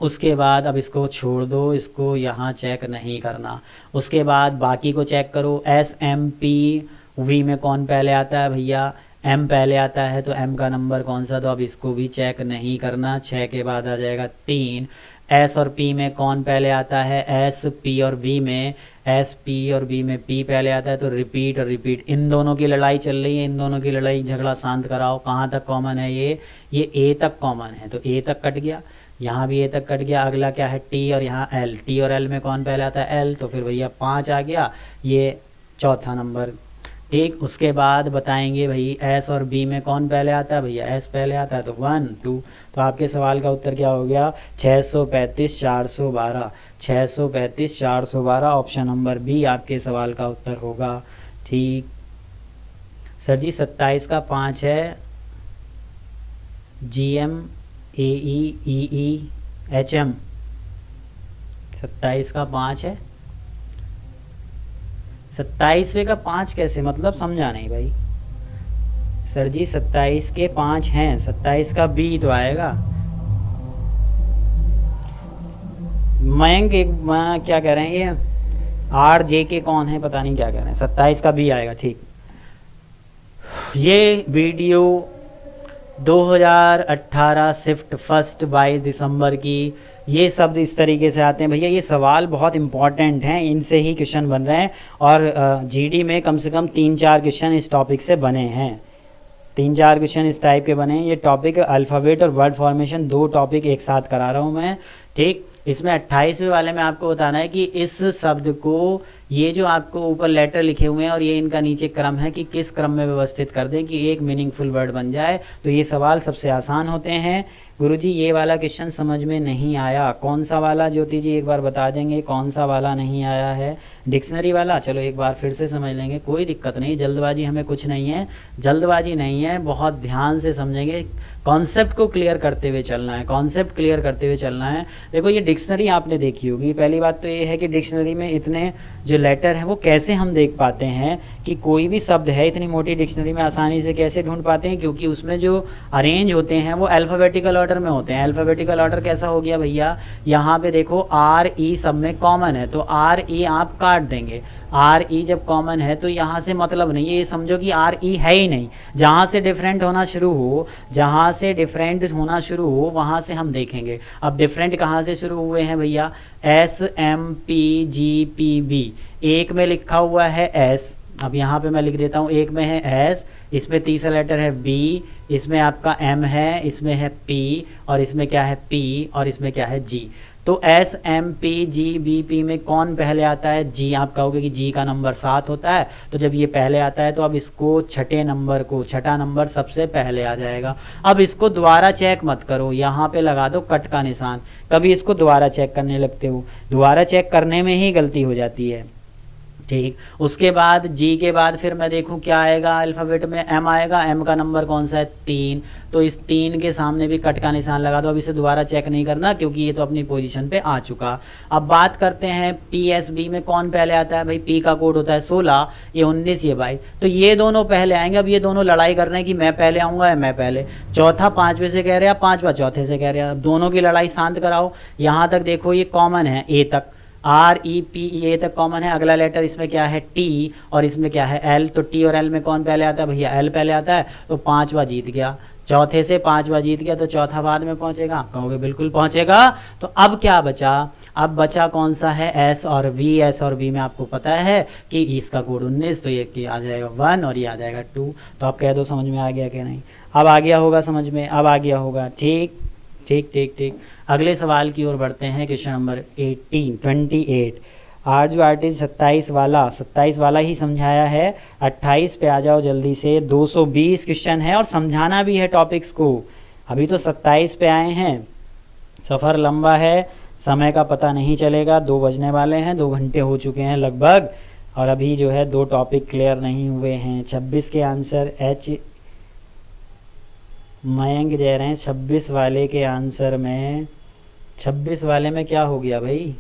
उसके बाद अब इसको छोड़ दो, इसको यहाँ चेक नहीं करना। उसके बाद बाकी को चेक करो। SMPV में कौन पहले आता है भैया, M पहले आता है, तो M का नंबर कौन सा, तो अब इसको भी चेक नहीं करना। 6 के बाद आ जाएगा 3। S और P में कौन पहले आता है, S P और B में, S P और B में P पहले आता है, तो रिपीट और रिपीट। इन दोनों की लड़ाई चल रही है, इन दोनों की लड़ाई, झगड़ा शांत कराओ। कहाँ तक कॉमन है ये A तक कॉमन है, तो A तक कट गया, यहाँ भी A तक कट गया। अगला क्या है, T और यहाँ L, T और L में कौन पहले आता है, L, तो फिर भैया 5 आ गया, ये चौथा नंबर, ठीक। उसके बाद बताएंगे भाई S और B में कौन पहले आता है भैया, S पहले आता है, तो 1 2, तो आपके सवाल का उत्तर क्या हो गया, 635 412, 635 412, ऑप्शन नंबर बी आपके सवाल का उत्तर होगा, ठीक। सर जी 27 का 5 है, GM AE EE HM, 27 का 5 है। 27वें का 5 कैसे, मतलब समझा नहीं भाई। सर जी 27 के 5 हैं, 27 का B तो आएगा। मयंक एक क्या कह रहे हैं, ये RJK कौन है पता नहीं क्या कह रहे हैं, 27 का B आएगा, ठीक। ये वीडियो 2018 शिफ्ट फर्स्ट 22 दिसंबर की, ये शब्द इस तरीके से आते हैं भैया। ये सवाल बहुत इंपॉर्टेंट हैं, इनसे ही क्वेश्चन बन रहे हैं, और GD में कम से कम 3-4 क्वेश्चन इस टॉपिक से बने हैं, 3-4 क्वेश्चन इस टाइप के बने हैं। ये टॉपिक अल्फ़ाबेट और वर्ड फॉर्मेशन, 2 टॉपिक एक साथ करा रहा हूँ मैं, ठीक। इसमें 28वें वाले में आपको बताना है कि इस शब्द को, ये जो आपको ऊपर लेटर लिखे हुए हैं और ये इनका नीचे क्रम है, कि किस क्रम में व्यवस्थित कर दें कि एक मीनिंगफुल वर्ड बन जाए। तो ये सवाल सबसे आसान होते हैं। गुरुजी ये वाला क्वेश्चन समझ में नहीं आया, कौन सा वाला ज्योति जी एक बार बता देंगे, कौन सा वाला नहीं आया है, डिक्शनरी वाला। चलो एक बार फिर से समझ लेंगे, कोई दिक्कत नहीं, जल्दबाजी हमें कुछ नहीं है, जल्दबाजी नहीं है, बहुत ध्यान से समझेंगे, कॉन्सेप्ट को क्लियर करते हुए चलना है, कॉन्सेप्ट क्लियर करते हुए चलना है। देखो ये डिक्शनरी आपने देखी होगी। पहली बात तो ये है कि डिक्शनरी में इतने जो लेटर हैं वो कैसे हम देख पाते हैं कि कोई भी शब्द है इतनी मोटी डिक्शनरी में आसानी से कैसे ढूंढ पाते हैं, क्योंकि उसमें जो अरेंज होते हैं वो अल्फ़ाबेटिकल ऑर्डर में होते हैं। अल्फ़ाबेटिकल ऑर्डर कैसा हो गया भैया, यहाँ पे देखो आर ई सब में कॉमन है तो आर ई आप काट देंगे। आर ई जब कॉमन है तो यहाँ से मतलब नहीं है, ये समझो कि आर ई है ही नहीं। जहाँ से डिफरेंट होना शुरू हो, जहाँ से डिफरेंट होना शुरू हो वहाँ से हम देखेंगे। अब डिफरेंट कहाँ से शुरू हुए हैं भैया, S M P G P B, एक में लिखा हुआ है एस, अब यहाँ पे मैं लिख देता हूँ, एक में है एस, इसमें तीसरा लेटर है बी, इसमें आपका एम है, इसमें है पी, और इसमें क्या है पी, और इसमें क्या है जी। तो S M P G B P में कौन पहले आता है, जी। आप कहोगे कि जी का नंबर 7 होता है, तो जब ये पहले आता है तो अब इसको छठे नंबर को, छठा नंबर सबसे पहले आ जाएगा। अब इसको दोबारा चेक मत करो, यहाँ पे लगा दो कट का निशान। कभी इसको दोबारा चेक करने लगते हो, दोबारा चेक करने में ही गलती हो जाती है, ठीक। उसके बाद जी के बाद फिर मैं देखूं क्या आएगा, अल्फ़ाबेट में एम आएगा, एम का नंबर कौन सा है 3, तो इस 3 के सामने भी कट का निशान लगा दो। अब इसे दोबारा चेक नहीं करना क्योंकि ये तो अपनी पोजीशन पे आ चुका। अब बात करते हैं पी एस बी में कौन पहले आता है भाई, पी का कोड होता है 16, ये 19, ये 22, तो ये दोनों पहले आएंगे। अब ये दोनों लड़ाई कर रहे हैं कि मैं पहले आऊँगा या मैं पहले, चौथा पाँचवें से कह रहे हैं, पाँचवा चौथे से कह रहे हैं। अब दोनों की लड़ाई शांत कराओ। यहाँ तक देखो ये कॉमन है, ए तक, आर ई पी ए तक कॉमन है। अगला लेटर इसमें क्या है टी, और इसमें क्या है एल, तो टी और एल में कौन पहले आता है भैया, एल पहले आता है, तो पांचवा जीत गया। चौथे से पांचवा जीत गया तो चौथा बाद में पहुंचेगा, आप कहोगे बिल्कुल पहुंचेगा। तो अब क्या बचा, अब बचा कौन सा है, एस और वी। एस और वी में आपको पता है कि इसका कोड 19, तो ये आ जाएगा 1 और ये आ जाएगा 2। तो आप कह दो समझ में आ गया कि नहीं, अब आ गया होगा समझ में, अब आ गया होगा, ठीक ठीक ठीक ठीक। अगले सवाल की ओर बढ़ते हैं, क्वेश्चन नंबर 28। आज जो आर्टिस्ट 27 वाला ही समझाया है, 28 पे आ जाओ जल्दी से। 220 क्वेश्चन है और समझाना भी है टॉपिक्स को। अभी तो 27 पे आए हैं, सफ़र लंबा है, समय का पता नहीं चलेगा, 2 बजने वाले हैं, 2 घंटे हो चुके हैं लगभग, और अभी जो है 2 टॉपिक क्लियर नहीं हुए हैं। 26 के आंसर एच मयंक दे रहे हैं, 26 वाले के आंसर में, 26 वाले में क्या हो गया भाई,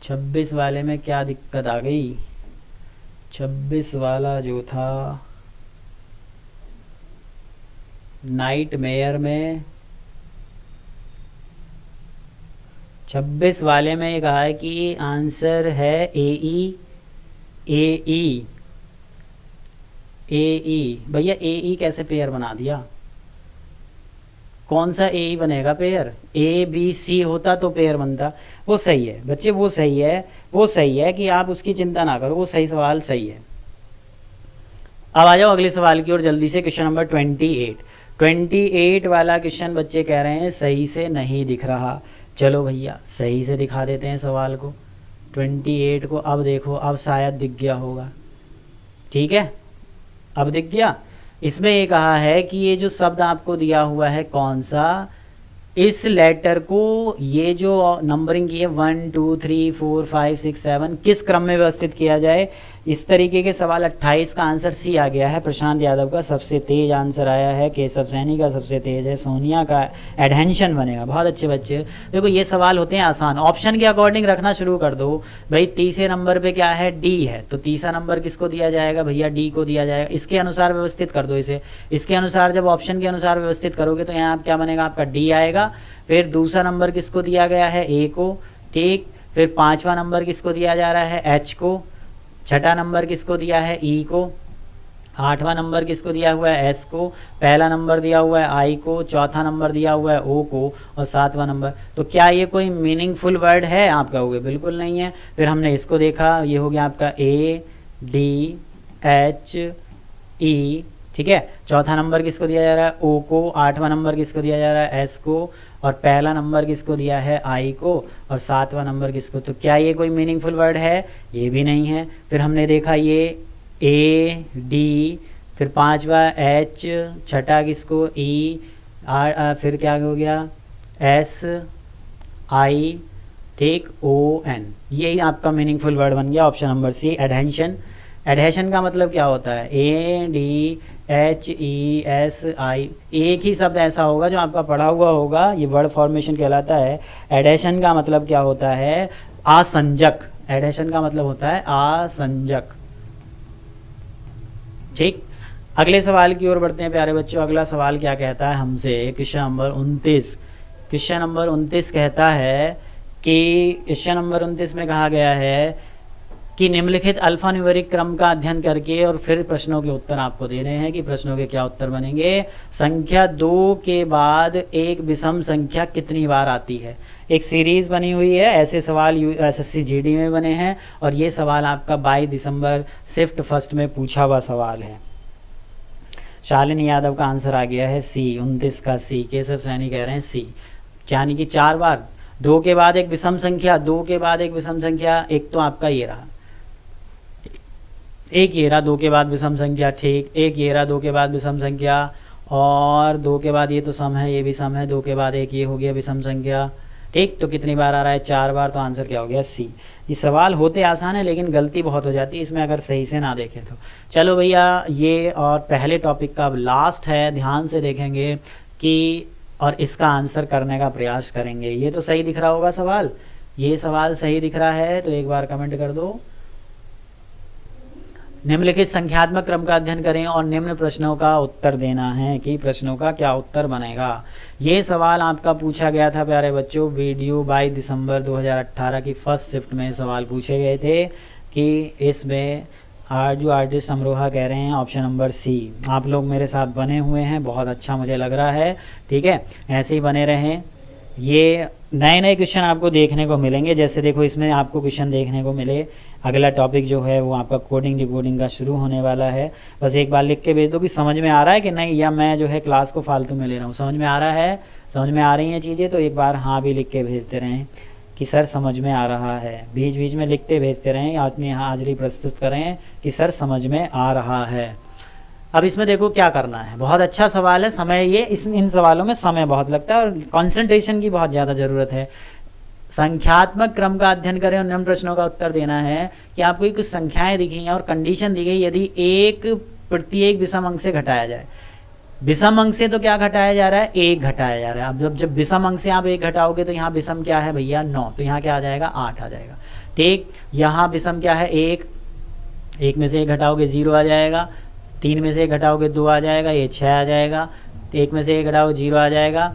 26 वाले में क्या दिक्कत आ गई। 26 वाला जो था नाइट मेयर में, 26 वाले में ये कहा है कि आंसर है ए ई। भैया ए ई कैसे पेयर बना दिया, कौन सा ए ई बनेगा पेयर, ए बी सी होता तो पेयर बनता। वो सही है बच्चे, वो सही है कि आप उसकी चिंता ना करो, वो सही सवाल सही है। अब आ जाओ अगले सवाल की ओर जल्दी से। क्वेश्चन नंबर 28 वाला क्वेश्चन बच्चे कह रहे हैं सही से नहीं दिख रहा। चलो भैया सही से दिखा देते हैं सवाल को। 28 को अब देखो, अब शायद दिख गया होगा, ठीक है, अब दिख गया। इसमें ये कहा है कि ये जो शब्द आपको दिया हुआ है कौन सा, इस लेटर को, ये जो नंबरिंग की है 1 2 3 4 5 6 7, किस क्रम में व्यवस्थित किया जाए। इस तरीके के सवाल। 28 का आंसर सी आ गया है, प्रशांत यादव का सबसे तेज आंसर आया है, केशव सैनी का सबसे तेज है, सोनिया का एडहेंशन बनेगा। बहुत अच्छे बच्चे, देखो ये सवाल होते हैं आसान, ऑप्शन के अकॉर्डिंग रखना शुरू कर दो भाई। तीसरे नंबर पे क्या है, डी है, तो तीसरा नंबर किसको दिया जाएगा भैया, डी को दिया जाएगा। इसके अनुसार व्यवस्थित कर दो इसे, इसके अनुसार जब ऑप्शन के अनुसार व्यवस्थित करोगे तो यहाँ क्या बनेगा आपका, डी आएगा। फिर दूसरा नंबर किसको दिया गया है, ए को, ठीक। फिर 5वां नंबर किसको दिया जा रहा है, एच को। छठा नंबर किसको दिया है, ई को। 8वां नंबर किसको दिया हुआ है, एस को। पहला नंबर दिया हुआ है आई को। चौथा नंबर दिया हुआ है ओ को, और 7वां नंबर। तो क्या ये कोई मीनिंगफुल वर्ड है, आप कहोगे बिल्कुल नहीं है। फिर हमने इसको देखा, ये हो गया आपका ए डी एच ई, ठीक है। चौथा नंबर किसको दिया जा रहा है, ओ को। 8वां नंबर किसको दिया जा रहा है, एस को। और पहला नंबर किसको दिया है, आई को। और 7वां नंबर किसको। तो क्या ये कोई मीनिंगफुल वर्ड है, ये भी नहीं है। फिर हमने देखा ये ए डी, फिर 5वां एच, छठा किसको, ई, फिर क्या हो गया, एस आई, ठीक, ओ एन। यही आपका मीनिंगफुल वर्ड बन गया ऑप्शन नंबर सी, एडहेंशन। एडहेशन का मतलब क्या होता है, ADHESI, एक ही शब्द ऐसा होगा जो आपका पढ़ा हुआ होगा, ये वर्ड फॉर्मेशन कहलाता है। एडहेशन का मतलब क्या होता है, आसंजक। एडहेशन का मतलब होता है आसंजक। ठीक, अगले सवाल की ओर बढ़ते हैं प्यारे बच्चों। अगला सवाल क्या कहता है हमसे, क्वेश्चन नंबर 29। क्वेश्चन नंबर 29 कहता है कि क्वेश्चन नंबर 29 में कहा गया है कि निम्नलिखित अल्फा न्यूमेरिक क्रम का अध्ययन करके और फिर प्रश्नों के उत्तर आपको दे रहे हैं कि प्रश्नों के क्या उत्तर बनेंगे। संख्या 2 के बाद एक विषम संख्या कितनी बार आती है। एक सीरीज बनी हुई है, ऐसे सवाल SSC GD में बने हैं और ये सवाल आपका 22 दिसंबर शिफ्ट फर्स्ट में पूछा हुआ सवाल है। शालिनी यादव का आंसर आ गया है सी, 29 का सी। केशव सैनी कह रहे हैं सी, यानी कि 4 बार। 2 के बाद एक विषम संख्या, 2 के बाद एक विषम संख्या, एक तो आपका ये रहा, एक ये रहा 2 के बाद विषम संख्या, ठीक, एक ये रहा 2 के बाद विषम संख्या, और 2 के बाद ये तो सम है, ये भी सम है, 2 के बाद एक ये हो गया विषम संख्या, ठीक। तो कितनी बार आ रहा है, 4 बार। तो आंसर क्या हो गया सी। ये सवाल होते आसान है लेकिन गलती बहुत हो जाती है इसमें अगर सही से ना देखें तो। चलो भैया, ये और पहले टॉपिक का लास्ट है, ध्यान से देखेंगे कि और इसका आंसर करने का प्रयास करेंगे। ये तो सही दिख रहा होगा सवाल, ये सवाल सही दिख रहा है तो एक बार कमेंट कर दो। निम्नलिखित संख्यात्मक क्रम का अध्ययन करें और निम्न प्रश्नों का उत्तर देना है कि प्रश्नों का क्या उत्तर बनेगा। ये सवाल आपका पूछा गया था प्यारे बच्चों, वीडियो 22 दिसंबर 2018 की फर्स्ट शिफ्ट में सवाल पूछे गए थे कि इसमें जो आर्टिस्ट अमरोहा कह रहे हैं ऑप्शन नंबर सी। आप लोग मेरे साथ बने हुए हैं, बहुत अच्छा मुझे लग रहा है, ठीक है, ऐसे ही बने रहें। ये नए नए क्वेश्चन आपको देखने को मिलेंगे, जैसे देखो इसमें आपको क्वेश्चन देखने को मिले। अगला टॉपिक जो है वो आपका कोडिंग डिकोडिंग का शुरू होने वाला है। बस एक बार लिख के भेज दो कि समझ में आ रहा है कि नहीं, या मैं जो है क्लास को फालतू में ले रहा हूँ। समझ में आ रहा है, समझ में आ रही हैं चीज़ें, तो एक बार हाँ भी लिख के भेजते रहें कि सर समझ में आ रहा है। बीच बीच में लिखते भेजते रहें, अपनी हाजिरी प्रस्तुत करें कि सर समझ में आ रहा है। अब इसमें देखो क्या करना है, बहुत अच्छा सवाल है। समय ये इन सवालों में समय बहुत लगता है और कंसंट्रेशन की बहुत ज़्यादा ज़रूरत है। संख्यात्मक क्रम का अध्ययन करें और निम्न प्रश्नों का उत्तर देना है कि आपको कुछ संख्याएं दिखी हैं और कंडीशन दी गई, यदि एक प्रत्येक विषम अंक से घटाया जाए। विषम अंक से तो क्या घटाया जा रहा है, 1 घटाया जा रहा है। अब जब विषम अंक से आप 1 घटाओगे तो यहाँ विषम क्या है भैया 9, तो यहाँ क्या आ जाएगा 8 आ जाएगा, ठीक। यहाँ विषम क्या है 1, 1 में से 1 घटाओगे 0 आ जाएगा, 3 में से 1 घटाओगे 2 आ जाएगा, ये 6 आ जाएगा, 1 में से 1 घटाओगे 0 आ जाएगा।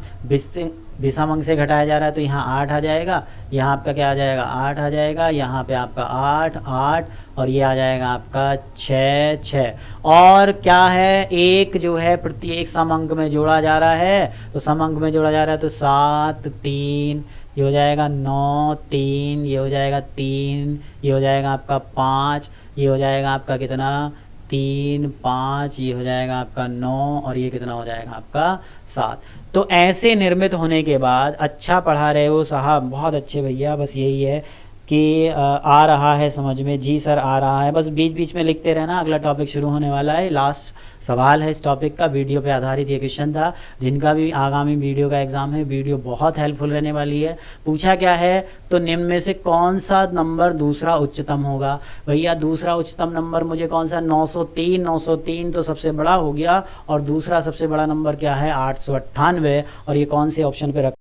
विषम अंक से घटाया जा रहा है तो यहाँ 8 आ जाएगा, यहाँ आपका क्या आ जाएगा 8 आ जाएगा, यहाँ पे आपका 8 8 और ये आ जाएगा आपका 6 6। और क्या है, एक जो है प्रत्येक सम अंक में जोड़ा जा रहा है, तो सम अंक में जोड़ा जा रहा है तो 7 3 ये हो जाएगा, 9 3 ये हो जाएगा, 3 ये हो जाएगा आपका 5 ये हो जाएगा आपका कितना 3 5 ये हो जाएगा आपका 9 और ये कितना हो जाएगा आपका 7। तो ऐसे निर्मित होने के बाद, अच्छा पढ़ा रहे हो साहब, बहुत अच्छे भैया, बस यही है कि आ रहा है समझ में, जी सर आ रहा है, बस बीच बीच में लिखते रहना। अगला टॉपिक शुरू होने वाला है, लास्ट सवाल है इस टॉपिक का, वीडियो पे आधारित ये क्वेश्चन था। जिनका भी आगामी वीडियो का एग्जाम है, वीडियो बहुत हेल्पफुल रहने वाली है। पूछा क्या है, तो निम्न में से कौन सा नंबर दूसरा उच्चतम होगा। भैया दूसरा उच्चतम नंबर मुझे कौन सा, 903, 903 तो सबसे बड़ा हो गया, और दूसरा सबसे बड़ा नंबर क्या है 898, और ये कौन से ऑप्शन पे रख